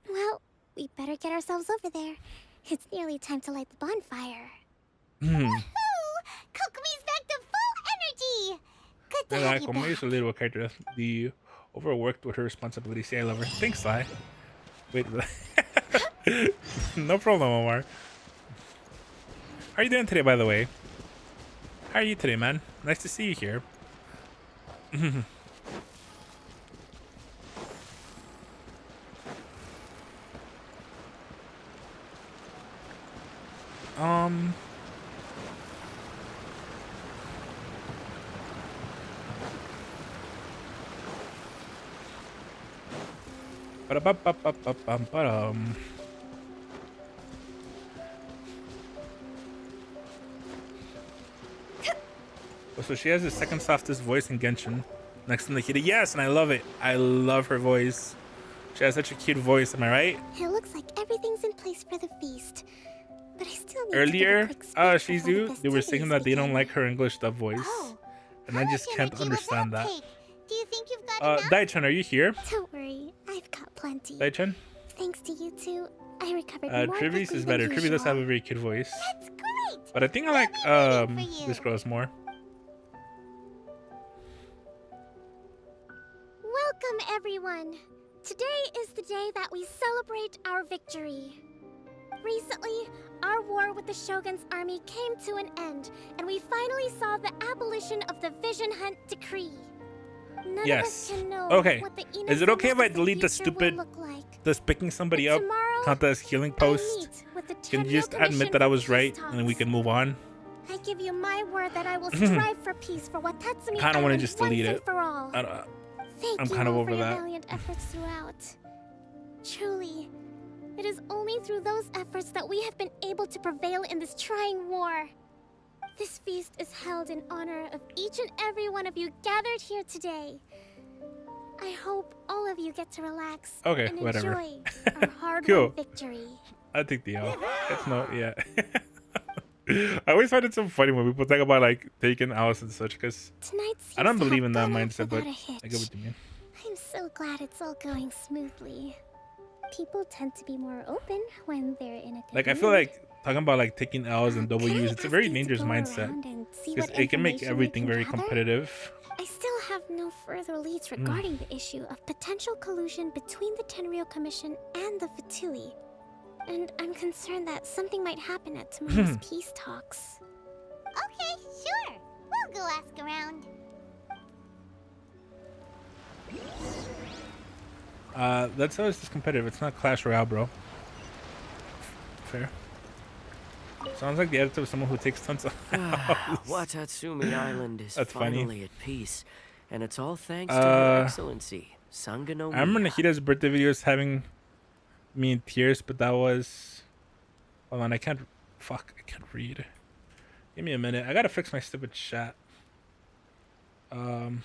Well, we better get ourselves over there. It's nearly time to light the bonfire. Kokomi's back to full energy. Good to have you Kokomi is a little character. The overworked with her responsibilities. See, I love her. Thanks, Sai. Wait. No problem, Omar. How are you doing today, by the way? How are you today, man? Nice to see you here. Ba-da-ba-ba-ba-ba-bum. Oh, so she has the second softest voice in Genshin, next to Nikita. Yes, and I love it. I love her voice. She has such a cute voice. Am I right? It looks like everything's in place for the feast, but I still need Earlier, to give a quick speech before Shizu, they were saying that they don't like her English dub voice, and I just can't understand that. Do you think you've got enough? Daichan, are you here? Don't worry, I've got plenty. Daichan? Thanks to you two, I recovered more Trivi's quickly is better. than Trivi does have usual. a very cute voice. That's great. But I think I like this girl's more. Welcome, everyone. Today is the day that we celebrate our victory. Recently, our war with the Shogun's army came to an end, and we finally saw the abolition of the Vision Hunt Decree. None of us can know Okay. what the Is it okay if I innocence of delete the future will stupid, look like. this picking somebody up, tomorrow, count as healing post? Can you just admit that I was right, and then we can move on? I give you my word that I will strive for peace for what Tatsumi Kinda wanna Island just once delete and it. for all. Thank I'm you kind of all over for your that. valiant efforts throughout. Truly, it is only through those efforts that we have been able to prevail in this trying war. This feast is held in honor of each and every one of you gathered here today. I hope all of you get to relax and whatever. enjoy our hard-won Cool. victory. I think the L. It's no, yeah. I always find it so funny when people talk about like taking L's and such, because I don't believe in that mindset, but I get what you mean. I'm so glad it's all going smoothly. People tend to be more open when they're in a good Like I feel mood. like talking about like taking L's and W's, it's a very dangerous mindset because it can make everything very competitive. I still have no further leads regarding the issue of potential collusion between the Tenryou Commission and the Fatui. And I'm concerned that something might happen at tomorrow's peace talks. Okay, sure. We'll go ask around. That's how it's just competitive. It's not Clash Royale, bro. Fair. Sounds like the attitude of someone who takes tons of Watatsumi Island is That's funny. finally at peace, and it's all thanks to Her Excellency, Sangano. I remember Nahida's birthday videos having me in tears, but that was... Hold on, I can't read. Give me a minute. I gotta fix my stupid chat. I'm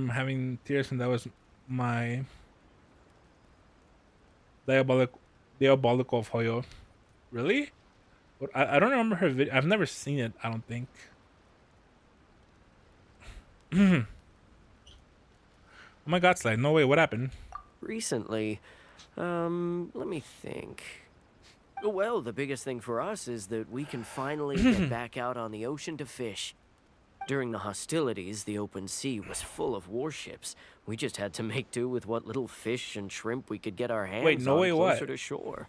having tears, and that was my diabolical of Hoyo. Really? But I don't remember her video. I've never seen it, I don't think. Oh my god, Slide. No way, what happened? Recently, let me think. Well, the biggest thing for us is that we can finally get back out on the ocean to fish. During the hostilities, the open sea was full of warships. We just had to make do with what little fish and shrimp we could get our hands on closer to shore.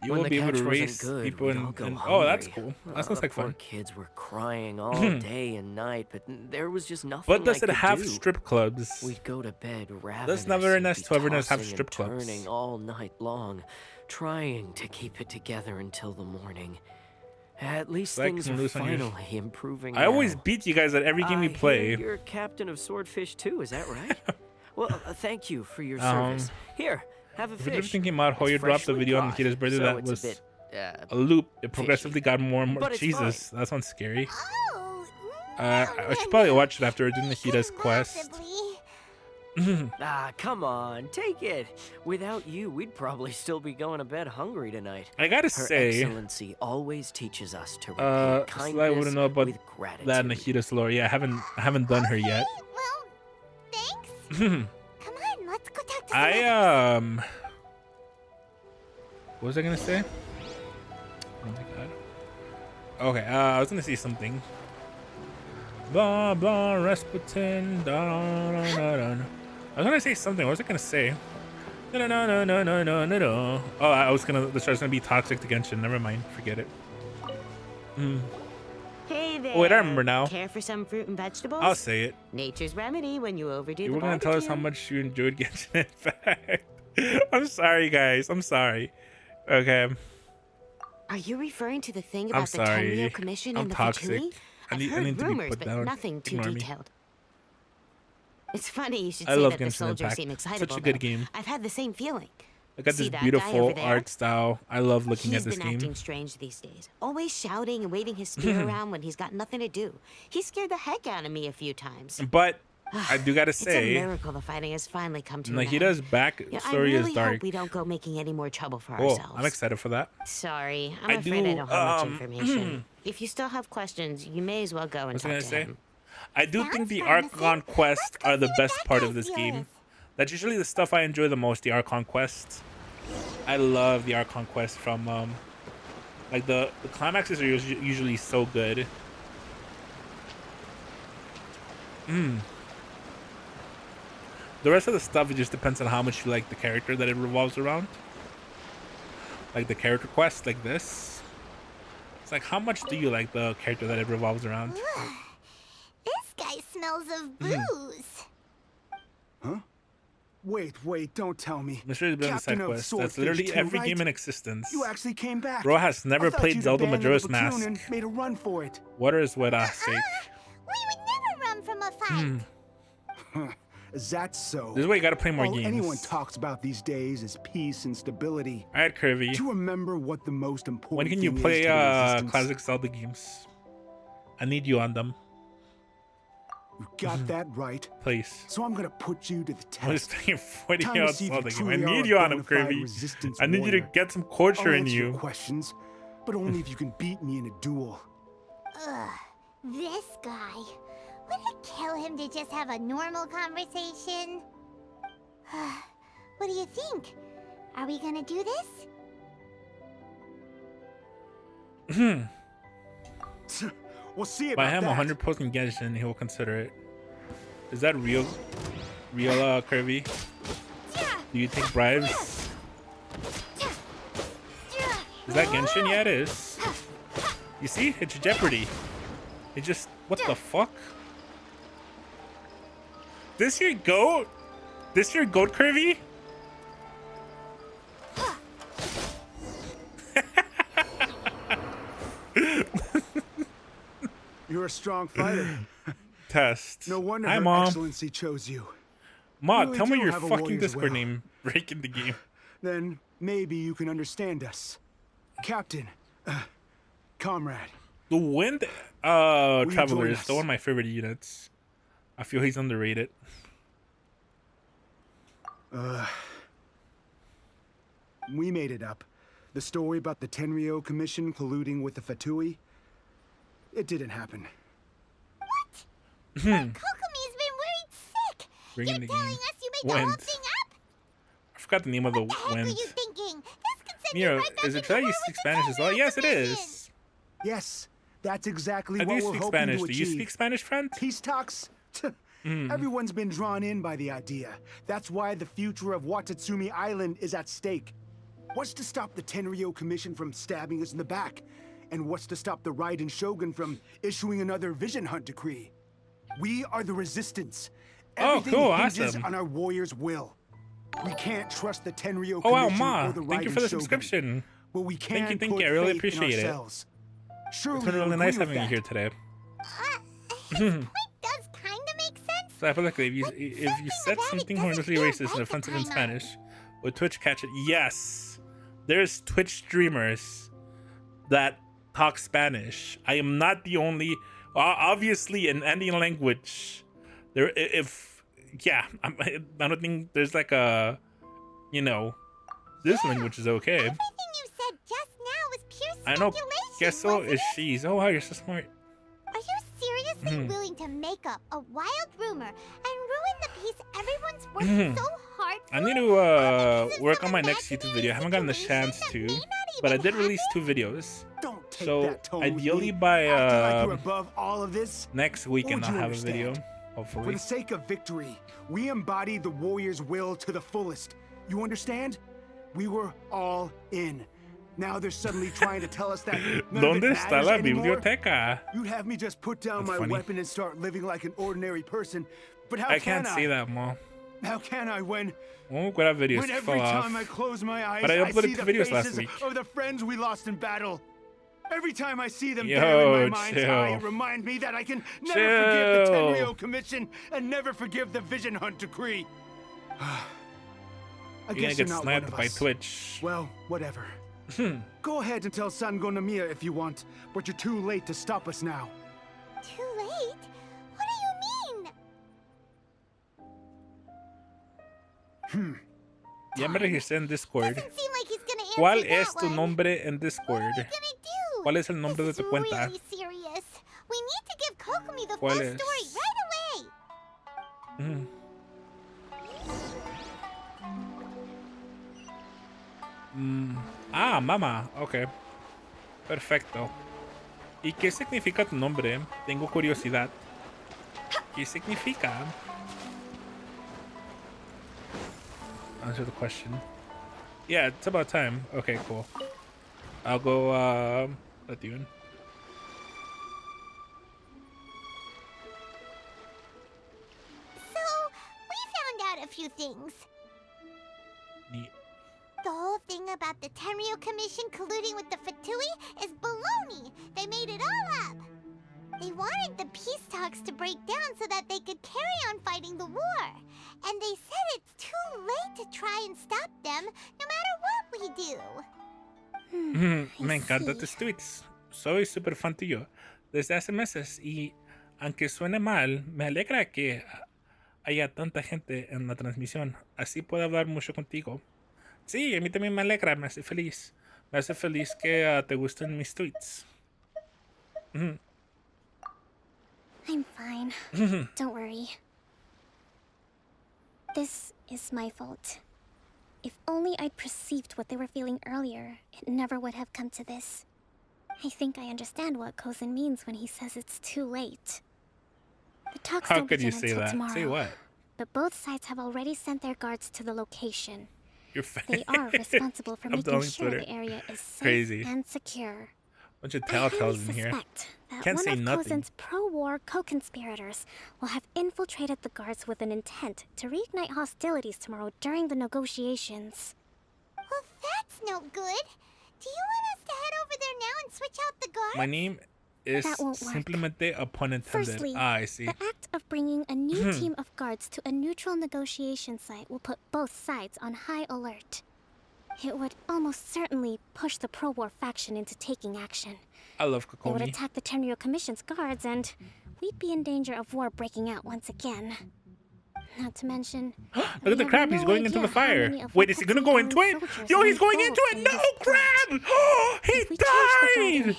You When will the be able catch to wasn't race good, people we'd all go oh, that's hungry. cool. That sounds like Poor fun. kids were crying all day and night, but there was just nothing But does I it could have do. strip clubs? We'd go to bed ravenous. That's not very and nice be to everyone have tossing strip and clubs. turning all night long, trying to keep it together until the morning. At least Like things some are loose on your- finally improving. I always now. beat you guys at every game we I play. hear you're captain of Swordfish too, is that right? Well, thank you for your Um, service. Here, have a If you're fish. thinking about how It's you dropped the freshly video on caught, Nikita's birthday, so that it's was a bit, a loop. It progressively got more and more. But it's Jesus, that sounds scary. Oh, I should probably watch it after we're doing Nikita's quest. Ah, come on, take it. Without you, we'd probably still be going to bed hungry tonight. I gotta Her say, Excellency always teaches us to repay so I kindness wouldn't know about with gratitude. that Nikita's lore. Yeah, I haven't done her yet. Well, thanks. Come on, let's go talk to What was I gonna say? Oh my god. Okay, I was gonna say something. Blah blah Rasputin. Da, da, da, da. I was gonna say something. What was I gonna say? No. Oh, I was gonna. The show's gonna be toxic to Genshin. Never mind. Forget it. Hey there. Oh, wait, I remember now. Care for some fruit and vegetables? I'll say it. Nature's remedy when you overdo You the were gonna tell us how barbecue. much you enjoyed Genshin Impact. I'm sorry, guys. I'm sorry. Okay. Are you referring to the thing I'm about the sorry. Tenryou Commission I'm and the toxic. Fatui? I I've need heard to be rumors, put but down. nothing too Ignore me. detailed. It's funny you should I say love that the Genshin soldiers Impact. seem excitable. Such a good though. game. I've had the same feeling. I got See this that guy beautiful over there? art style. I love looking He's at this been game. acting strange these days. Always shouting and waving his spear around when he's got nothing to do. He scared the heck out of me a few times. But I do gotta It's a say, miracle the fighting has finally come to an end. Nikita's back Yeah, story I really is dark. hope we don't go making any more trouble for Oh, ourselves. I'm excited for that. Sorry, I'm I afraid I do, don't have much um, information. If you still have questions, you may as well go and What's talk I to gonna say? him. I do think the Archon quests are the best part of this game. That's usually the stuff I enjoy the most, the Archon quests. I love the Archon quests from, like the climaxes are usually so good. The rest of the stuff, it just depends on how much you like the character that it revolves around. Like the character quest, like this. It's like, how much do you like the character that it revolves around? This guy smells of booze. Huh? Wait, don't tell me. Mystery's been the side Captain of quest. That's Swordfish literally too, every right? game in existence. You actually came back. Bro has never I thought played you'd Zelda abandoned Majora's the platoon Mask. and made a run for it. Water is what I say. We would never run from a fight. Is that so? This is why you gotta play more All games. anyone talks about these days is peace and stability. Alright, Kirby. To remember what the most important When can you thing play is to the resistance. classic Zelda games? I need you on them. You got that right. Please. So I'm gonna put you to the I'm just test. playing 40 Time to on see if Zelda you game. I truly are need a you on them, bona fide Kirby. resistance I need you to warrior. get some culture I'll in answer your you. questions, but only if you can beat me in a duel. Ugh, this guy. Would it kill him to just have a normal conversation? What do you think? Are we gonna do this? We'll see By about him, that. 100 posts in Genshin, he will consider it. Is that real? Real, Kirby? Do you take bribes? Is that Genshin? Yeah, it is. You see? It's Jeopardy. It just... What the fuck? This your goat? This your goat, Kirby? You're a strong fighter. Test. No wonder Hi, Her Mom. Excellency chose you. Ma, You tell me do your have a fucking warrior's Discord will. name. Break in the game. Then maybe you can understand us. Captain, comrade. The Wind Will you Traveler join is still us? one of my favorite units. I feel he's underrated. We made it up. The story about the Tenryou Commission colluding with the Fatui? It didn't happen. Kokomi's been worried sick. Bringing You're the telling game. us you made the whole Went. thing up? I forgot the name of the What the heck are went. you thinking? This could send you Mira, right back is it into true you war speak with the Spanish as well? Tenryou Yes, it Commission. is. Yes, that's exactly I what do we're speak hoping Spanish. to Do achieve. you speak Spanish, friend? Peace talks? Everyone's been drawn in by the idea. That's why the future of Watatsumi Island is at stake. What's to stop the Tenryou Commission from stabbing us in the back? And what's to stop the Raiden Shogun from issuing another Vision Hunt decree? We are the Resistance. Everything cool, hinges awesome. on our warriors' will. We can't trust the Tenryou Oh wow, Commission Ma! or the Thank you Raiden for the Shogun. subscription. But we can Thank you. put I really faith in appreciate it. ourselves. Surely It's been you really agree nice with having you that. here today. His point does kind of make sense. So I feel like if you said something horrendously racist and offensive in Spanish, would Twitch catch it? Yes, there's Twitch streamers that talk Spanish. I am not the only. Obviously, in any language, there. I don't think there's like a, this language is okay. Everything you said just now was pure I speculation. know. Guess so wasn't is it? she's. Oh wow, you're so smart. Are you seriously willing to make up a wild rumor and ruin the piece everyone's worked so hard for? I need to work on my next YouTube video. I haven't gotten the chance to, but I did release 2 videos. Don't take So that tone with ideally me. by Acting like you're above all of this. next weekend What I'll would you have a video, understand? For hopefully. the sake of victory, we embody the warrior's will to the fullest. You understand? We were all in. Now they're suddenly trying to tell us that none of it ¿Dónde está matters la anymore. biblioteca? You'd have me just put down That's my funny. weapon and start living like an ordinary person. But how I can can't say that, Mo. How can I when Won't grab videos when to every fall off. time I close my eyes, But I uploaded see 2 the videos last faces week. of the friends we lost in battle. Every time I see them Yo, there in my mind's chill. eye, it reminds me that I can never forgive the Chill. Tenryou Commission and never forgive the Vision Hunt decree. I You're gonna guess get you're not sniped one of by us. Twitch. Well, whatever. Go ahead and tell San Gonomiya if you want, but you're too late to stop us now. Too late? What do you mean? Ya me registré en Discord. Doesn't seem like he's gonna answer ¿Cuál that es tu one. nombre en Discord? What are you gonna do? ¿Cuál es el nombre de This tu is cuenta? really serious. We need to give Kokomi the full ¿Cuál story es? right away. Mamá. Ok. Perfecto. ¿Y qué significa tu nombre? Tengo curiosidad. ¿Qué significa? Answer the question. Yeah, it's about time. Okay, cool. I'll go let you in. So, we found out a few things. Neat. The whole thing about the Tenryou Commission colluding with the Fatui is baloney. They made it all up. They wanted the peace talks to break down so that they could carry on fighting the war. And they said it's too late to try and stop them, no matter what we do. Me encantan tus tweets. Soy súper fan tuyo desde hace meses y, aunque suene mal, me alegra que haya tanta gente en la transmisión. Así puedo hablar mucho contigo. Sí, a mí también me alegra, me hace feliz. Me hace feliz que te gusten mis tweets. I'm fine. Don't worry. This is my fault. If only I'd perceived what they were feeling earlier, it never would have come to this. I think I understand what Kozin means when he says it's too late. The talks How don't could you begin say until that? tomorrow, Say what? but both sides have already sent their guards to the location. You're fan. They are responsible for I'm making telling sure Twitter. the area is safe Crazy. and secure. Bunch of I highly telltales in here. suspect that Can't one say of nothing. Kozen's pro-war co-conspirators will have infiltrated the guards with an intent to reignite hostilities tomorrow during the negotiations. Well, that's no good. Do you want us to head over there now and switch out the guards? My name is That won't work. simplemente a pun intended. Firstly, I see. the act of bringing a new team of guards to a neutral negotiation site will put both sides on high alert. It would almost certainly push the pro-war faction into taking action. I love They would Kokomi. attack the Tenryou Commission's guards, and we'd be in danger of war breaking out once again. Not to mention, Look at the crab. He's going into the fire. Wait, is he gonna go into it? Yo, he's going into it. No, crab! He died!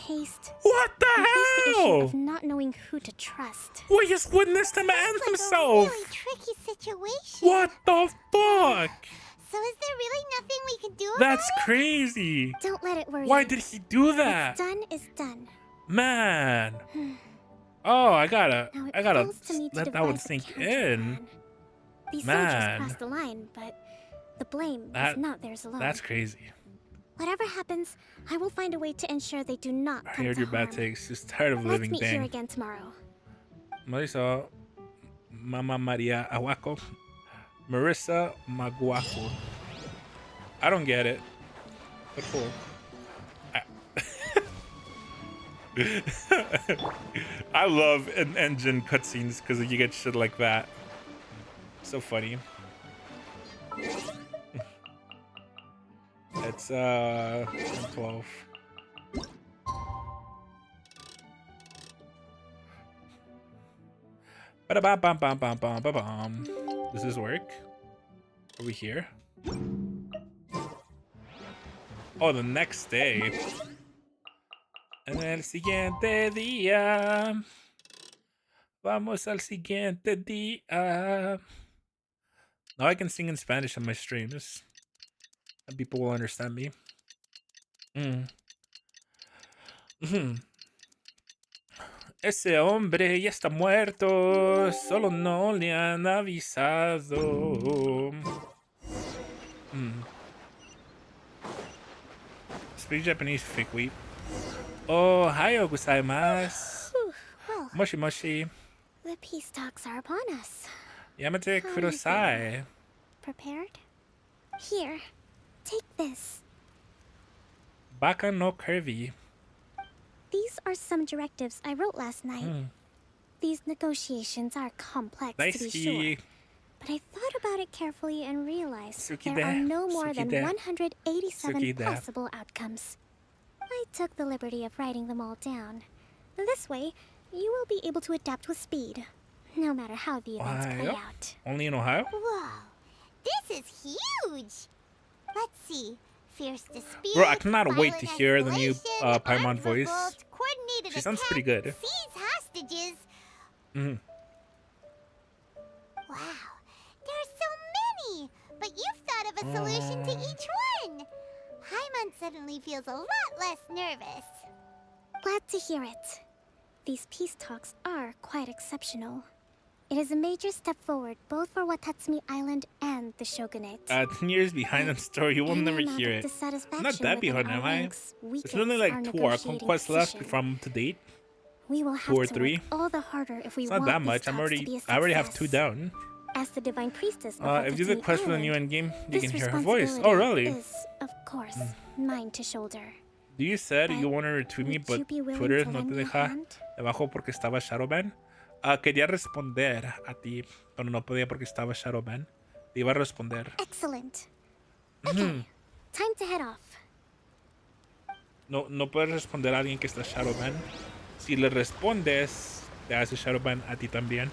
What the hell? Of not knowing who to trust. We just witnessed him end himself. Really tricky situation. What the fuck? So is there really nothing we can do about That's it? crazy. Don't let it worry Why you. did he do that? What's done is done. Man. Oh, I gotta falls to me to let that devise one a sink in. These Man. soldiers crossed the line, but the blame is not theirs alone. That's crazy. Whatever happens, I will find a way to ensure they do not I come heard to your harm. bad takes. Just tired of Let's living meet here thing. again tomorrow. Marisa, Mama Maria Awako, Marissa Maguaco. I don't get it. But cool. I love an engine cutscenes because you get shit like that. So funny. It's 12. Ba-da-bam-bam-bam-bam-bam-bam. Does this work? Are we here? Oh, the next day. En el siguiente día. Vamos al siguiente día. Now I can sing in Spanish on my streams. And people will understand me. Ese hombre ya está muerto. Solo no le han avisado. Speak Japanese, fake weep. Oh, hayo gozaimasu. Well, Moshi moshi. the peace talks are upon us. Yamate How are you kudasai. Prepared? Here, take this. Baka no curvy. These are some directives I wrote last night. These negotiations are complex, to be sure. But I thought about it carefully and realized there are no more than 187 possible outcomes. I took the liberty of writing them all down. This way, you will be able to adapt with speed, no matter how the events play out. Only in Ohio? Whoa, this is huge. Let's see. Fierce dispute. Bro, I cannot wait to hear the new Paimon voice. She sounds pretty good. Seize hostages. Wow, there are so many. But you've thought of a solution to each one. Paimon suddenly feels a lot less nervous. Glad to hear it. These peace talks are quite exceptional. It is a major step forward both for Watatsumi Island and the Shogunate. 10 years behind the story, you will never hear it. Not that behind, am I? It's only like 2 Arc Conquests left from to date. We will have 2 or to 3. work all the harder if we It's want not that these much. talks to be a I already have success. 2 down. As the divine priestess of If you do the Watatsumi quest for the new Island, endgame, you this can hear her voice. Oh, responsibility really? is, of course, mine to shoulder. Do you said you want to retweet me, but Twitter no te deja debajo porque estaba Shadowban? Quería responder a ti, pero no podía porque estaba Shadowban. Te iba a responder. Excellent. Okay, time to head off. No puedes responder a alguien que está Shadowban. Si le respondes, te hace Shadowban a ti también.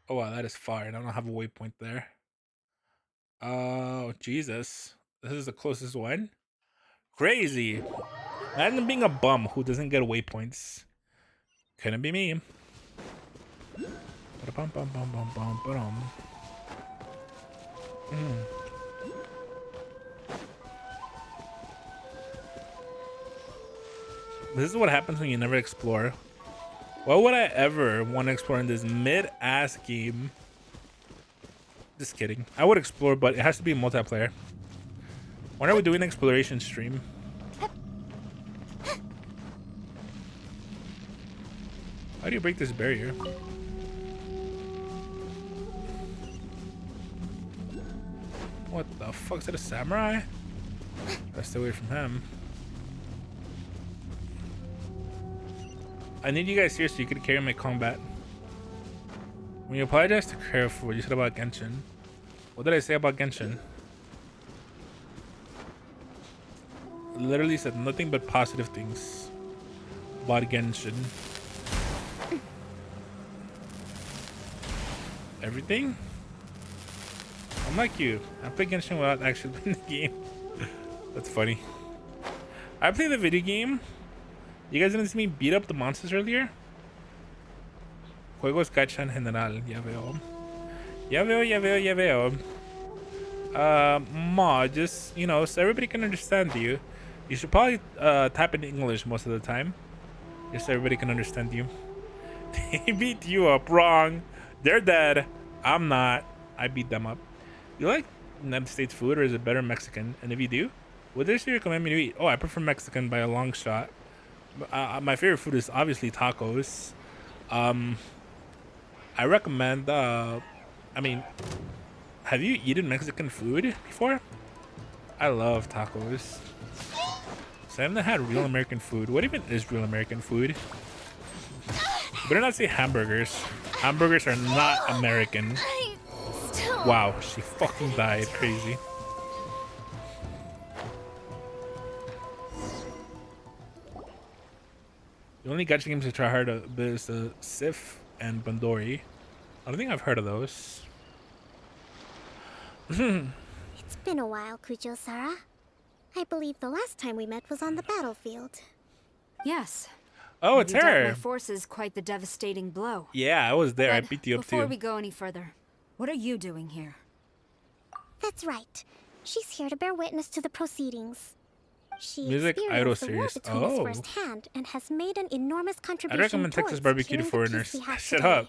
Oh wow, that is far. I don't have a waypoint there. Oh Jesus, this is the closest one. Crazy. Imagine being a bum who doesn't get waypoints. Couldn't be me. This is what happens when you never explore. Why would I ever want to explore in this mid-ass game? Just kidding. I would explore, but it has to be multiplayer. When are we doing an exploration stream? How do you break this barrier? What the fuck? Is that a samurai? Gotta stay away from him. I need you guys here so you can carry my combat. When you apologize to Kara for what you said about Genshin, what did I say about Genshin? literally said nothing but positive things about Genshin. Everything? I'm like you. I play Genshin without actually playing the game. That's funny. I played the video game. You guys didn't see me beat up the monsters earlier? Juegos gacha en general. Ya veo. Ya veo, ya veo, ya veo. Ma, just, you know, so everybody can understand you. You should probably type in English most of the time. Just so everybody can understand you. They beat you up. Wrong. They're dead. I'm not. I beat them up. You like United States food, or is it better Mexican? And if you do, what dish do you recommend me to eat? Oh, I prefer Mexican by a long shot. My favorite food is obviously tacos. I recommend, I mean, have you eaten Mexican food before? I love tacos. So I haven't had real American food. What even is real American food? You better not say hamburgers. Hamburgers are not American. Wow, she fucking died. Crazy. The only gacha games I try hard is the Sif and Bandori. I don't think I've heard of those. It's been a while, Kujo-Sara. I believe the last time we met was on the battlefield. Yes. Oh, it's You dealt her. my forces quite the devastating blow. Yeah, I was there. I But beat you up before too. we go any further, what are you doing here? That's right. She's here to bear witness to the proceedings. She Music idol experienced the war series. between us Oh. firsthand and has made an enormous I'd contribution recommend Texas towards barbecue to securing the peace foreigners. we have Shut today. up.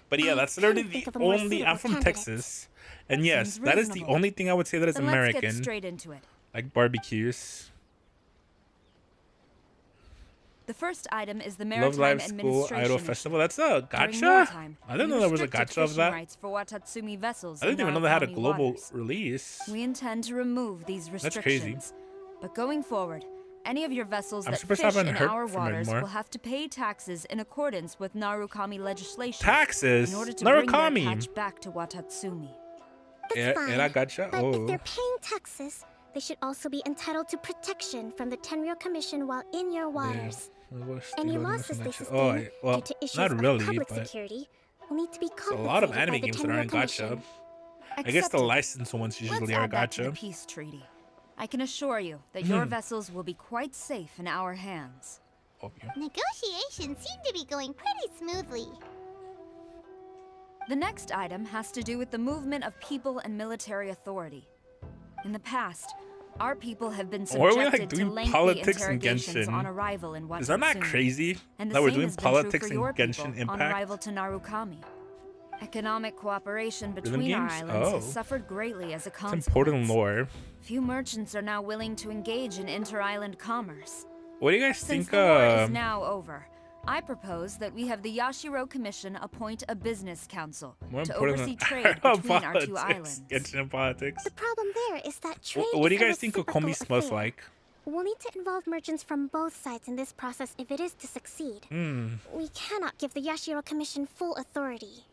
But yeah, that's literally think the of a more only. I'm suitable from candidate. Texas, and yes, Seems that is the reasonable. only thing I would say that is Then American. let's get straight into it. Like barbecues. The first item is the Love Maritime Live School Administration Idol issue. Festival. That's a During gacha? wartime, I didn't we know there was a restricted gacha of fishing that. rights for Watatsumi vessels I didn't in even know they had a Narukami global waters. release. We intend to remove these That's restrictions. crazy. But going forward, any of your vessels I'm that surprised I fish haven't in heard our from it waters more. will have to pay taxes in accordance with Narukami legislation. Taxes? In order to bring Narukami. their catch back to Watatsumi. Era gacha? But if Oh. they're paying taxes, they should also be entitled to protection from the Tenryo Commission while in your waters. Any losses they sustain well, due to issues not of really, public but security will need to be there's a lot of compensated by anime the games that Tenryo aren't Commission. gacha. I guess the Accepted. licensed ones Let's usually are add that to the gacha. peace treaty. I can assure you that your vessels will be quite safe in our hands. Negotiations seem to be going pretty smoothly. The next item has to do with the movement of people and military authority. In the past, our people have been Why are we, subjected like, to doing lengthy politics in interrogations Genshin? on arrival in Watatsumi. Is that not crazy? And the That we're same doing has been true politics for in your Genshin people on Impact? arrival to Narukami. Economic cooperation Rhythm between our games? islands has Oh. suffered greatly as a It's consequence. important lore. Few merchants are now willing to engage in inter-island commerce. What do you guys Since think? the war is now over, I propose that we have the Yashiro Commission appoint a business council More to important oversee than trade between our two politics, islands. Genshin politics. The problem there is that trade What do is you a guys think reciprocal Kokomi smells affair. like? We'll need to involve merchants from both sides in this process if it is to succeed. We cannot give the Yashiro Commission full authority.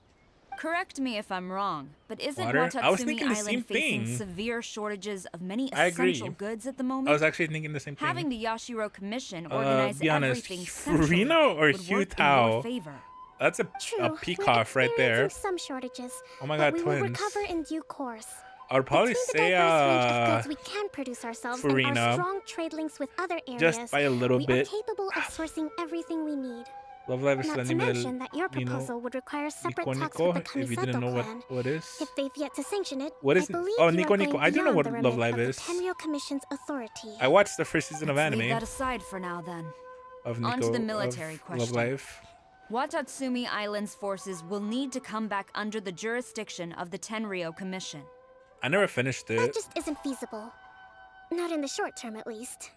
Correct me if I'm wrong, but isn't Water? I was Watatsumi thinking the Island same facing thing. severe shortages of many I agree. essential goods at the moment? I was actually thinking the same thing. Having the Yashiro Commission organize Be honest, everything centrally Furino or would Hugh work in Tao? your favor. That's a True, peacock we're right there. experiencing some shortages, Oh my but god, we will twins. recover in due course. I would probably Between the say diverse range of goods we can produce ourselves and Furina. our strong trade links with other areas, Just by a little we bit. are capable of sourcing everything we need. Love Live is Not the to anime mention that your Nino proposal would require separate Nico talks Nico, with the if you didn't Kamisato know clan. what is. If they've yet to sanction it, What is I it? believe Oh, you Nico are Nico. going I do know beyond what the Love remit Live of the is. Tenryo Commission's authority. I watched the first season of Let's leave anime that aside for now then. of On Nico to the military of question. Love Live. Watatsumi Island's forces will need to come back under the jurisdiction of the Tenryo Commission. I never finished That it. just isn't feasible. Not in the short term, at least.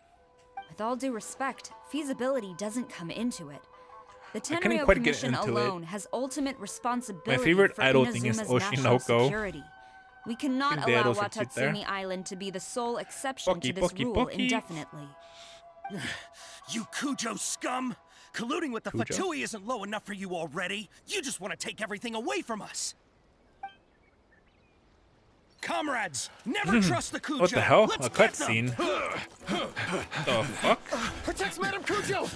With all due respect, feasibility doesn't come into it. The couldn't Tenryo quite get Commission into it. alone has ultimate responsibility favorite for idol thing is Inazuma's national Oshinoko. security. We cannot think the allow idols are cute there. Watatsumi Island to be the sole exception Pocky, to this pocky, rule pocky. indefinitely. You Kujo scum! Colluding with the Kujo? Fatui isn't low enough for you already. You just want to take everything away from us. Comrades, never trust the Cujo. What the hell? Let's A get them. cutscene. The fuck? Protect Madame Cujo.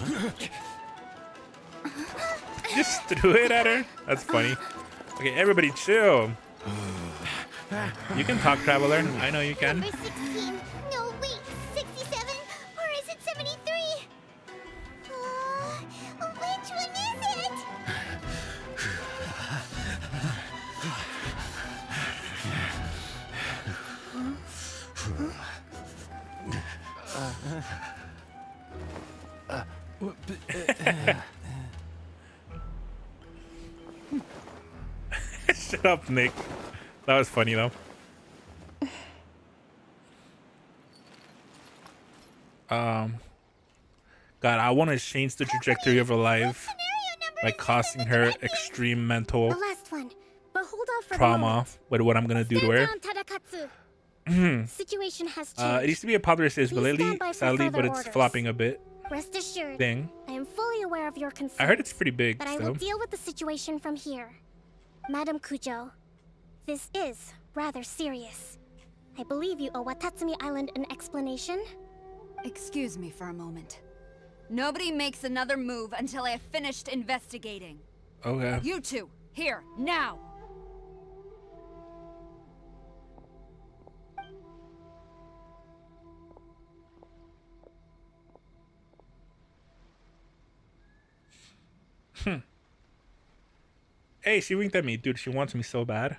Just threw it at her? That's funny. Okay, everybody chill. You can talk, Traveler. I know you can. Number 16. No, wait. 67? Or is it 73? Which one is it? Shut up, Nick. That was funny though. God, I want to change the trajectory of her life by causing her extreme mental The last one. But hold off for the trauma moment. with what I'm gonna do to Stand her. down, Tadakatsu. Situation has changed. It used to be a popular stage Please lately, stand by for sadly, but further it's orders. flopping a bit. Rest assured, Thing. I am fully aware of your concerns. I heard it's pretty big, But I so. will deal with the situation from here. Madam Cujo, this is rather serious. I believe you owe Watatsumi Island an explanation. Excuse me for a moment. Nobody makes another move until I have finished investigating. Okay. You two, here, now! Hey, she winked at me, dude. She wants me so bad.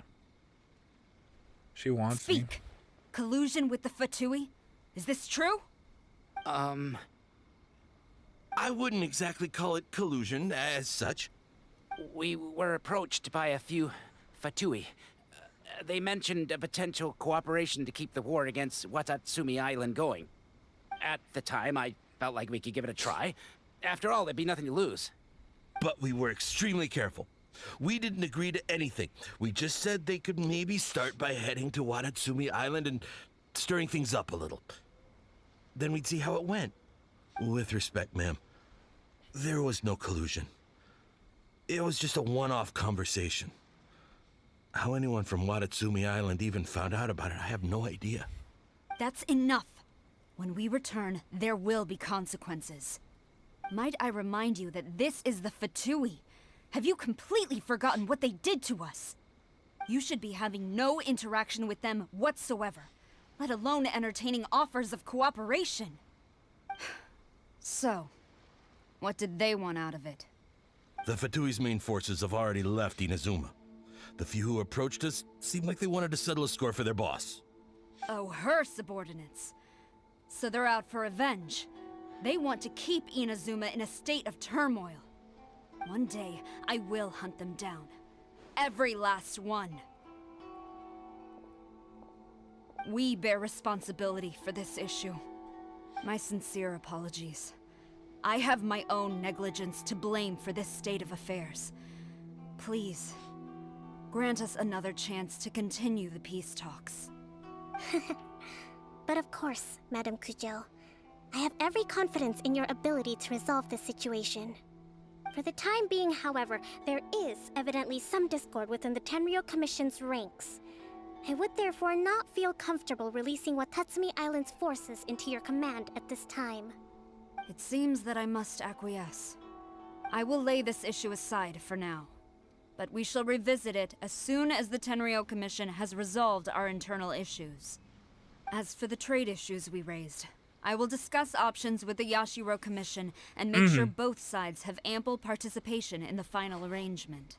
She wants me. Speak! Collusion with the Fatui? Is this true? I wouldn't exactly call it collusion as such. We were approached by a few Fatui. They mentioned a potential cooperation to keep the war against Watatsumi Island going. At the time, I felt like we could give it a try. After all, there'd be nothing to lose. But we were extremely careful. We didn't agree to anything. We just said they could maybe start by heading to Watatsumi Island and stirring things up a little. Then we'd see how it went. With respect, ma'am, there was no collusion. It was just a one-off conversation. How anyone from Watatsumi Island even found out about it, I have no idea. That's enough. When we return, there will be consequences. Might I remind you that this is the Fatui? Have you completely forgotten what they did to us? You should be having no interaction with them whatsoever, let alone entertaining offers of cooperation. So, what did they want out of it? The Fatui's main forces have already left Inazuma. The few who approached us seemed like they wanted to settle a score for their boss. Oh, her subordinates. So they're out for revenge. They want to keep Inazuma in a state of turmoil. One day, I will hunt them down. Every last one. We bear responsibility for this issue. My sincere apologies. I have my own negligence to blame for this state of affairs. Please, grant us another chance to continue the peace talks. But of course, Madam Cujo. I have every confidence in your ability to resolve this situation. For the time being, however, there is evidently some discord within the Tenryou Commission's ranks. I would therefore not feel comfortable releasing Watatsumi Island's forces into your command at this time. It seems that I must acquiesce. I will lay this issue aside for now. But we shall revisit it as soon as the Tenryou Commission has resolved our internal issues. As for the trade issues we raised, I will discuss options with the Yashiro Commission and make sure both sides have ample participation in the final arrangement.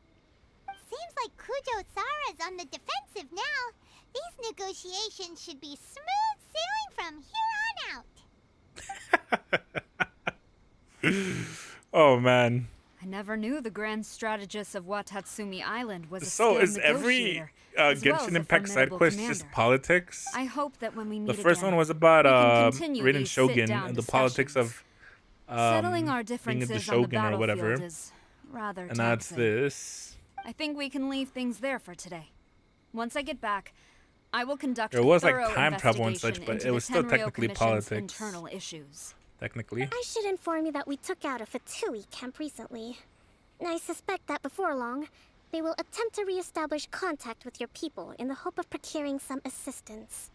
Seems like Kujo-Sara's on the defensive now. These negotiations should be smooth sailing from here on out. Oh man. I never knew the grand strategist of Watatsumi Island was a So skilled is every negotiator, as well as Genshin a Impact side formidable quest commander. just politics? I hope that when we meet The first again, one was about we can continue Raiden these Shogun sit-down and the politics of Settling our being the differences on the Shogun or battlefield whatever. is rather And that's taxing. this. I think we can leave things there for today. Once I get back, I will conduct There was, like, thorough time travel and such, investigation but into it was the still Tenryou technically Commission's politics. internal issues. Technically. I should inform you that we took out a Fatui camp recently. I suspect that before long, They will attempt to re-establish contact with your people in the hope of procuring some assistance.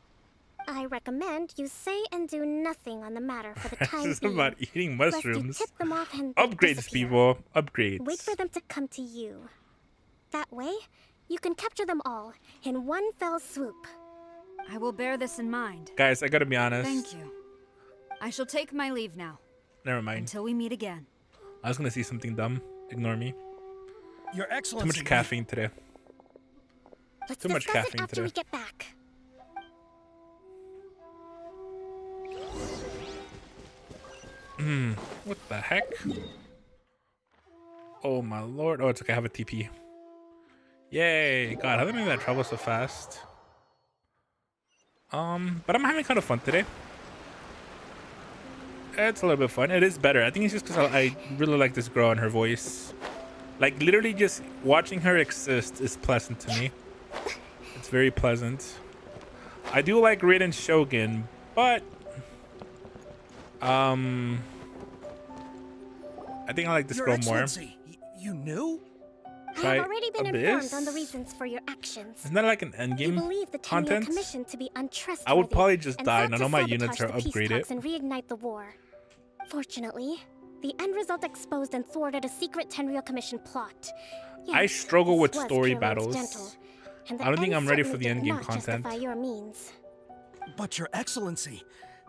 I recommend you say and do nothing on the matter for the time This is being. about eating lest mushrooms. you tip them off and they Upgrades, disappear. people. Upgrades. Wait for them to come to you. That way, you can capture them all in one fell swoop. I will bear this in mind. Guys, I gotta be honest. Thank you. I shall take my leave now. Never mind. Until we meet again. I was gonna see something dumb. Ignore me. Your Too Excellency. much caffeine today. Let's Too much discuss it caffeine after today. we get back. What the heck? Oh my lord. Oh, it's okay. I have a TP. Yay. God, how did I make that travel so fast? But I'm having kind of fun today. It's a little bit fun. It is better. I think it's just because I really like this girl and her voice. Like, literally just watching her exist is pleasant to me. It's very pleasant. I do like Raiden Shogun, but I think I like this Your girl more. Excellency, you knew? I Try have already been Abyss? informed on the reasons for your actions. Isn't that like an You endgame believe the Tenryo content? Commission to be untrustworthy. I would probably just and die. sought None to of my sabotage units are the peace upgraded. talks and reignite the war. Fortunately, the end result exposed and thwarted a secret Tenryo Commission plot. I Yet, struggle with this was story purely battles. incidental, and the I don't think end I'm ready for certainly the did endgame not content. justify your means. But Your Excellency,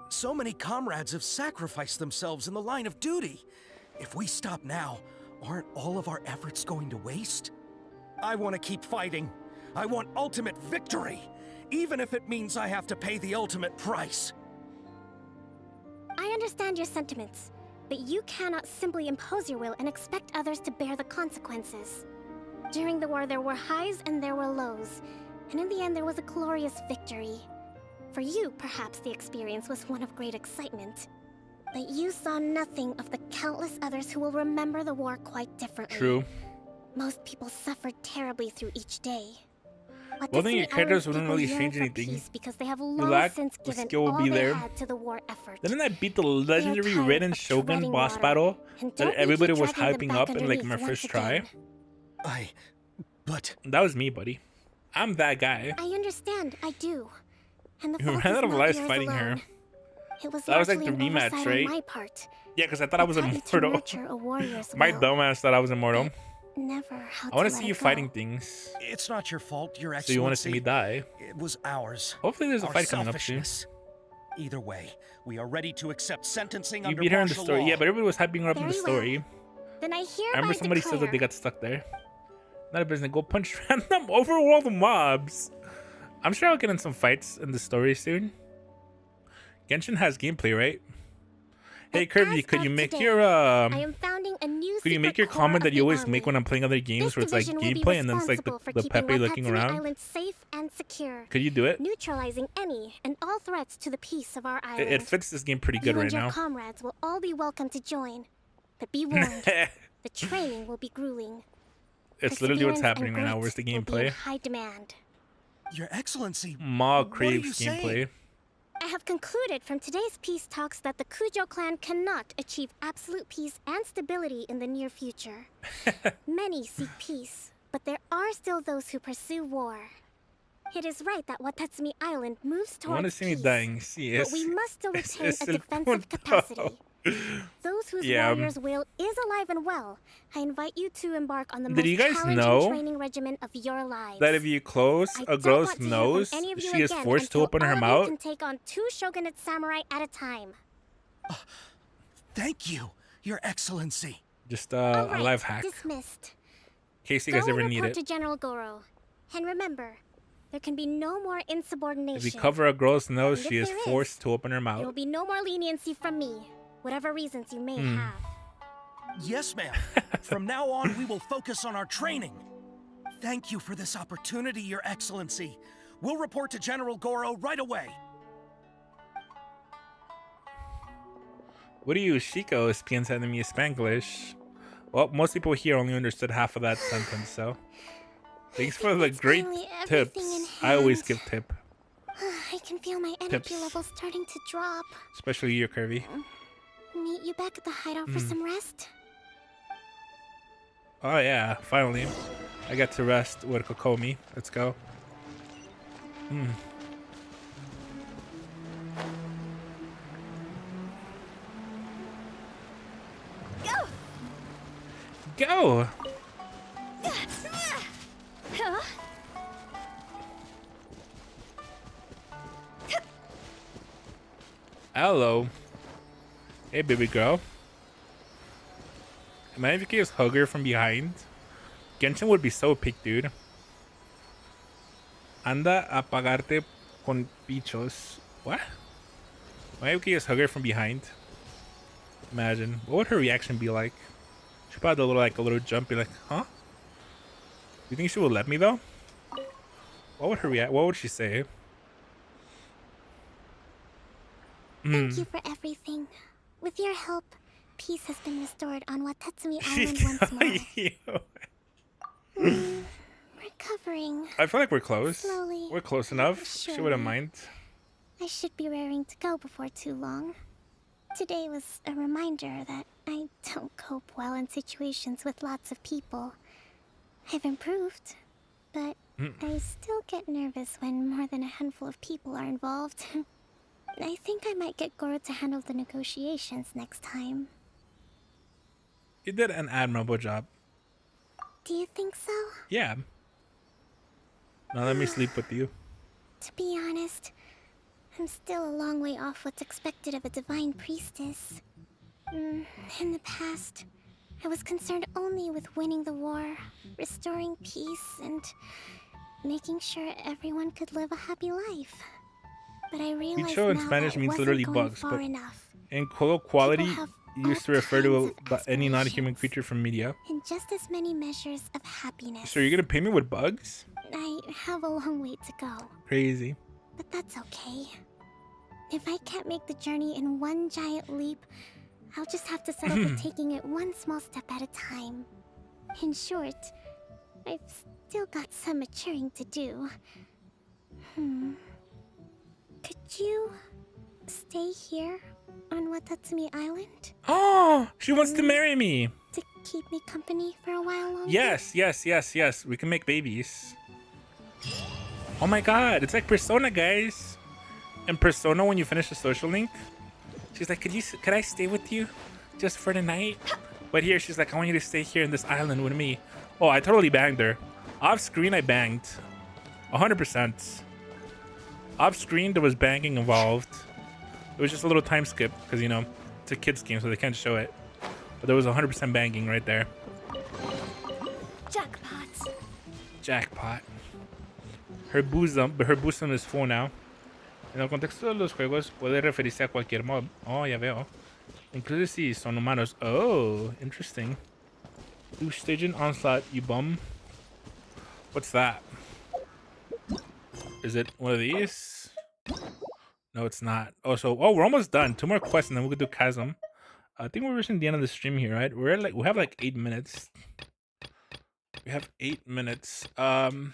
so many comrades have sacrificed themselves in the line of duty. If we stop now, aren't all of our efforts going to waste? I want to keep fighting. I want ultimate victory, even if it means I have to pay the ultimate price. I understand your sentiments, but you cannot simply impose your will and expect others to bear the consequences. During the war, there were highs and there were lows, and in the end, there was a glorious victory. For you, perhaps the experience was one of great excitement, but you saw nothing of the countless others who will remember the war quite differently. True. Most people suffered terribly through each day. Well, then your Watatsumi characters Island's wouldn't people really yearn change for anything. peace because they have The long lack since of given skill will all be they there. had to the war effort. Didn't I beat the legendary tired Raiden of Shogun treading boss water, battle and that don't need everybody you was dragging them hyping back up in like underneath my once first try? again. But That was me, buddy. I'm that guy. I understand, I do. And the You fault ran is out of not lives yours fighting alone. her. It was That was like largely the an rematch, oversight right? on my part. Yeah, because I thought I was taught you to immortal. nurture a warrior's My will, dumbass thought I was immortal. never how I want to to let see you it go. fighting things. it's not your fault, Your Excellency. So you want to see me die? It was ours. Hopefully there's a Our fight coming up soon. selfishness. Either way, we are ready to accept sentencing You under beat her in the martial story. law. Yeah, but everybody was hyping her up in the Very story. Then I I hereby remember somebody declare said that they got stuck there. Not a business. Go punch random overworld mobs. I'm sure I'll get in some fights in the story soon. Genshin has gameplay, right? Hey Kirby, could you make your I am founding a new could you make secret your corps comment of that you the always army. make when I'm playing other games This where it's like division will be gameplay and then it's like responsible for the keeping Pepe looking Watatsumi around? Island safe and secure. Could you do it? Neutralizing any and all threats to the peace of our island. It fits this game pretty good you right and your now. comrades will all be welcome to join. But be warned, the training will be grueling. It's literally what's Perseverance happening and right now. grit Where's the will be in gameplay? high demand. Your Excellency, Ma what are craves you saying? gameplay. I have concluded from today's peace talks that the Kujo clan cannot achieve absolute peace and stability in the near future. Many seek peace, but there are still those who pursue war. It is right that Watatsumi Island moves You want to towards see me peace, dying? Sí, but we must still es retain a el defensive punto. capacity. Those whose Yeah, warrior's will is alive and well, I invite you to embark on the Did most you guys challenging know training regimen of your lives. That if you close I a don't girl's want to hear from nose, any of you she is again forced to until open her all of you mouth. can take on 2 shogunate samurai at a time. Thank you, Your Excellency. Just All a right, life hack. Dismissed. In case you Go guys ever and need report it. to General Goro. And remember, there can be no more insubordination. If you cover a girl's nose, And she if is there forced to open her There will mouth. be no more leniency from me, whatever reasons you may Hmm. have. Yes, ma'am. From now on, we will focus on our training. Thank you for this opportunity, Your Excellency. We'll report to General Goro right away. What do you, Chico, piensa de mi Spanglish? Well, most people here only understood half of that sentence, so. Thanks for the great finally tips. everything in I always hand. give tip, I can feel my energy Tips. levels starting to drop. especially you, Kirby. Meet you back at the hideout for some rest? Oh yeah, finally. I get to rest with Kokomi. Let's go. Go! Go! Huh? Hello. Hey, baby girl. Imagine if you could just hug her from behind. Genshin would be so peak, dude. Anda a pagarte con bichos. What? Imagine if you could just hug her from behind. Imagine. What would her reaction be like? She probably do a little jump, be like, huh? You think she would let me though? What would her react? What would she say? Thank you for everything. With your help, peace has been restored on Watatsumi Island once more. Recovering. I feel like we're close. Slowly. We're close enough. She wouldn't mind. I should be raring to go before too long. Today was a reminder that I don't cope well in situations with lots of people. I've improved, but I still get nervous when more than a handful of people are involved. I think I might get Goro to handle the negotiations next time. You did an admirable job. Do you think so? Yeah. Now let me sleep with you. To be honest, I'm still a long way off what's expected of a divine priestess. In the past, I was concerned only with winning the war, restoring peace, and making sure everyone could live a happy life. But I realize Bicho in now Spanish that means wasn't literally going bugs, far but enough. in colloquiality, have used to all refer kinds to of any non-human creature from media. And just as many measures of happiness. So you're gonna pay me with bugs? I have a long way to go, Crazy. but that's okay. If I can't make the journey in one giant leap, I'll just have to settle for taking it one small step at a time. In short, I've still got some maturing to do. Could you stay here on Watatsumi Island? Oh, she wants to marry me. To keep me company for a while longer? Yes. We can make babies. Oh my god, it's like Persona, guys. In Persona, when you finish the social link, she's like, could I stay with you just for the night? But here she's like, I want you to stay here in this island with me. Oh, I totally banged her. Off screen, I banged. 100%. Off screen, there was banging involved. It was just a little time skip because, you know, it's a kid's game, so they can't show it. But there was 100% banging right there. Jackpot. Jackpot. Her bosom is full now. En el contexto de los juegos puede referirse a cualquier mob. Oh, ya veo. Incluso si son humanos. Oh, interesting. Do staging onslaught, you bum. What's that? Is it one of these? No, it's not. Oh, we're almost done. 2 more quests and then we could do Chasm. I think we're reaching the end of the stream here, right? We have like 8 minutes. We have 8 minutes. And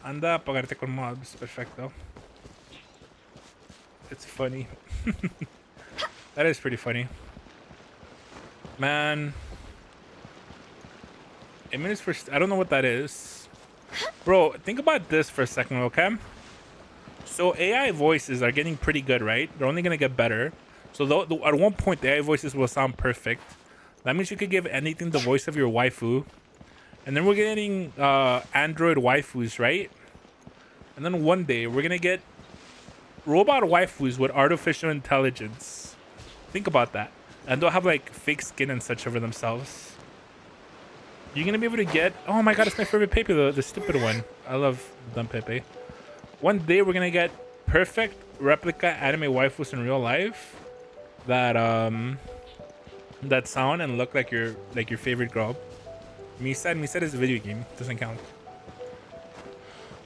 anda a pagarte con mobs. Perfecto. It's funny. That is pretty funny. Man. 8 minutes for... I don't know what that is. Bro, think about this for a second, okay? So AI voices are getting pretty good, right? They're only going to get better. So at one point, the AI voices will sound perfect. That means you could give anything the voice of your waifu. And then we're getting Android waifus, right? And then one day, we're going to get robot waifus with artificial intelligence. Think about that. And they'll have like fake skin and such over themselves. You're going to be able to get... Oh my god, it's my favorite Pepe, the stupid one. I love dumb Pepe. One day, we're going to get perfect replica anime waifus in real life. That sound and look like your favorite girl. Misa is a video game. Doesn't count.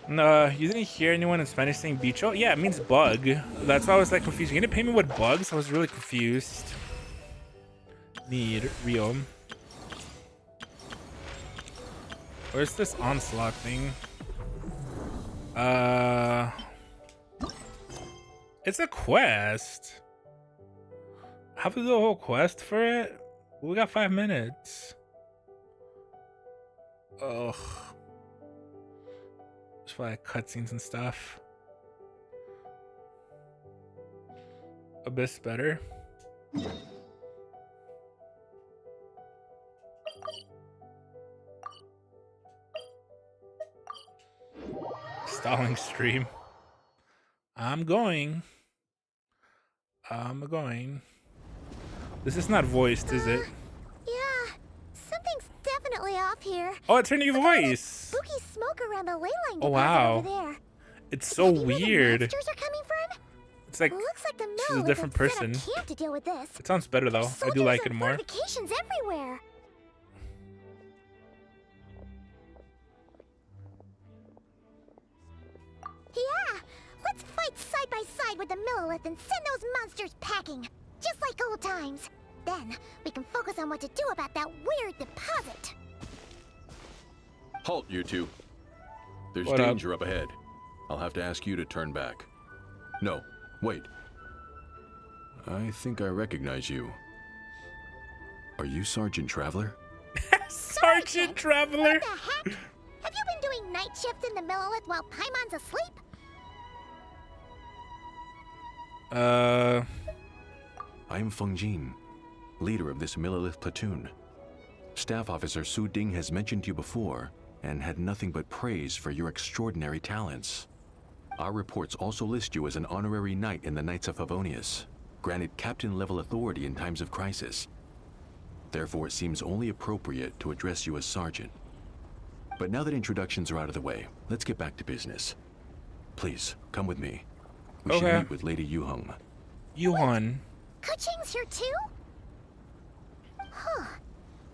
You didn't hear anyone in Spanish saying bicho? Yeah, it means bug. That's why I was like confused. You're gonna pay me with bugs? I was really confused. Need Rio. Where's this onslaught thing? It's a quest. I have to do a whole quest for it? We got 5 minutes. Ugh. Just for like cutscenes and stuff. Abyss better. Stalling stream. I'm going. This is not voiced, is it? Yeah, something's definitely off here. Oh, it's her new voice. Spooky smoke around the ley line Oh deposit wow. over there. It's so Maybe where the weird. monsters are coming from? It's like Looks like the she's a mill different set up person. camp to deal with this. It sounds better though. I do like it more. Fortifications everywhere. Yeah, let's fight side by side with the Millilith and send those monsters packing, just like old times. Then we can focus on what to do about that weird deposit. Halt, you two. There's What up? danger up ahead. I'll have to ask you to turn back. No, wait. I think I recognize you. Are you Sergeant Traveler? Sergeant Traveler? What the heck? Have you been doing night shifts in the Millilith while Paimon's asleep? I'm Feng Jin, leader of this Millilith platoon. Staff Officer Su Ding has mentioned you before and had nothing but praise for your extraordinary talents. Our reports also list you as an honorary knight in the Knights of Favonius, granted captain-level authority in times of crisis. Therefore, it seems only appropriate to address you as Sergeant. But now that introductions are out of the way, let's get back to business. Please, come with me. We should Okay. meet with Lady Yuheng. Yuhan. Kuching's here too? Huh.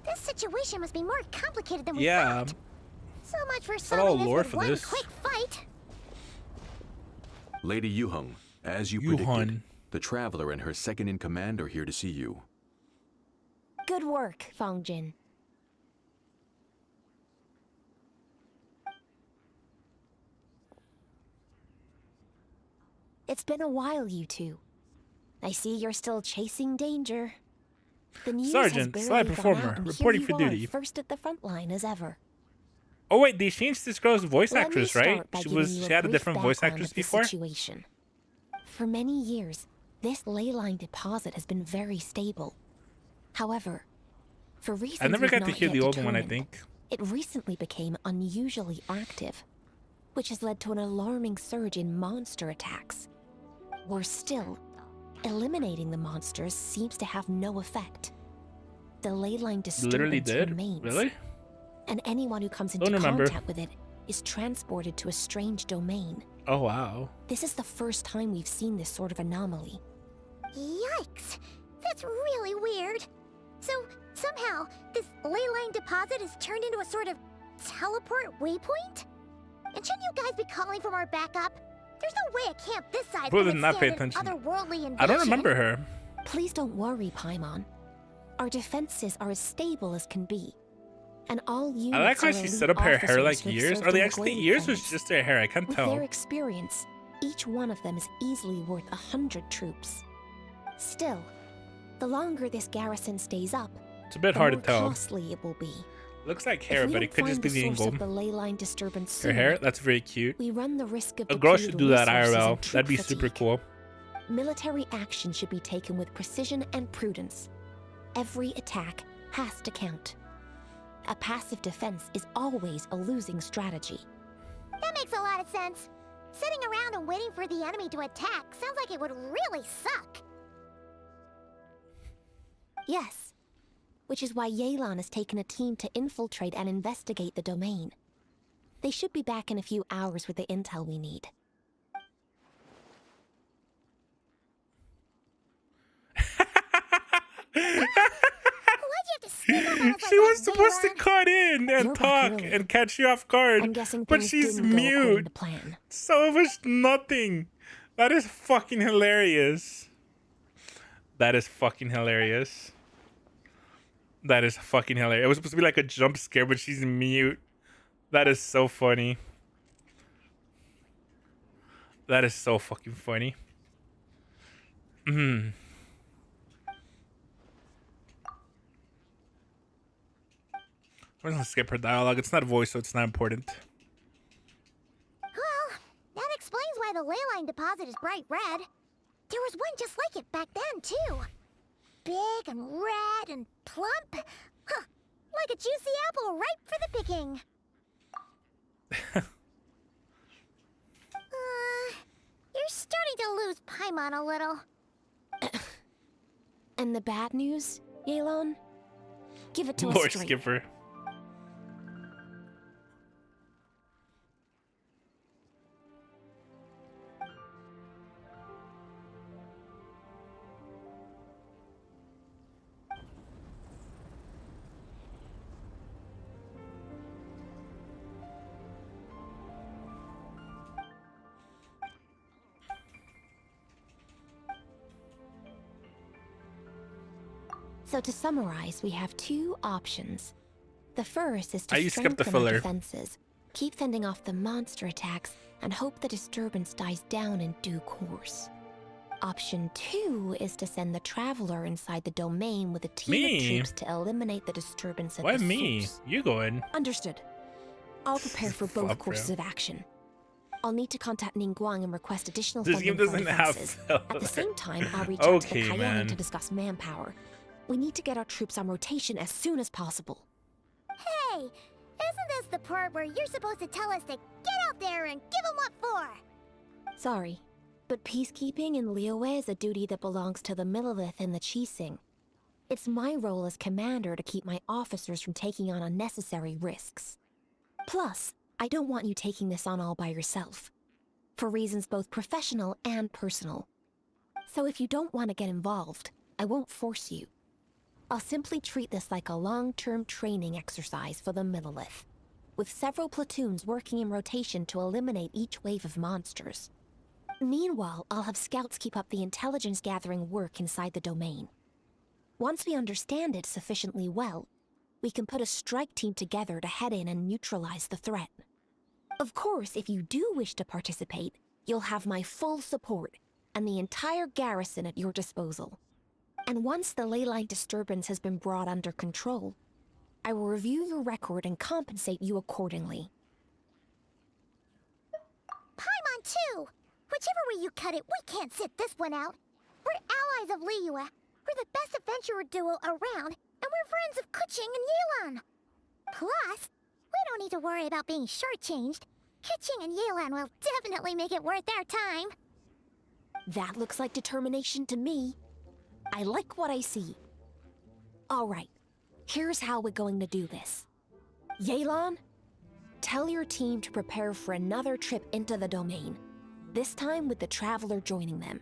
This situation must be more complicated than we Yeah. thought. So much for all solving this lore with for one this. quick fight. Lady Yuheng, as you predicted, the Traveler and her second-in-command are here to see you. Good work, Feng Jin. It's been a while, you two. I see you're still chasing danger. The news Sergeant, has slide barely performer, gone out, and reporting here for you are, duty. first at the front line as ever. Oh wait, they changed this girl's voice Let me actress, right? start by She giving you had a brief different voice background actress of the before. Situation. For many years, this ley line deposit has been very stable. However, for reasons I never we've got to not hear yet the old one, I determined, think. it recently became unusually active, which has led to an alarming surge in monster attacks. Worse still, eliminating the monsters seems to have no effect. The ley line Literally disturbance did? remains, Really? and anyone who comes into Don't remember. contact with it is transported to a strange domain. Oh wow. This is the first time we've seen this sort of anomaly. Yikes. That's really weird. So, somehow, this ley line deposit is turned into a sort of teleport waypoint? And shouldn't you guys be calling from our backup? There's no way a camp this size Bro can did not pay withstand an attention. otherworldly invasion. I don't remember her. Please don't worry, Paimon. Our defenses are as stable as can be. And all units I like how are she elite set up her hair officers like who have years. served Are they in actually glade years or camps. just her hair? I can't With tell. their experience, each one of them is easily worth 100 troops. Still, the longer this garrison stays up, It's a bit the hard to more tell. costly it will be. Looks like If hair, we but don't it could just find be the source angle. of the ley line disturbance Her soon, hair, that's very cute. we run the risk of A girl depleted should do that resources IRL. and troop That'd be fatigue. super cool. Military action should be taken with precision and prudence. Every attack has to count. A passive defense is always a losing strategy. That makes a lot of sense. Sitting around and waiting for the enemy to attack sounds like it would really suck. Yes, which is why Yelan has taken a team to infiltrate and investigate the domain. They should be back in a few hours with the intel we need. She was supposed to cut in and talk and catch you off guard, I'm guessing but things she's didn't go according mute. to plan. So it was nothing. That is fucking hilarious. That is fucking hilarious. That is fucking hilarious. It was supposed to be like a jump scare, but she's mute. That is so funny. That is so fucking funny. We're gonna skip her dialogue. It's not a voice, so it's not important. Well, that explains why the ley line deposit is bright red. There was one just like it back then, too. Big and red and plump. Huh, like a juicy apple ripe for the picking. You're starting to lose Paimon a little. And the bad news, Yelan? Give it to Lord us straight. Skipper. So to summarize, we have two options. The first is to I skipped the strengthen our filler. defenses, keep fending off the monster attacks, and hope the disturbance dies down in due course. Option 2 is to send the Traveler inside the domain with a team of troops to eliminate the disturbance at Why the me? source. You go in. Understood. I'll prepare for both Fuck, courses bro. of action. I'll need to contact Ningguang and request additional This funding game for doesn't have defenses. filler. At the same time, I'll reach out to the Okay, Cayenne man. to discuss manpower. We need to get our troops on rotation as soon as possible. Hey, isn't this the part where you're supposed to tell us to get out there and give them what for? Sorry, but peacekeeping in Liyue is a duty that belongs to the Millelith and the Qixing. It's my role as commander to keep my officers from taking on unnecessary risks. Plus, I don't want you taking this on all by yourself, for reasons both professional and personal. So if you don't want to get involved, I won't force you. I'll simply treat this like a long-term training exercise for the Millelith, with several platoons working in rotation to eliminate each wave of monsters. Meanwhile, I'll have scouts keep up the intelligence-gathering work inside the domain. Once we understand it sufficiently well, we can put a strike team together to head in and neutralize the threat. Of course, if you do wish to participate, you'll have my full support and the entire garrison at your disposal. And once the ley line disturbance has been brought under control, I will review your record and compensate you accordingly. Paimon too! Whichever way you cut it, we can't sit this one out. We're allies of Liyue. We're the best adventurer duo around, and we're friends of Keqing and Yelan. Plus, we don't need to worry about being shortchanged. Keqing and Yelan will definitely make it worth our time. That looks like determination to me. I like what I see. All right, here's how we're going to do this. Yelan, tell your team to prepare for another trip into the domain, this time with the Traveler joining them.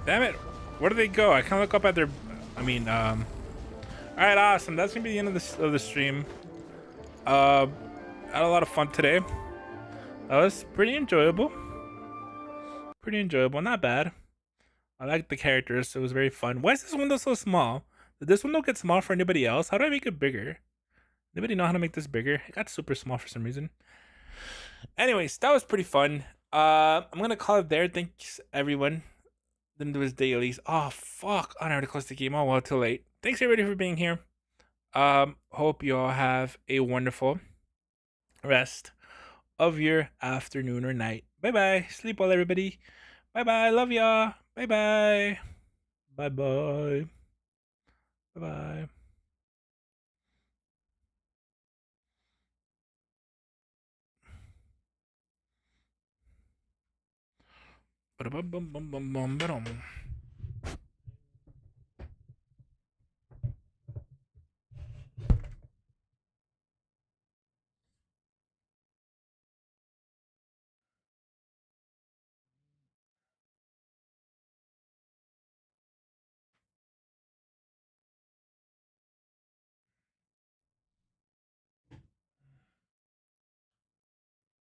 Damn it. Where do they go? I can't look up at their... Alright, awesome. That's gonna be the end of the stream. I had a lot of fun today. That was pretty enjoyable. Not bad. I liked the characters, so it was very fun. Why is this window so small? Did this window get small for anybody else? How do I make it bigger? Anybody know how to make this bigger? It got super small for some reason. Anyways, that was pretty fun. I'm gonna call it there. Thanks everyone. Didn't do his dailies. Oh fuck! I already closed the game. Oh well, too late. Thanks everybody for being here. Hope you all have a wonderful rest of your afternoon or night. Bye bye. Sleep well, everybody. Bye bye. Love y'all. Bye bye. Bye bye. Bye bye. Ba-da-bum-bum-bum-bum-bum-bum.